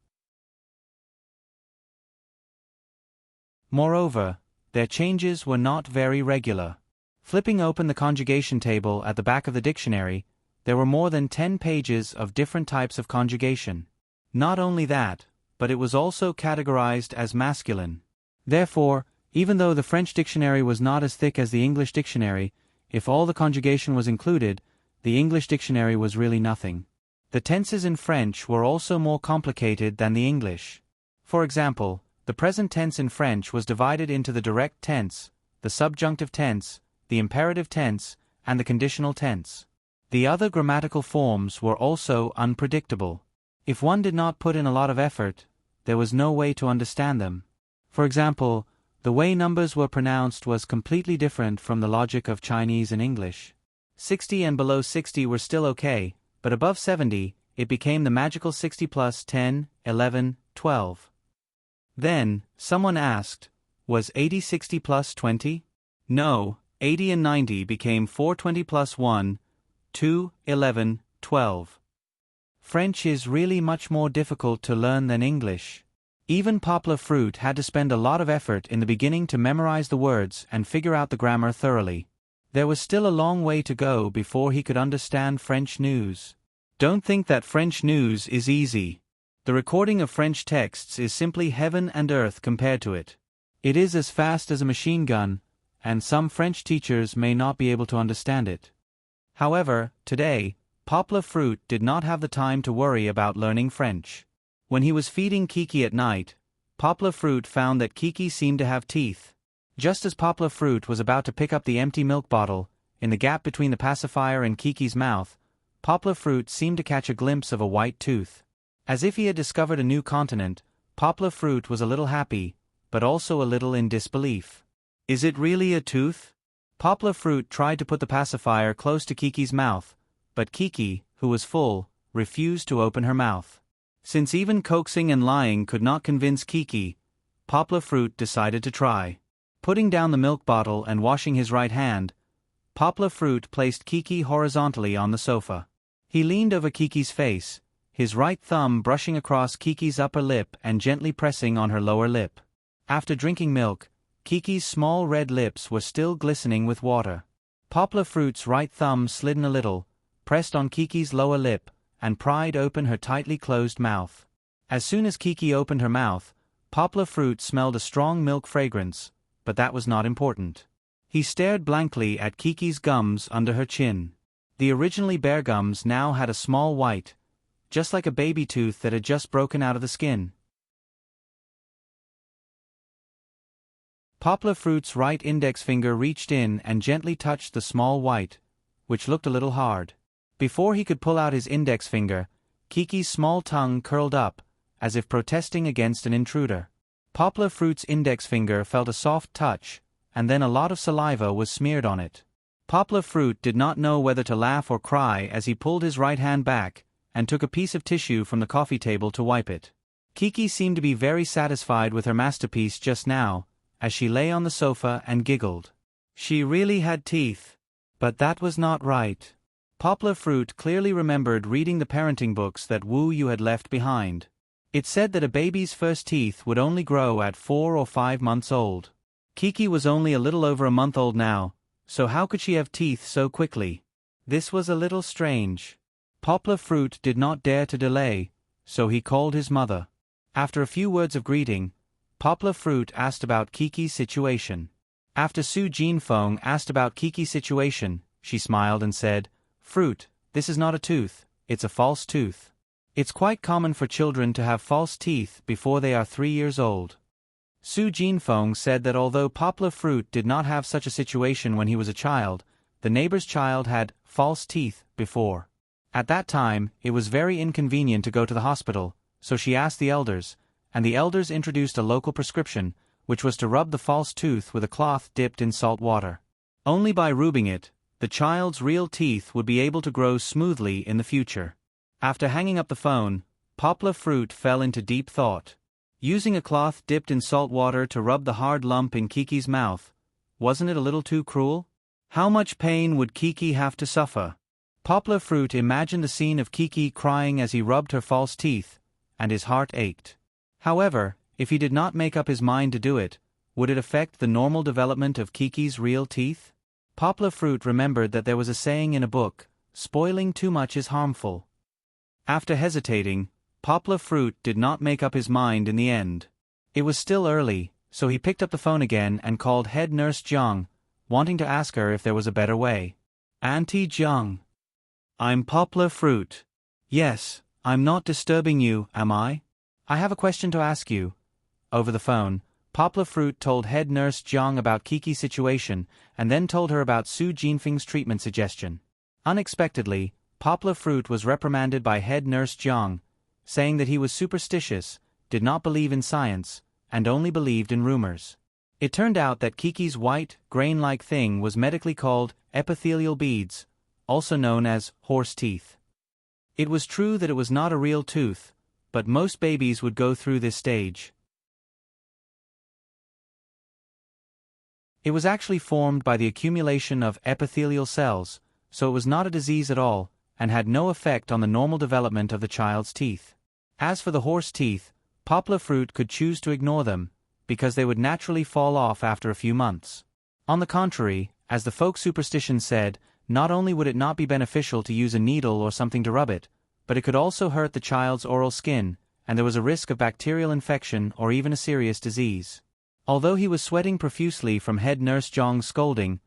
Moreover, their changes were not very regular. Flipping open the conjugation table at the back of the dictionary, there were more than 10 pages of different types of conjugation. Not only that, but it was also categorized as masculine. Therefore, even though the French dictionary was not as thick as the English dictionary, if all the conjugation was included, the English dictionary was really nothing. The tenses in French were also more complicated than the English. For example, the present tense in French was divided into the direct tense, the subjunctive tense, the imperative tense, and the conditional tense. The other grammatical forms were also unpredictable. If one did not put in a lot of effort, there was no way to understand them. For example, the way numbers were pronounced was completely different from the logic of Chinese and English. 60 and below 60 were still okay, but above 70, it became the magical 60 plus 10, 11, 12. Then, someone asked, was 80 60 plus 20? No, 80 and 90 became 420 plus 1, 2, 11, 12. French is really much more difficult to learn than English. Even Poplar Fruit had to spend a lot of effort in the beginning to memorize the words and figure out the grammar thoroughly. There was still a long way to go before he could understand French news. Don't think that French news is easy. The recording of French texts is simply heaven and earth compared to it. It is as fast as a machine gun, and some French teachers may not be able to understand it. However, today, Poplar Fruit did not have the time to worry about learning French. When he was feeding Kiki at night, Poplar Fruit found that Kiki seemed to have teeth. Just as Poplar Fruit was about to pick up the empty milk bottle, in the gap between the pacifier and Kiki's mouth, Poplar Fruit seemed to catch a glimpse of a white tooth. As if he had discovered a new continent, Poplar Fruit was a little happy, but also a little in disbelief. Is it really a tooth? Poplar Fruit tried to put the pacifier close to Kiki's mouth, but Kiki, who was full, refused to open her mouth. Since even coaxing and lying could not convince Kiki, Poplar Fruit decided to try. Putting down the milk bottle and washing his right hand, Poplar Fruit placed Kiki horizontally on the sofa. He leaned over Kiki's face, his right thumb brushing across Kiki's upper lip and gently pressing on her lower lip. After drinking milk, Kiki's small red lips were still glistening with water. Poplar Fruit's right thumb slid in a little, pressed on Kiki's lower lip, and pried open her tightly closed mouth. As soon as Kiki opened her mouth, Poplar Fruit smelled a strong milk fragrance, but that was not important. He stared blankly at Kiki's gums under her chin. The originally bare gums now had a small white, just like a baby tooth that had just broken out of the skin. Poplar Fruit's right index finger reached in and gently touched the small white, which looked a little hard. Before he could pull out his index finger, Kiki's small tongue curled up, as if protesting against an intruder. Poplar Fruit's index finger felt a soft touch, and then a lot of saliva was smeared on it. Poplar Fruit did not know whether to laugh or cry as he pulled his right hand back, and took a piece of tissue from the coffee table to wipe it. Kiki seemed to be very satisfied with her masterpiece just now, as she lay on the sofa and giggled. She really had teeth. But that was not right. Poplar Fruit clearly remembered reading the parenting books that Wu Yu had left behind. It said that a baby's first teeth would only grow at 4 or 5 months old. Kiki was only a little over a month old now, so how could she have teeth so quickly? This was a little strange. Poplar Fruit did not dare to delay, so he called his mother. After a few words of greeting, Poplar Fruit asked about Kiki's situation. After Su Jinfeng asked about Kiki's situation, she smiled and said, "Fruit, this is not a tooth, it's a false tooth. It's quite common for children to have false teeth before they are 3 years old." Su Jinfeng said that although Poplar Fruit did not have such a situation when he was a child, the neighbor's child had false teeth before. At that time, it was very inconvenient to go to the hospital, so she asked the elders, and the elders introduced a local prescription, which was to rub the false tooth with a cloth dipped in salt water. Only by rubbing it, the child's real teeth would be able to grow smoothly in the future. After hanging up the phone, Poplar Fruit fell into deep thought. Using a cloth dipped in salt water to rub the hard lump in Kiki's mouth, wasn't it a little too cruel? How much pain would Kiki have to suffer? Poplar Fruit imagined the scene of Kiki crying as he rubbed her false teeth, and his heart ached. However, if he did not make up his mind to do it, would it affect the normal development of Kiki's real teeth? Poplar Fruit remembered that there was a saying in a book, "Spoiling too much is harmful." After hesitating, Poplar Fruit did not make up his mind in the end. It was still early, so he picked up the phone again and called head nurse Jiang, wanting to ask her if there was a better way. "Auntie Jiang. I'm Poplar Fruit. Yes, I'm not disturbing you, am I? I have a question to ask you." Over the phone, Poplar Fruit told head nurse Jiang about Kiki's situation and then told her about Su Jinfeng's treatment suggestion. Unexpectedly, Poplar Fruit was reprimanded by head nurse Jiang, saying that he was superstitious, did not believe in science, and only believed in rumors. It turned out that Kiki's white, grain-like thing was medically called epithelial beads, also known as horse teeth. It was true that it was not a real tooth, but most babies would go through this stage. It was actually formed by the accumulation of epithelial cells, so it was not a disease at all, and had no effect on the normal development of the child's teeth. As for the horse teeth, Poplar Fruit could choose to ignore them, because they would naturally fall off after a few months. On the contrary, as the folk superstition said, not only would it not be beneficial to use a needle or something to rub it, but it could also hurt the child's oral skin, and there was a risk of bacterial infection or even a serious disease. Although he was sweating profusely from head nurse Jiang's scolding,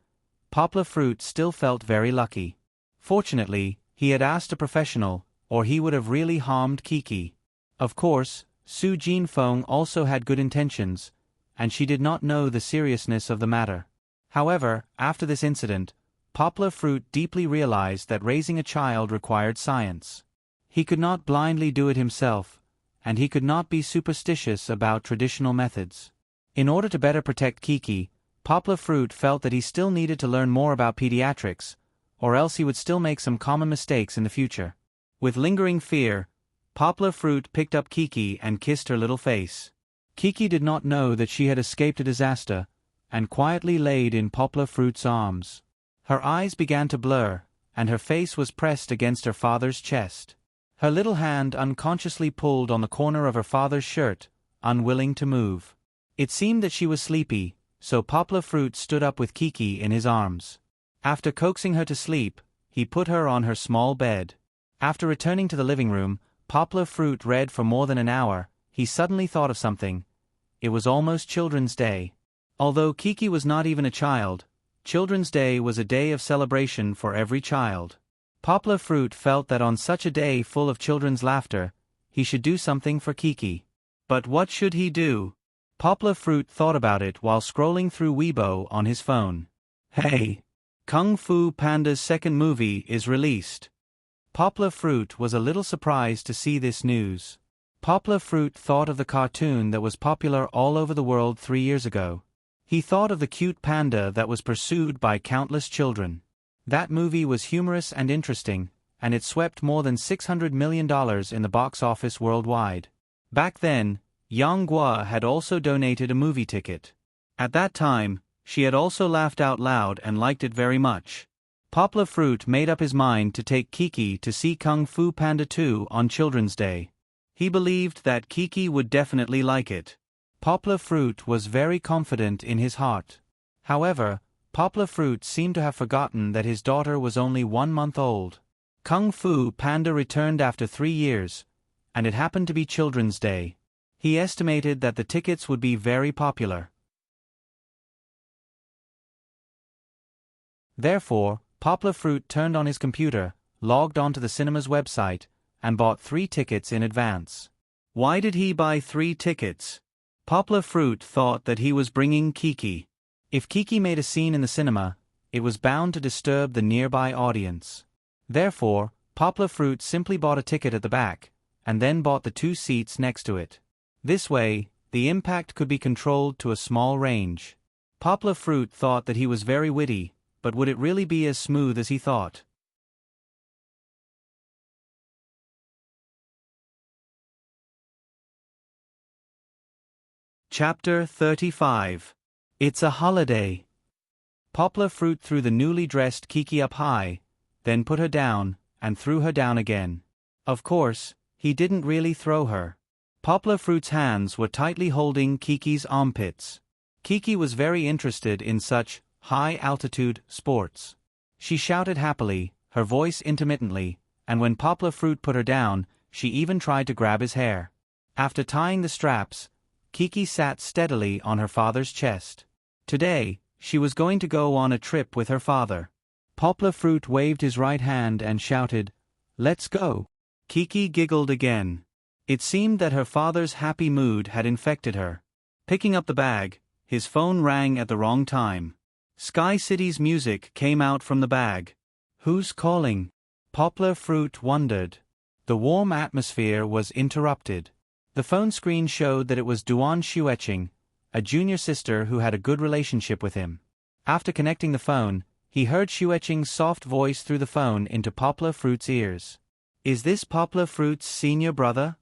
Poplar Fruit still felt very lucky. Fortunately, he had asked a professional, or he would have really harmed Kiki. Of course, Su Jinfeng also had good intentions, and she did not know the seriousness of the matter. However, after this incident, Poplar Fruit deeply realized that raising a child required science. He could not blindly do it himself, and he could not be superstitious about traditional methods. In order to better protect Kiki, Poplar Fruit felt that he still needed to learn more about pediatrics, or else he would still make some common mistakes in the future. With lingering fear, Poplar Fruit picked up Kiki and kissed her little face. Kiki did not know that she had escaped a disaster, and quietly laid in Poplar Fruit's arms. Her eyes began to blur, and her face was pressed against her father's chest. Her little hand unconsciously pulled on the corner of her father's shirt, unwilling to move. It seemed that she was sleepy, so Poplar Fruit stood up with Kiki in his arms. After coaxing her to sleep, he put her on her small bed. After returning to the living room, Poplar Fruit read for more than an hour. He suddenly thought of something. It was almost Children's Day. Although Kiki was not even a child, Children's Day was a day of celebration for every child. Poplar Fruit felt that on such a day full of children's laughter, he should do something for Kiki. But what should he do? Poplar Fruit thought about it while scrolling through Weibo on his phone. Hey! Kung Fu Panda's second movie is released. Poplar Fruit was a little surprised to see this news. Poplar Fruit thought of the cartoon that was popular all over the world 3 years ago. He thought of the cute panda that was pursued by countless children. That movie was humorous and interesting, and it swept more than $600 million in the box office worldwide. Back then, Yang Guo had also donated a movie ticket. At that time, she had also laughed out loud and liked it very much. Poplar Fruit made up his mind to take Kiki to see Kung Fu Panda 2 on Children's Day. He believed that Kiki would definitely like it. Poplar Fruit was very confident in his heart. However, Poplar Fruit seemed to have forgotten that his daughter was only 1 month old. Kung Fu Panda returned after 3 years, and it happened to be Children's Day. He estimated that the tickets would be very popular. Therefore, Poplar Fruit turned on his computer, logged onto the cinema's website, and bought 3 tickets in advance. Why did he buy 3 tickets? Poplar Fruit thought that he was bringing Kiki. If Kiki made a scene in the cinema, it was bound to disturb the nearby audience. Therefore, Poplar Fruit simply bought a ticket at the back, and then bought the 2 seats next to it. This way, the impact could be controlled to a small range. Poplar Fruit thought that he was very witty, but would it really be as smooth as he thought? Chapter 35. It's a Holiday. Poplar Fruit threw the newly dressed Kiki up high, then put her down, and threw her down again. Of course, he didn't really throw her. Poplar Fruit's hands were tightly holding Kiki's armpits. Kiki was very interested in such high-altitude sports. She shouted happily, her voice intermittently, and when Poplar Fruit put her down, she even tried to grab his hair. After tying the straps, Kiki sat steadily on her father's chest. Today, she was going to go on a trip with her father. Poplar Fruit waved his right hand and shouted, "Let's go." Kiki giggled again. It seemed that her father's happy mood had infected her. Picking up the bag, his phone rang at the wrong time. Sky City's music came out from the bag. Who's calling? Poplar Fruit wondered. The warm atmosphere was interrupted. The phone screen showed that it was Duan Xueqing, a junior sister who had a good relationship with him. After connecting the phone, he heard Xueqing's soft voice through the phone into Poplar Fruit's ears. Is this Poplar Fruit's senior brother?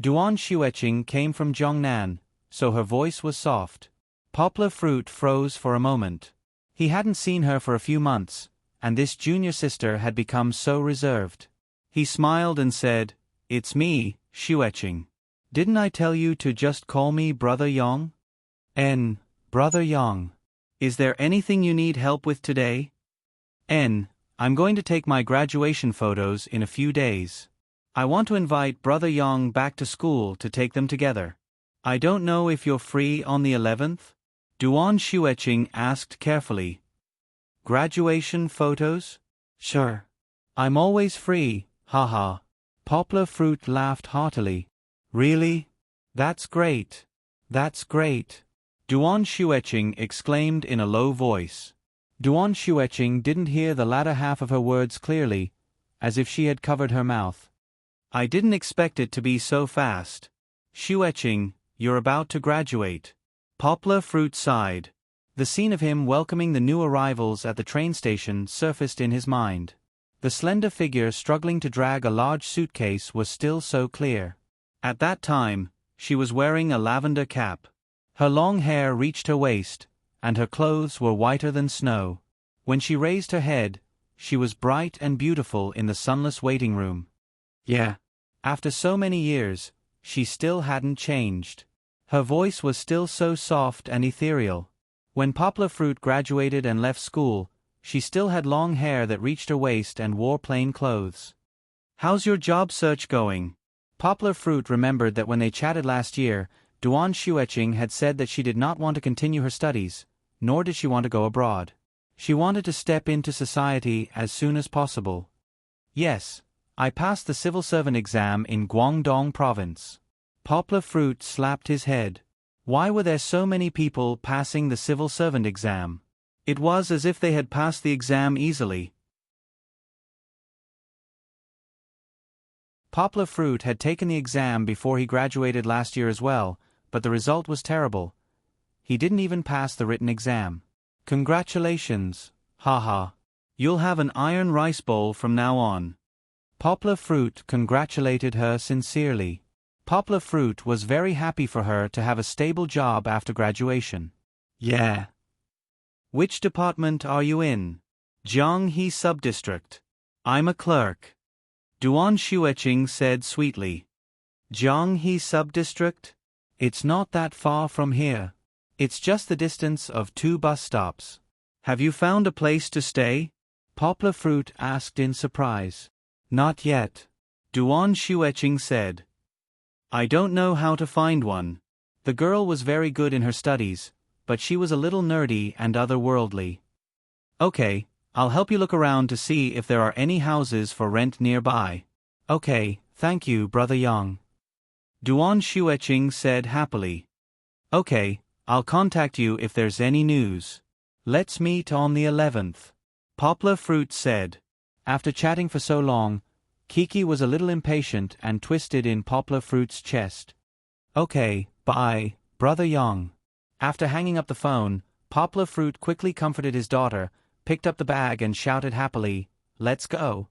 Duan Xueqing came from Zhongnan, so her voice was soft. Poplar Fruit froze for a moment. He hadn't seen her for a few months, and this junior sister had become so reserved. He smiled and said, "It's me, Xueqing. Didn't I tell you to just call me Brother Yang?" Brother Yang. Is there anything you need help with today? I'm going to take my graduation photos in a few days. I want to invite Brother Yang back to school to take them together. I don't know if you're free on the 11th? Duan Xueqing asked carefully. Graduation photos? Sure. I'm always free, haha. Poplar Fruit laughed heartily. Really? That's great. That's great. Duan Xueqing exclaimed in a low voice. Duan Xueqing didn't hear the latter half of her words clearly, as if she had covered her mouth. I didn't expect it to be so fast. Xueqing, you're about to graduate. Poplar Fruit sighed. The scene of him welcoming the new arrivals at the train station surfaced in his mind. The slender figure struggling to drag a large suitcase was still so clear. At that time, she was wearing a lavender cap. Her long hair reached her waist, and her clothes were whiter than snow. When she raised her head, she was bright and beautiful in the sunless waiting room. Yeah. After so many years, she still hadn't changed. Her voice was still so soft and ethereal. When Poplar Fruit graduated and left school, she still had long hair that reached her waist and wore plain clothes. "How's your job search going?" Poplar Fruit remembered that when they chatted last year, Duan Shueching had said that she did not want to continue her studies, nor did she want to go abroad. She wanted to step into society as soon as possible. "Yes, I passed the civil servant exam in Guangdong province." Poplar Fruit slapped his head. Why were there so many people passing the civil servant exam? It was as if they had passed the exam easily. Poplar Fruit had taken the exam before he graduated last year as well, but the result was terrible. He didn't even pass the written exam. "Congratulations, haha. You'll have an iron rice bowl from now on." Poplar Fruit congratulated her sincerely. Poplar Fruit was very happy for her to have a stable job after graduation. "Yeah. Which department are you in?" "Jianghe Subdistrict. I'm a clerk," Duan Shueching said sweetly. "Jianghe Subdistrict? It's not that far from here. It's just the distance of 2 bus stops. Have you found a place to stay?" Poplar Fruit asked in surprise. "Not yet," Duan Shueching said. "I don't know how to find one." The girl was very good in her studies, but she was a little nerdy and otherworldly. "Okay, I'll help you look around to see if there are any houses for rent nearby." "Okay, thank you, Brother Yang," Duan Shueching said happily. "Okay, I'll contact you if there's any news. Let's meet on the 11th, Poplar Fruit said. After chatting for so long, Kiki was a little impatient and twisted in Poplar Fruit's chest. "Okay, bye, Brother Yang." After hanging up the phone, Poplar Fruit quickly comforted his daughter, picked up the bag and shouted happily, "Let's go."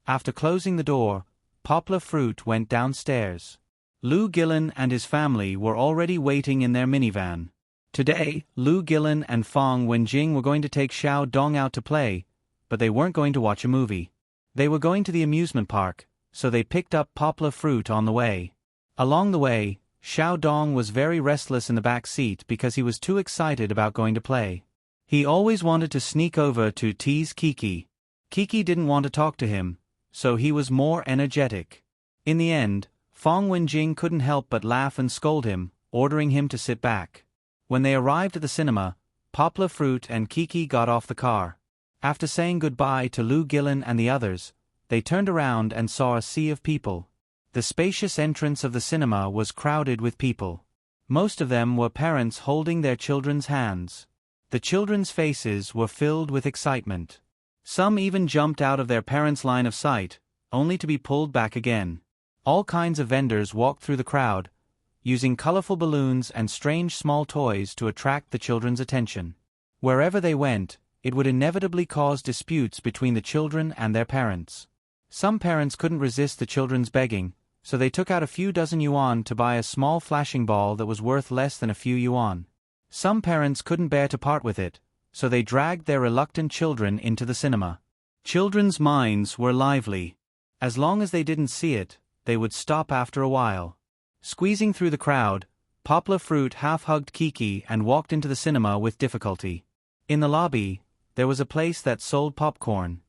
After closing the door, Poplar Fruit went downstairs. Lu Gillen and his family were already waiting in their minivan. Today, Lu Gillen and Fong Wenjing were going to take Xiao Dong out to play, but they weren't going to watch a movie. They were going to the amusement park, so they picked up Poplar Fruit on the way. Along the way, Xiao Dong was very restless in the back seat because he was too excited about going to play. He always wanted to sneak over to tease Kiki. Kiki didn't want to talk to him, so he was more energetic. In the end, Fong Wenjing couldn't help but laugh and scold him, ordering him to sit back. When they arrived at the cinema, Poplar Fruit and Kiki got off the car. After saying goodbye to Lu Gillen and the others, they turned around and saw a sea of people. The spacious entrance of the cinema was crowded with people. Most of them were parents holding their children's hands. The children's faces were filled with excitement. Some even jumped out of their parents' line of sight, only to be pulled back again. All kinds of vendors walked through the crowd, using colorful balloons and strange small toys to attract the children's attention. Wherever they went, it would inevitably cause disputes between the children and their parents. Some parents couldn't resist the children's begging, so they took out a few dozen yuan to buy a small flashing ball that was worth less than a few yuan. Some parents couldn't bear to part with it, so they dragged their reluctant children into the cinema. Children's minds were lively. As long as they didn't see it, they would stop after a while. Squeezing through the crowd, Poplar Fruit half-hugged Kiki and walked into the cinema with difficulty. In the lobby, there was a place that sold popcorn.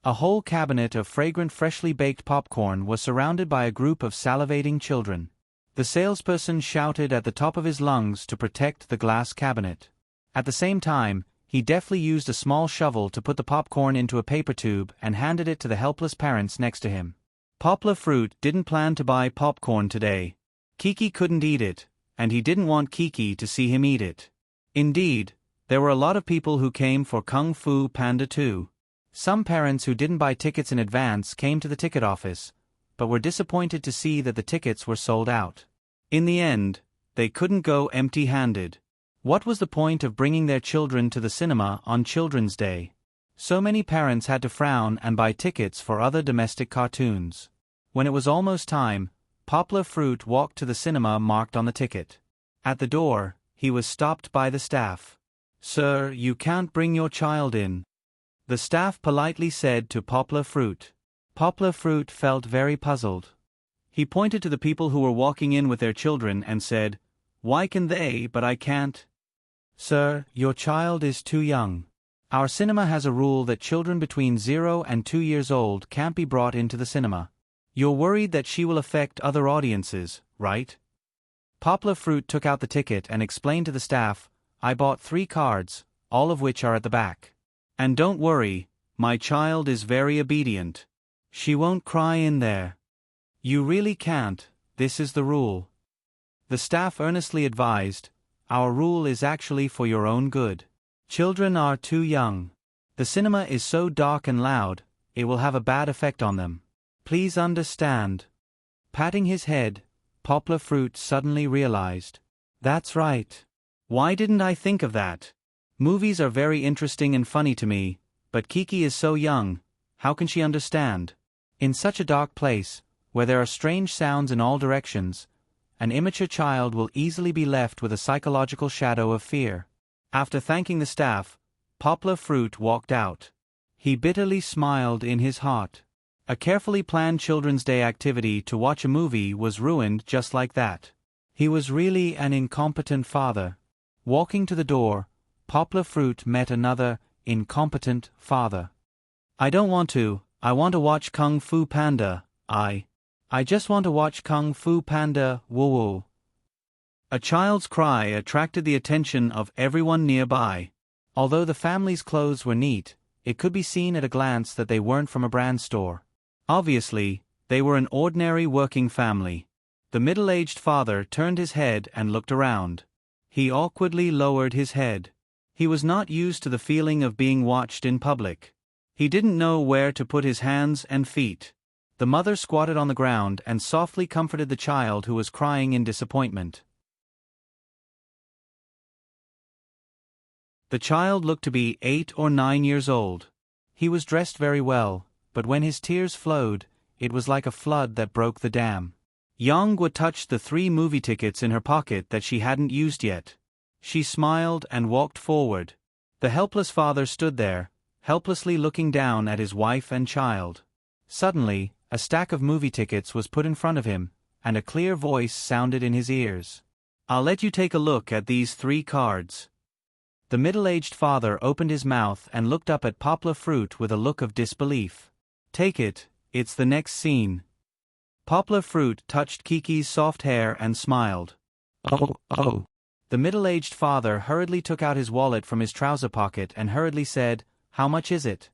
A whole cabinet of fragrant freshly baked popcorn was surrounded by a group of salivating children. The salesperson shouted at the top of his lungs to protect the glass cabinet. At the same time, he deftly used a small shovel to put the popcorn into a paper tube and handed it to the helpless parents next to him. Poplar Fruit didn't plan to buy popcorn today. Kiki couldn't eat it, and he didn't want Kiki to see him eat it. Indeed, there were a lot of people who came for Kung Fu Panda 2. Some parents who didn't buy tickets in advance came to the ticket office, but were disappointed to see that the tickets were sold out. In the end, they couldn't go empty-handed. What was the point of bringing their children to the cinema on Children's Day? So many parents had to frown and buy tickets for other domestic cartoons. When it was almost time, Poplar Fruit walked to the cinema marked on the ticket. At the door, he was stopped by the staff. "Sir, you can't bring your child in," the staff politely said to Poplar Fruit. Poplar Fruit felt very puzzled. He pointed to the people who were walking in with their children and said, "Why can they, but I can't?" "Sir, your child is too young. Our cinema has a rule that children between 0 and 2 years old can't be brought into the cinema. You're worried that she will affect other audiences, right?" Poplar Fruit took out the ticket and explained to the staff, "I bought 3 cards, all of which are at the back. And don't worry, my child is very obedient. She won't cry in there. You really can't, this is the rule." The staff earnestly advised, "Our rule is actually for your own good. Children are too young. The cinema is so dark and loud, it will have a bad effect on them. Please understand." Patting his head, Poplar Fruit suddenly realized, "That's right. Why didn't I think of that? Movies are very interesting and funny to me, but Kiki is so young, how can she understand? In such a dark place, where there are strange sounds in all directions, an immature child will easily be left with a psychological shadow of fear." After thanking the staff, Poplar Fruit walked out. He bitterly smiled in his heart. A carefully planned Children's Day activity to watch a movie was ruined just like that. He was really an incompetent father. Walking to the door, Poplar Fruit met another incompetent father. "I don't want to, I want to watch Kung Fu Panda, I just want to watch Kung Fu Panda, woo-woo." A child's cry attracted the attention of everyone nearby. Although the family's clothes were neat, it could be seen at a glance that they weren't from a brand store. Obviously, they were an ordinary working family. The middle-aged father turned his head and looked around. He awkwardly lowered his head. He was not used to the feeling of being watched in public. He didn't know where to put his hands and feet. The mother squatted on the ground and softly comforted the child who was crying in disappointment. The child looked to be 8 or 9 years old. He was dressed very well, but when his tears flowed, it was like a flood that broke the dam. Yongwa touched the 3 movie tickets in her pocket that she hadn't used yet. She smiled and walked forward. The helpless father stood there, helplessly looking down at his wife and child. Suddenly, a stack of movie tickets was put in front of him, and a clear voice sounded in his ears. "I'll let you take a look at these 3 cards." The middle-aged father opened his mouth and looked up at Poplar Fruit with a look of disbelief. "Take it, it's the next scene." Poplar Fruit touched Kiki's soft hair and smiled. Oh. The middle-aged father hurriedly took out his wallet from his trouser pocket and hurriedly said, "How much is it?"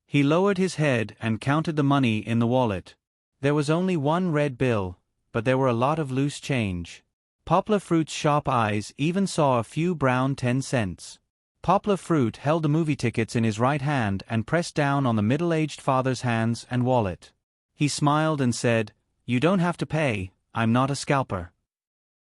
He lowered his head and counted the money in the wallet. There was only 1 red bill, but there were a lot of loose change. Poplar Fruit's sharp eyes even saw a few brown 10 cents. Poplar Fruit held the movie tickets in his right hand and pressed down on the middle-aged father's hands and wallet. He smiled and said, "You don't have to pay, I'm not a scalper."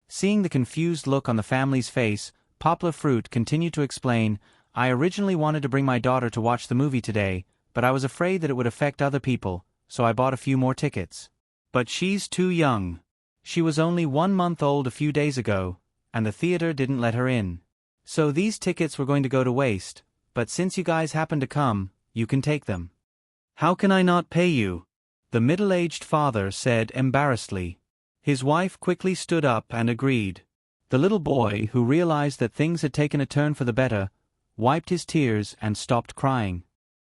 Seeing the confused look on the family's face, Poplar Fruit continued to explain, "I originally wanted to bring my daughter to watch the movie today, but I was afraid that it would affect other people, so I bought a few more tickets. But she's too young. She was only 1 month old a few days ago, and the theater didn't let her in. So these tickets were going to go to waste, but since you guys happened to come, you can take them." "How can I not pay you?" the middle-aged father said embarrassedly. His wife quickly stood up and agreed. The little boy, who realized that things had taken a turn for the better, wiped his tears and stopped crying.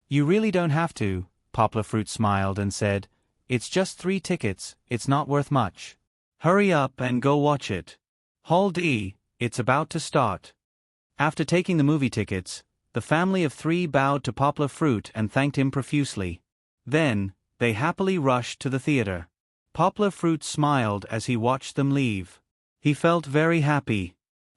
"You really don't have to," Poplar Fruit smiled and said, "It's just 3 tickets, it's not worth much. Hurry up and go watch it. Hall D, it's about to start." After taking the movie tickets, the family of 3 bowed to Poplar Fruit and thanked him profusely. Then, they happily rushed to the theater. Poplar Fruit smiled as he watched them leave. He felt very happy.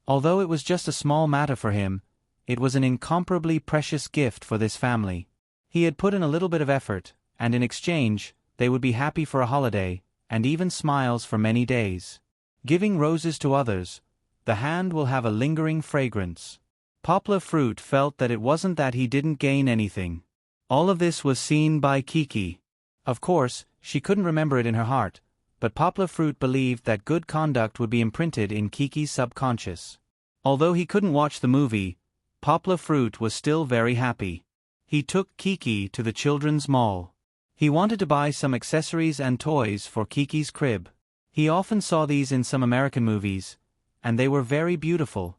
Although it was just a small matter for him, it was an incomparably precious gift for this family. He had put in a little bit of effort, and in exchange, they would be happy for a holiday, and even smiles for many days. Giving roses to others, the hand will have a lingering fragrance. Poplar Fruit felt that it wasn't that he didn't gain anything. All of this was seen by Kiki. Of course, she couldn't remember it in her heart, but Poplar Fruit believed that good conduct would be imprinted in Kiki's subconscious. Although he couldn't watch the movie, Poplar Fruit was still very happy. He took Kiki to the children's mall. He wanted to buy some accessories and toys for Kiki's crib. He often saw these in some American movies, and they were very beautiful.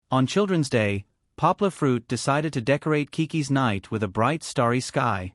On Children's Day, Poplar Fruit decided to decorate Kiki's night with a bright starry sky.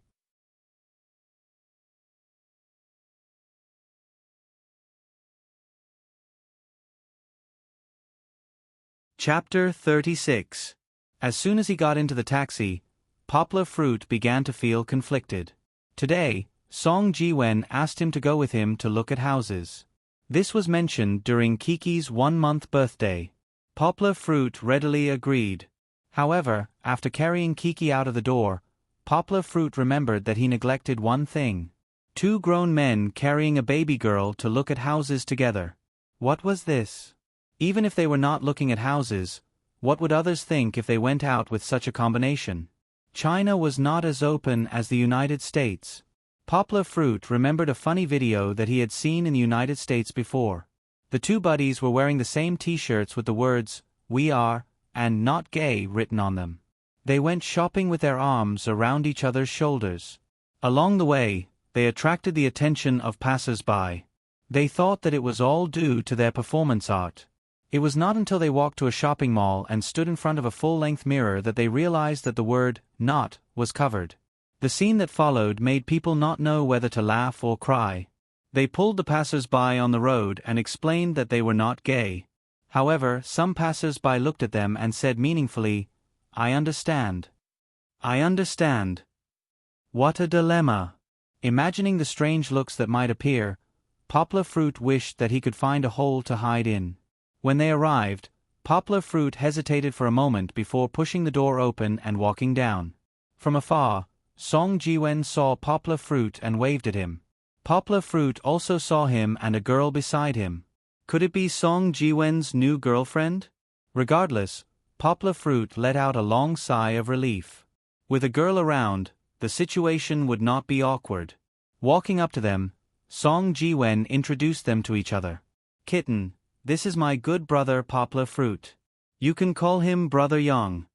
Chapter 36. As soon as he got into the taxi, Poplar Fruit began to feel conflicted. Today, Song Ji-wen asked him to go with him to look at houses. This was mentioned during Kiki's 1-month birthday. Poplar Fruit readily agreed. However, after carrying Kiki out of the door, Poplar Fruit remembered that he neglected one thing. 2 grown men carrying a baby girl to look at houses together. What was this? Even if they were not looking at houses, what would others think if they went out with such a combination? China was not as open as the United States. Poplar Fruit remembered a funny video that he had seen in the United States before. The 2 buddies were wearing the same t-shirts with the words, "We are," and "Not gay" written on them. They went shopping with their arms around each other's shoulders. Along the way, they attracted the attention of passers-by. They thought that it was all due to their performance art. It was not until they walked to a shopping mall and stood in front of a full-length mirror that they realized that the word "not" was covered. The scene that followed made people not know whether to laugh or cry. They pulled the passers-by on the road and explained that they were not gay. However, some passers-by looked at them and said meaningfully, "I understand. I understand." What a dilemma! Imagining the strange looks that might appear, Poplar Fruit wished that he could find a hole to hide in. When they arrived, Poplar Fruit hesitated for a moment before pushing the door open and walking down. From afar, Song Ji-wen saw Poplar Fruit and waved at him. Poplar Fruit also saw him and a girl beside him. Could it be Song Ji-wen's new girlfriend? Regardless, Poplar Fruit let out a long sigh of relief. With a girl around, the situation would not be awkward. Walking up to them, Song Ji-wen introduced them to each other. "Kitten, this is my good brother Poplar Fruit. You can call him Brother Young.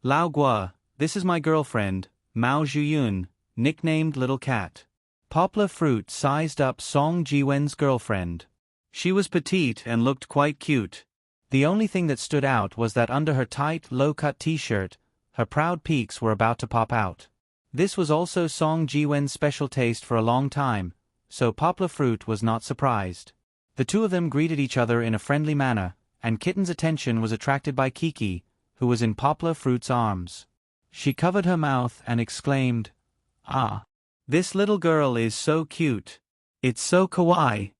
Lao Gua, this is my girlfriend, Mao Zhuyun, nicknamed Little Cat." Poplar Fruit sized up Song Ji-wen's girlfriend. She was petite and looked quite cute. The only thing that stood out was that under her tight, low-cut t-shirt, her proud peaks were about to pop out. This was also Song Ji-wen's special taste for a long time, so Poplar Fruit was not surprised. The 2 of them greeted each other in a friendly manner, and Kitten's attention was attracted by Kiki, who was in Poplar Fruit's arms. She covered her mouth and exclaimed, "Ah! This little girl is so cute. It's so kawaii."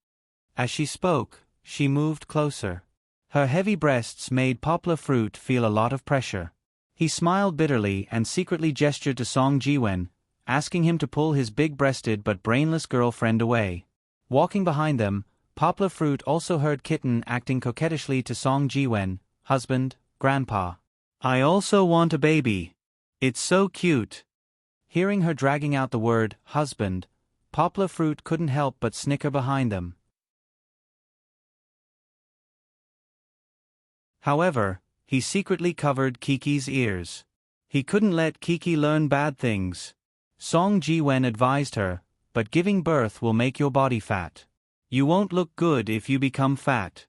As she spoke, she moved closer. Her heavy breasts made Poplar Fruit feel a lot of pressure. He smiled bitterly and secretly gestured to Song Ji-wen, asking him to pull his big-breasted but brainless girlfriend away. Walking behind them, Poplar Fruit also heard Kitten acting coquettishly to Song Ji-wen, "Husband, Grandpa. I also want a baby. It's so cute." Hearing her dragging out the word "husband," Poplar Fruit couldn't help but snicker behind them. However, he secretly covered Kiki's ears. He couldn't let Kiki learn bad things. Song Ji-wen advised her, "But giving birth will make your body fat. You won't look good if you become fat."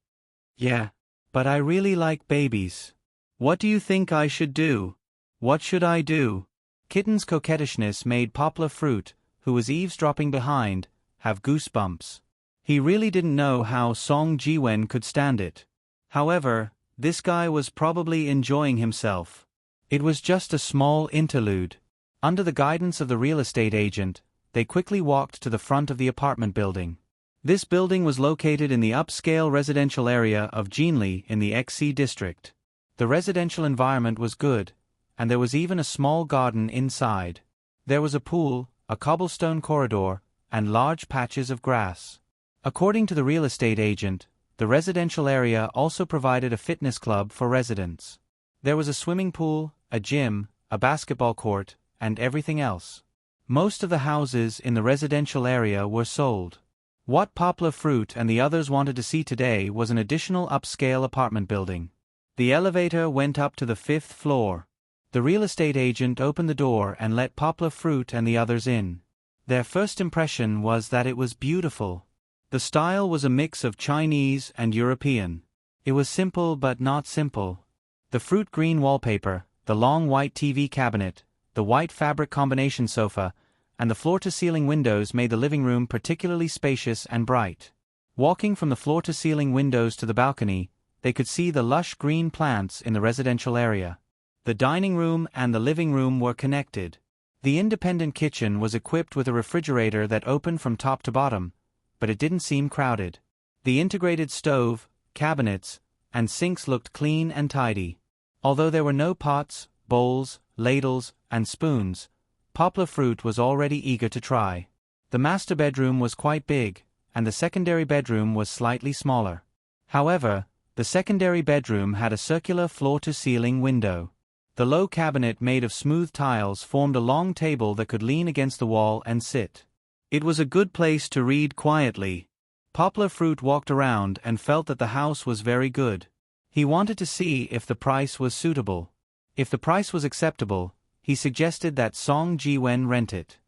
"Yeah, but I really like babies. What do you think I should do? What should I do?" Kitten's coquettishness made Poplar Fruit, who was eavesdropping behind, have goosebumps. He really didn't know how Song Ji-wen could stand it. However, this guy was probably enjoying himself. It was just a small interlude. Under the guidance of the real estate agent, they quickly walked to the front of the apartment building. This building was located in the upscale residential area of Jinli in the XC district. The residential environment was good, and there was even a small garden inside. There was a pool, a cobblestone corridor, and large patches of grass. According to the real estate agent, the residential area also provided a fitness club for residents. There was a swimming pool, a gym, a basketball court, and everything else. Most of the houses in the residential area were sold. What Poplar Fruit and the others wanted to see today was an additional upscale apartment building. The elevator went up to the 5th floor. The real estate agent opened the door and let Poplar Fruit and the others in. Their first impression was that it was beautiful. The style was a mix of Chinese and European. It was simple but not simple. The fruit green wallpaper, the long white TV cabinet, the white fabric combination sofa, and the floor-to-ceiling windows made the living room particularly spacious and bright. Walking from the floor-to-ceiling windows to the balcony, they could see the lush green plants in the residential area. The dining room and the living room were connected. The independent kitchen was equipped with a refrigerator that opened from top to bottom, but it didn't seem crowded. The integrated stove, cabinets, and sinks looked clean and tidy. Although there were no pots, bowls, ladles, and spoons, Poplar Fruit was already eager to try. The master bedroom was quite big, and the secondary bedroom was slightly smaller. However, the secondary bedroom had a circular floor-to-ceiling window. The low cabinet made of smooth tiles formed a long table that could lean against the wall and sit. It was a good place to read quietly. Poplar Fruit walked around and felt that the house was very good. He wanted to see if the price was suitable. If the price was acceptable, he suggested that Song Ji-wen rent it.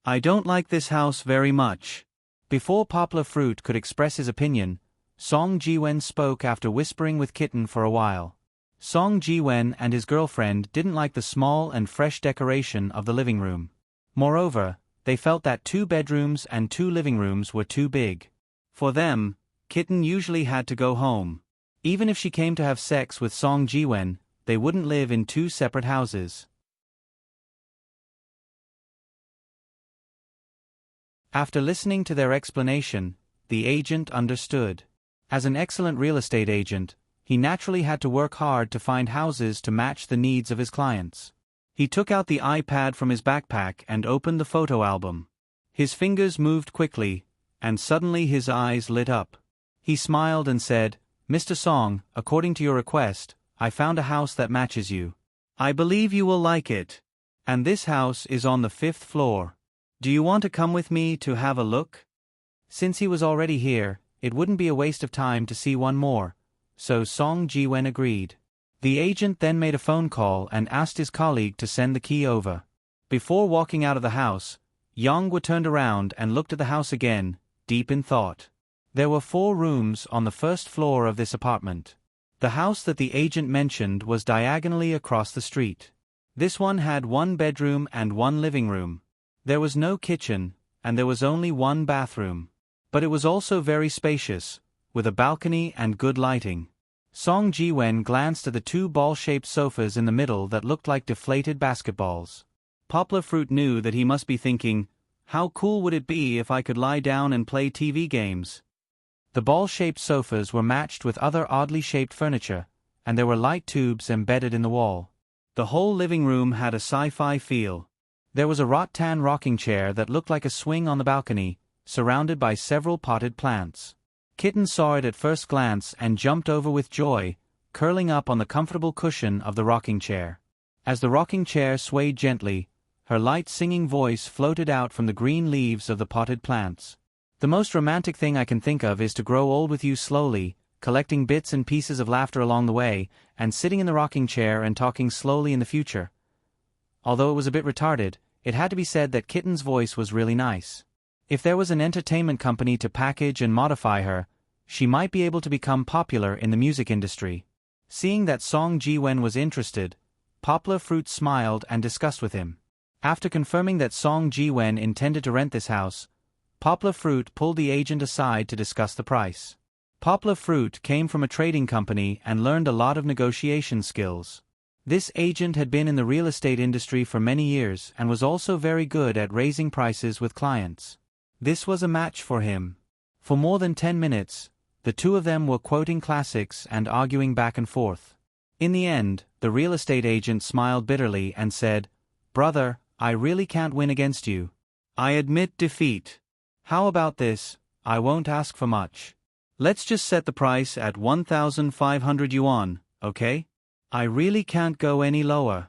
"I don't like this house very much." Before Poplar Fruit could express his opinion, Song Ji-wen spoke after whispering with Kitten for a while. Song Ji-wen and his girlfriend didn't like the small and fresh decoration of the living room. Moreover, they felt that 2 bedrooms and 2 living rooms were too big. For them, Kitten usually had to go home. Even if she came to have sex with Song Ji-wen, they wouldn't live in 2 separate houses. After listening to their explanation, the agent understood. As an excellent real estate agent, he naturally had to work hard to find houses to match the needs of his clients. He took out the iPad from his backpack and opened the photo album. His fingers moved quickly, and suddenly his eyes lit up. He smiled and said, "Mr. Song, according to your request, I found a house that matches you. I believe you will like it. And this house is on the 5th floor. Do you want to come with me to have a look?" Since he was already here, it wouldn't be a waste of time to see one more, so Song Ji-wen agreed. The agent then made a phone call and asked his colleague to send the key over. Before walking out of the house, Yong-woo turned around and looked at the house again, deep in thought. There were 4 rooms on the 1st floor of this apartment. The house that the agent mentioned was diagonally across the street. This one had 1 bedroom and 1 living room. There was no kitchen, and there was only 1 bathroom. But it was also very spacious, with a balcony and good lighting. Song Ji-wen glanced at the 2 ball-shaped sofas in the middle that looked like deflated basketballs. Poplar Fruit knew that he must be thinking, "How cool would it be if I could lie down and play TV games?" The ball-shaped sofas were matched with other oddly shaped furniture, and there were light tubes embedded in the wall. The whole living room had a sci-fi feel. There was a rattan rocking chair that looked like a swing on the balcony, surrounded by several potted plants. Kitten saw it at first glance and jumped over with joy, curling up on the comfortable cushion of the rocking chair. As the rocking chair swayed gently, her light singing voice floated out from the green leaves of the potted plants. "The most romantic thing I can think of is to grow old with you slowly, collecting bits and pieces of laughter along the way, and sitting in the rocking chair and talking slowly in the future." Although it was a bit retarded, it had to be said that Kitten's voice was really nice. If there was an entertainment company to package and modify her, she might be able to become popular in the music industry. Seeing that Song Ji-wen was interested, Poplar Fruit smiled and discussed with him. After confirming that Song Ji-wen intended to rent this house, Poplar Fruit pulled the agent aside to discuss the price. Poplar Fruit came from a trading company and learned a lot of negotiation skills. This agent had been in the real estate industry for many years and was also very good at raising prices with clients. This was a match for him. For more than 10 minutes, the 2 of them were quoting classics and arguing back and forth. In the end, the real estate agent smiled bitterly and said, "Brother, I really can't win against you. I admit defeat. How about this? I won't ask for much. Let's just set the price at 1,500 yuan, okay? I really can't go any lower."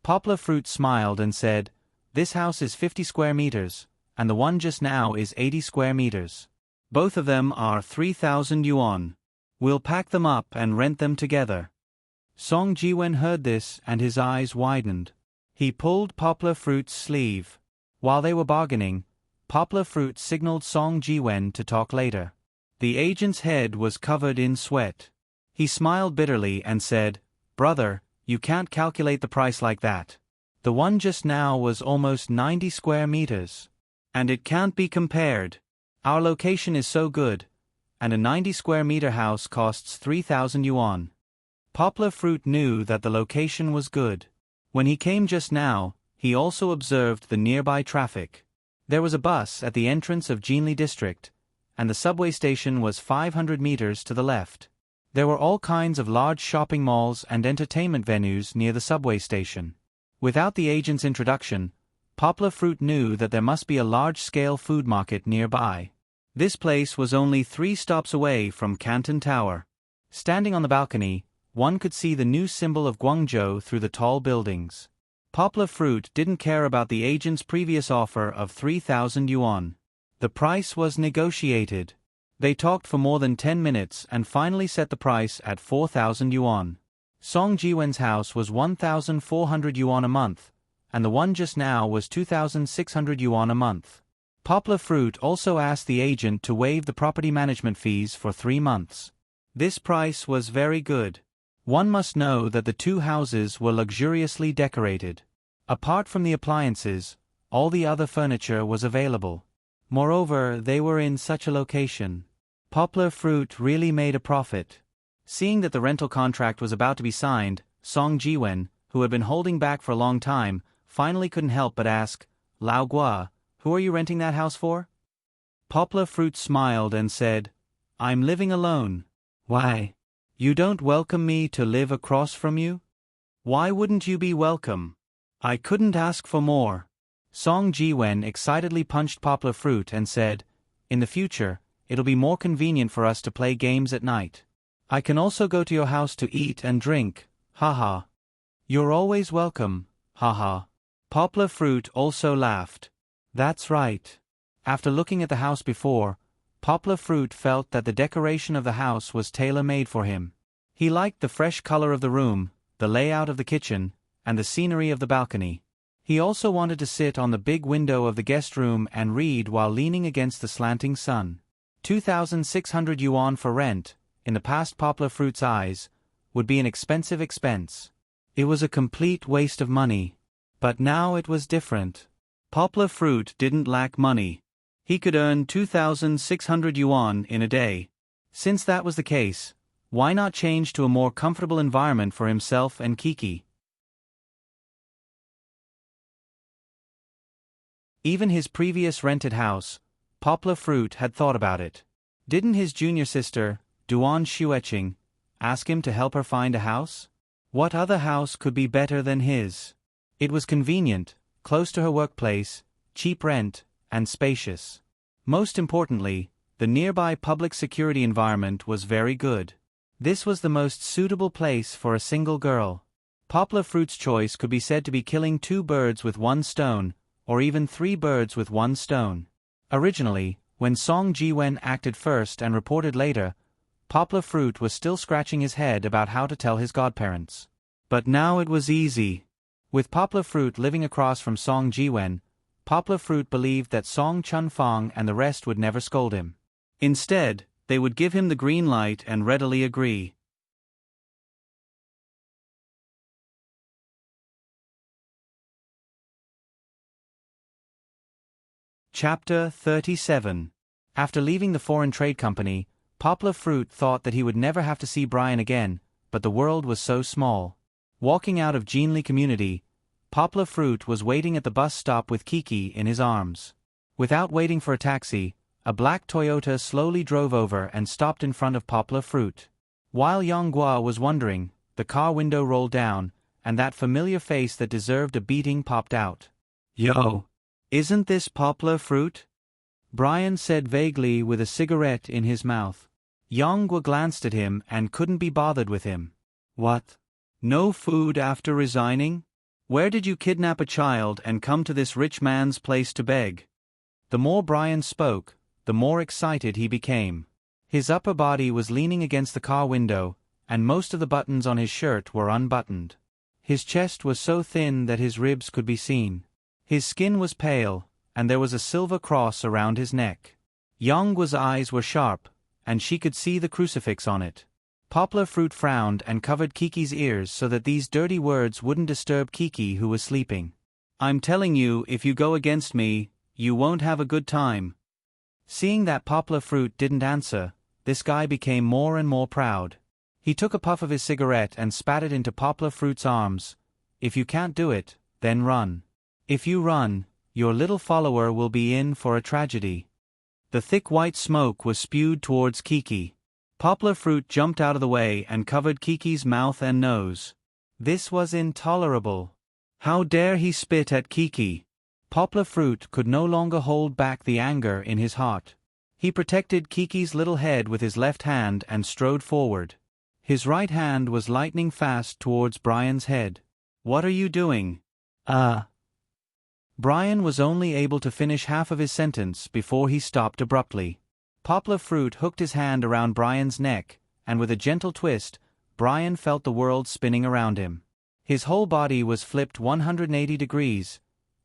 Poplar Fruit smiled and said, "This house is 50 square meters, and the one just now is 80 square meters. Both of them are 3,000 yuan. We'll pack them up and rent them together. Song Jiwen heard this and his eyes widened. He pulled Poplar Fruit's sleeve. While they were bargaining, Poplar Fruit signaled Song Jiwen to talk later. The agent's head was covered in sweat. He smiled bitterly and said, "Brother, you can't calculate the price like that. The one just now was almost 90 square meters. And it can't be compared. Our location is so good, and a 90 square meter house costs 3,000 yuan. Poplar Fruit knew that the location was good. When he came just now, he also observed the nearby traffic. There was a bus at the entrance of Jinli district, and the subway station was 500 meters to the left. There were all kinds of large shopping malls and entertainment venues near the subway station. Without the agent's introduction, Poplar Fruit knew that there must be a large-scale food market nearby. This place was only 3 stops away from Canton Tower. Standing on the balcony, one could see the new symbol of Guangzhou through the tall buildings. Poplar Fruit didn't care about the agent's previous offer of 3,000 yuan. The price was negotiated. They talked for more than 10 minutes and finally set the price at 4,000 yuan. Song Jiwen's house was 1,400 yuan a month, and the one just now was 2,600 yuan a month. Poplar Fruit also asked the agent to waive the property management fees for 3 months. This price was very good. One must know that the 2 houses were luxuriously decorated. Apart from the appliances, all the other furniture was available. Moreover, they were in such a location. Poplar Fruit really made a profit. Seeing that the rental contract was about to be signed, Song Jiwen, who had been holding back for a long time, finally couldn't help but ask, "Lao Gua, who are you renting that house for?" Poplar Fruit smiled and said, "I'm living alone." "Why? You don't welcome me to live across from you?" "Why wouldn't you be welcome? I couldn't ask for more." Song Jiwen excitedly punched Poplar Fruit and said, "In the future, it'll be more convenient for us to play games at night. I can also go to your house to eat and drink, haha." "You're always welcome, haha." Poplar Fruit also laughed. That's right. After looking at the house before, Poplar Fruit felt that the decoration of the house was tailor-made for him. He liked the fresh color of the room, the layout of the kitchen, and the scenery of the balcony. He also wanted to sit on the big window of the guest room and read while leaning against the slanting sun. 2,600 yuan for rent, in the past Poplar Fruit's eyes, would be an expensive expense. It was a complete waste of money. But now it was different. Poplar Fruit didn't lack money. He could earn 2,600 yuan in a day. Since that was the case, why not change to a more comfortable environment for himself and Kiki? Even his previous rented house, Poplar Fruit had thought about it. Didn't his junior sister, Duan Xueqing, ask him to help her find a house? What other house could be better than his? It was convenient, close to her workplace, cheap rent, and spacious. Most importantly, the nearby public security environment was very good. This was the most suitable place for a single girl. Poplar Fruit's choice could be said to be killing 2 birds with 1 stone, or even 3 birds with 1 stone. Originally, when Song Jiwen acted first and reported later, Poplar Fruit was still scratching his head about how to tell his godparents. But now it was easy. With Poplar Fruit living across from Song Jiwen, Poplar Fruit believed that Song Chunfang and the rest would never scold him. Instead, they would give him the green light and readily agree. Chapter 37. After leaving the foreign trade company, Poplar Fruit thought that he would never have to see Brian again, but the world was so small. Walking out of Jinli community, Poplar Fruit was waiting at the bus stop with Kiki in his arms. Without waiting for a taxi, a black Toyota slowly drove over and stopped in front of Poplar Fruit. While Yonghua was wondering, the car window rolled down, and that familiar face that deserved a beating popped out. "Yo, isn't this Poplar Fruit?" Brian said vaguely with a cigarette in his mouth. Yonghua glanced at him and couldn't be bothered with him. "What? No food after resigning? Where did you kidnap a child and come to this rich man's place to beg?" The more Brian spoke, the more excited he became. His upper body was leaning against the car window, and most of the buttons on his shirt were unbuttoned. His chest was so thin that his ribs could be seen. His skin was pale, and there was a silver cross around his neck. Yong's eyes were sharp, and she could see the crucifix on it. Poplar Fruit frowned and covered Kiki's ears so that these dirty words wouldn't disturb Kiki, who was sleeping. "I'm telling you, if you go against me, you won't have a good time." Seeing that Poplar Fruit didn't answer, this guy became more and more proud. He took a puff of his cigarette and spat it into Poplar Fruit's arms. "If you can't do it, then run. If you run, your little follower will be in for a tragedy." The thick white smoke was spewed towards Kiki. Poplar Fruit jumped out of the way and covered Kiki's mouth and nose. This was intolerable. How dare he spit at Kiki? Poplar Fruit could no longer hold back the anger in his heart. He protected Kiki's little head with his left hand and strode forward. His right hand was lightning fast towards Brian's head. "What are you doing?" Brian was only able to finish half of his sentence before he stopped abruptly. Poplar Fruit hooked his hand around Brian's neck, and with a gentle twist, Brian felt the world spinning around him. His whole body was flipped 180 degrees,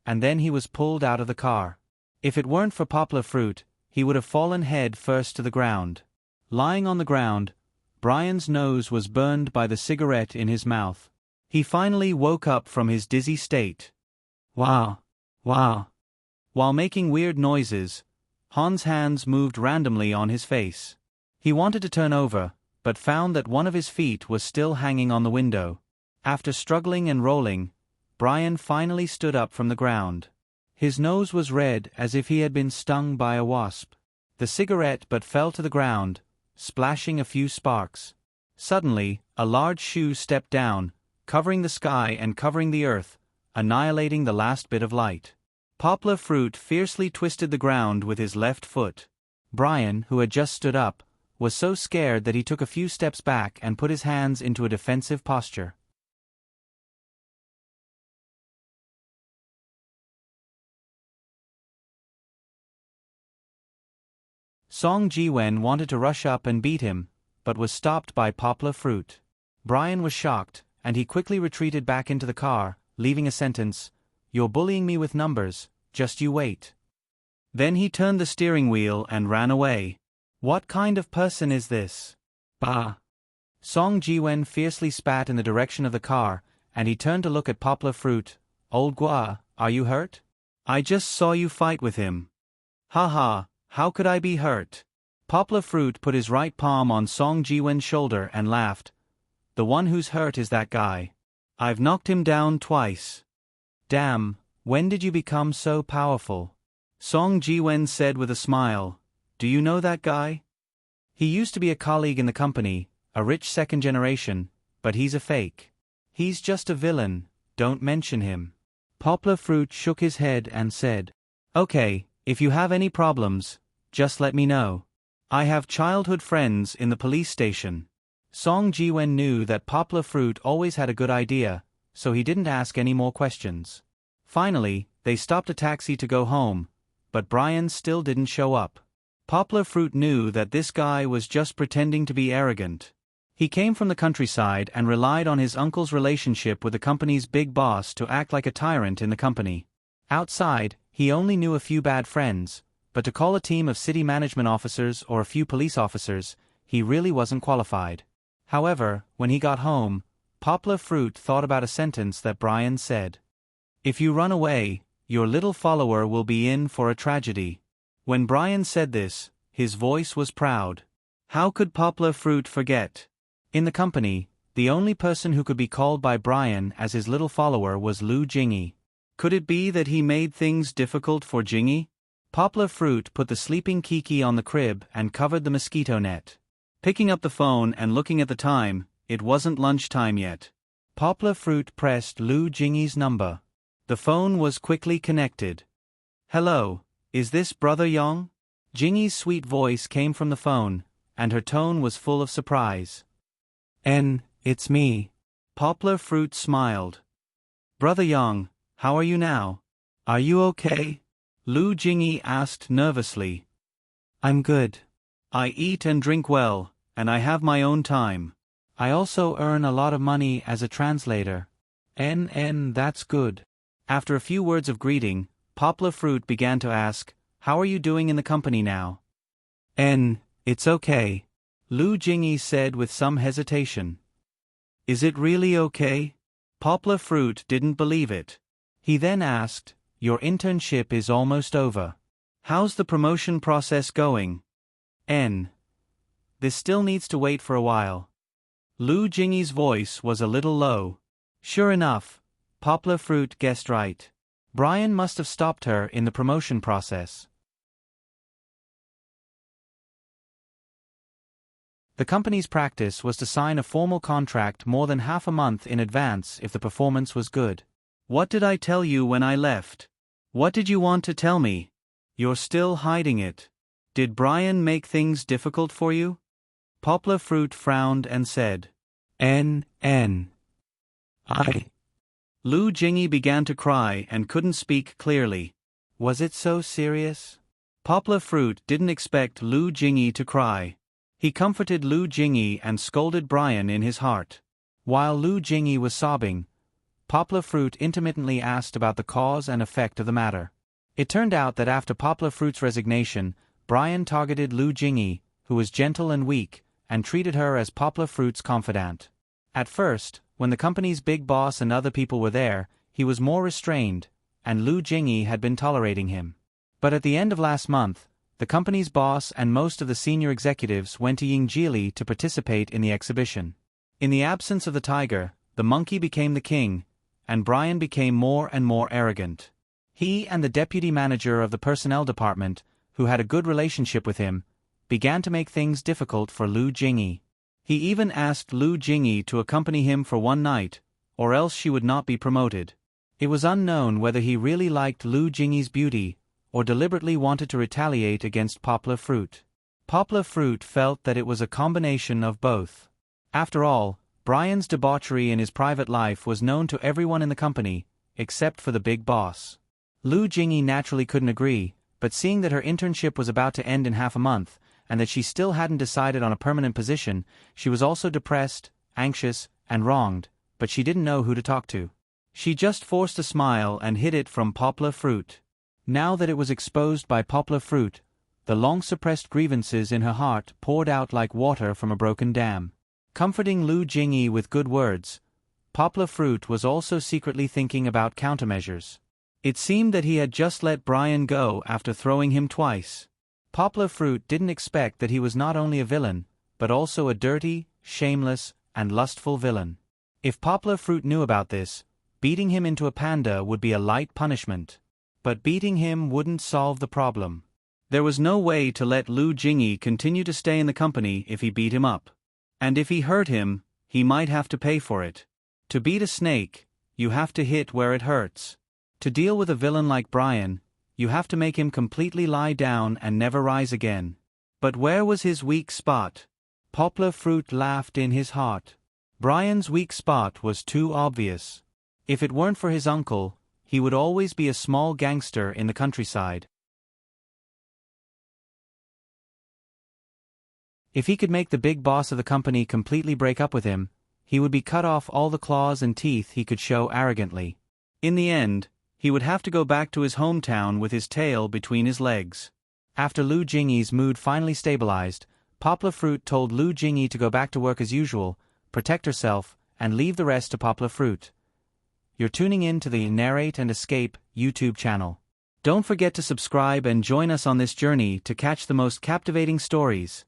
and then he was pulled out of the car. If it weren't for Poplar Fruit, he would have fallen head first to the ground. Lying on the ground, Brian's nose was burned by the cigarette in his mouth. He finally woke up from his dizzy state. Wow. Wow. While making weird noises, Han's hands moved randomly on his face. He wanted to turn over, but found that one of his feet was still hanging on the window. After struggling and rolling, Brian finally stood up from the ground. His nose was red as if he had been stung by a wasp. The cigarette but fell to the ground, splashing a few sparks. Suddenly, a large shoe stepped down, covering the sky and covering the earth, annihilating the last bit of light. Poplar Fruit fiercely twisted the ground with his left foot. Brian, who had just stood up, was so scared that he took a few steps back and put his hands into a defensive posture. Song Jiwen wanted to rush up and beat him, but was stopped by Poplar Fruit. Brian was shocked, and he quickly retreated back into the car, leaving a sentence, "You're bullying me with numbers, just you wait." Then he turned the steering wheel and ran away. What kind of person is this? Bah! Song Jiwen fiercely spat in the direction of the car, and he turned to look at Poplar Fruit. "Old Gua, are you hurt? I just saw you fight with him." "Ha ha, how could I be hurt?" Poplar Fruit put his right palm on Song Jiwen's shoulder and laughed. "The one who's hurt is that guy. I've knocked him down twice." "Damn, when did you become so powerful?" Song Jiwen said with a smile. "Do you know that guy? He used to be a colleague in the company, a rich second generation, but he's a fake. He's just a villain, don't mention him." Poplar Fruit shook his head and said, "Okay, if you have any problems, just let me know. I have childhood friends in the police station." Song Jiwen knew that Poplar Fruit always had a good idea, so he didn't ask any more questions. Finally, they stopped a taxi to go home, but Brian still didn't show up. Poplar Fruit knew that this guy was just pretending to be arrogant. He came from the countryside and relied on his uncle's relationship with the company's big boss to act like a tyrant in the company. Outside, he only knew a few bad friends, but to call a team of city management officers or a few police officers, he really wasn't qualified. However, when he got home, Poplar Fruit thought about a sentence that Brian said. "If you run away, your little follower will be in for a tragedy." When Brian said this, his voice was proud. How could Poplar Fruit forget? In the company, the only person who could be called by Brian as his little follower was Lu Jingyi. Could it be that he made things difficult for Jingyi? Poplar Fruit put the sleeping Kiki on the crib and covered the mosquito net. Picking up the phone and looking at the time, it wasn't lunchtime yet. Poplar Fruit pressed Lu Jingyi's number. The phone was quickly connected. "Hello, is this Brother Yong?" Jingyi's sweet voice came from the phone, and her tone was full of surprise. It's me." Poplar Fruit smiled. "Brother Yong, how are you now? Are you okay?" Lu Jingyi asked nervously. "I'm good. I eat and drink well, and I have my own time. I also earn a lot of money as a translator. That's good. After a few words of greeting, Poplar Fruit began to ask, how are you doing in the company now? It's okay. Lu Jingyi said with some hesitation. Is it really okay? Poplar Fruit didn't believe it. He then asked, your internship is almost over. How's the promotion process going? This still needs to wait for a while. Lu Jingyi's voice was a little low. Sure enough, Poplar Fruit guessed right. Brian must have stopped her in the promotion process. The company's practice was to sign a formal contract more than half a month in advance if the performance was good. What did I tell you when I left? What did you want to tell me? You're still hiding it. Did Brian make things difficult for you? Poplar Fruit frowned and said, I. Lu Jingyi began to cry and couldn't speak clearly. Was it so serious? Poplar Fruit didn't expect Lu Jingyi to cry. He comforted Lu Jingyi and scolded Brian in his heart. While Lu Jingyi was sobbing, Poplar Fruit intermittently asked about the cause and effect of the matter. It turned out that after Poplar Fruit's resignation, Brian targeted Lu Jingyi, who was gentle and weak, and treated her as Poplar Fruit's confidant. At first, when the company's big boss and other people were there, he was more restrained, and Lu Jingyi had been tolerating him. But at the end of last month, the company's boss and most of the senior executives went to Yingjili to participate in the exhibition. In the absence of the tiger, the monkey became the king, and Brian became more and more arrogant. He and the deputy manager of the personnel department, who had a good relationship with him, began to make things difficult for Lu Jingyi. He even asked Lu Jingyi to accompany him for one night, or else she would not be promoted. It was unknown whether he really liked Lu Jingyi's beauty, or deliberately wanted to retaliate against Poplar Fruit. Poplar Fruit felt that it was a combination of both. After all, Brian's debauchery in his private life was known to everyone in the company, except for the big boss. Lu Jingyi naturally couldn't agree, but seeing that her internship was about to end in half a month, and that she still hadn't decided on a permanent position, she was also depressed, anxious, and wronged, but she didn't know who to talk to. She just forced a smile and hid it from Poplar Fruit. Now that it was exposed by Poplar Fruit, the long-suppressed grievances in her heart poured out like water from a broken dam. Comforting Lu Jingyi with good words, Poplar Fruit was also secretly thinking about countermeasures. It seemed that he had just let Brian go after throwing him twice. Poplar Fruit didn't expect that he was not only a villain, but also a dirty, shameless, and lustful villain. If Poplar Fruit knew about this, beating him into a panda would be a light punishment. But beating him wouldn't solve the problem. There was no way to let Lu Jingyi continue to stay in the company if he beat him up. And if he hurt him, he might have to pay for it. To beat a snake, you have to hit where it hurts. To deal with a villain like Brian, you have to make him completely lie down and never rise again. But where was his weak spot? Poplar Fruit laughed in his heart. Brian's weak spot was too obvious. If it weren't for his uncle, he would always be a small gangster in the countryside. If he could make the big boss of the company completely break up with him, he would be cut off all the claws and teeth he could show arrogantly. In the end, he would have to go back to his hometown with his tail between his legs. After Lu Jingyi's mood finally stabilized, Poplar Fruit told Lu Jingyi to go back to work as usual, protect herself, and leave the rest to Poplar Fruit. You're tuning in to the Narrate and Escape YouTube channel. Don't forget to subscribe and join us on this journey to catch the most captivating stories.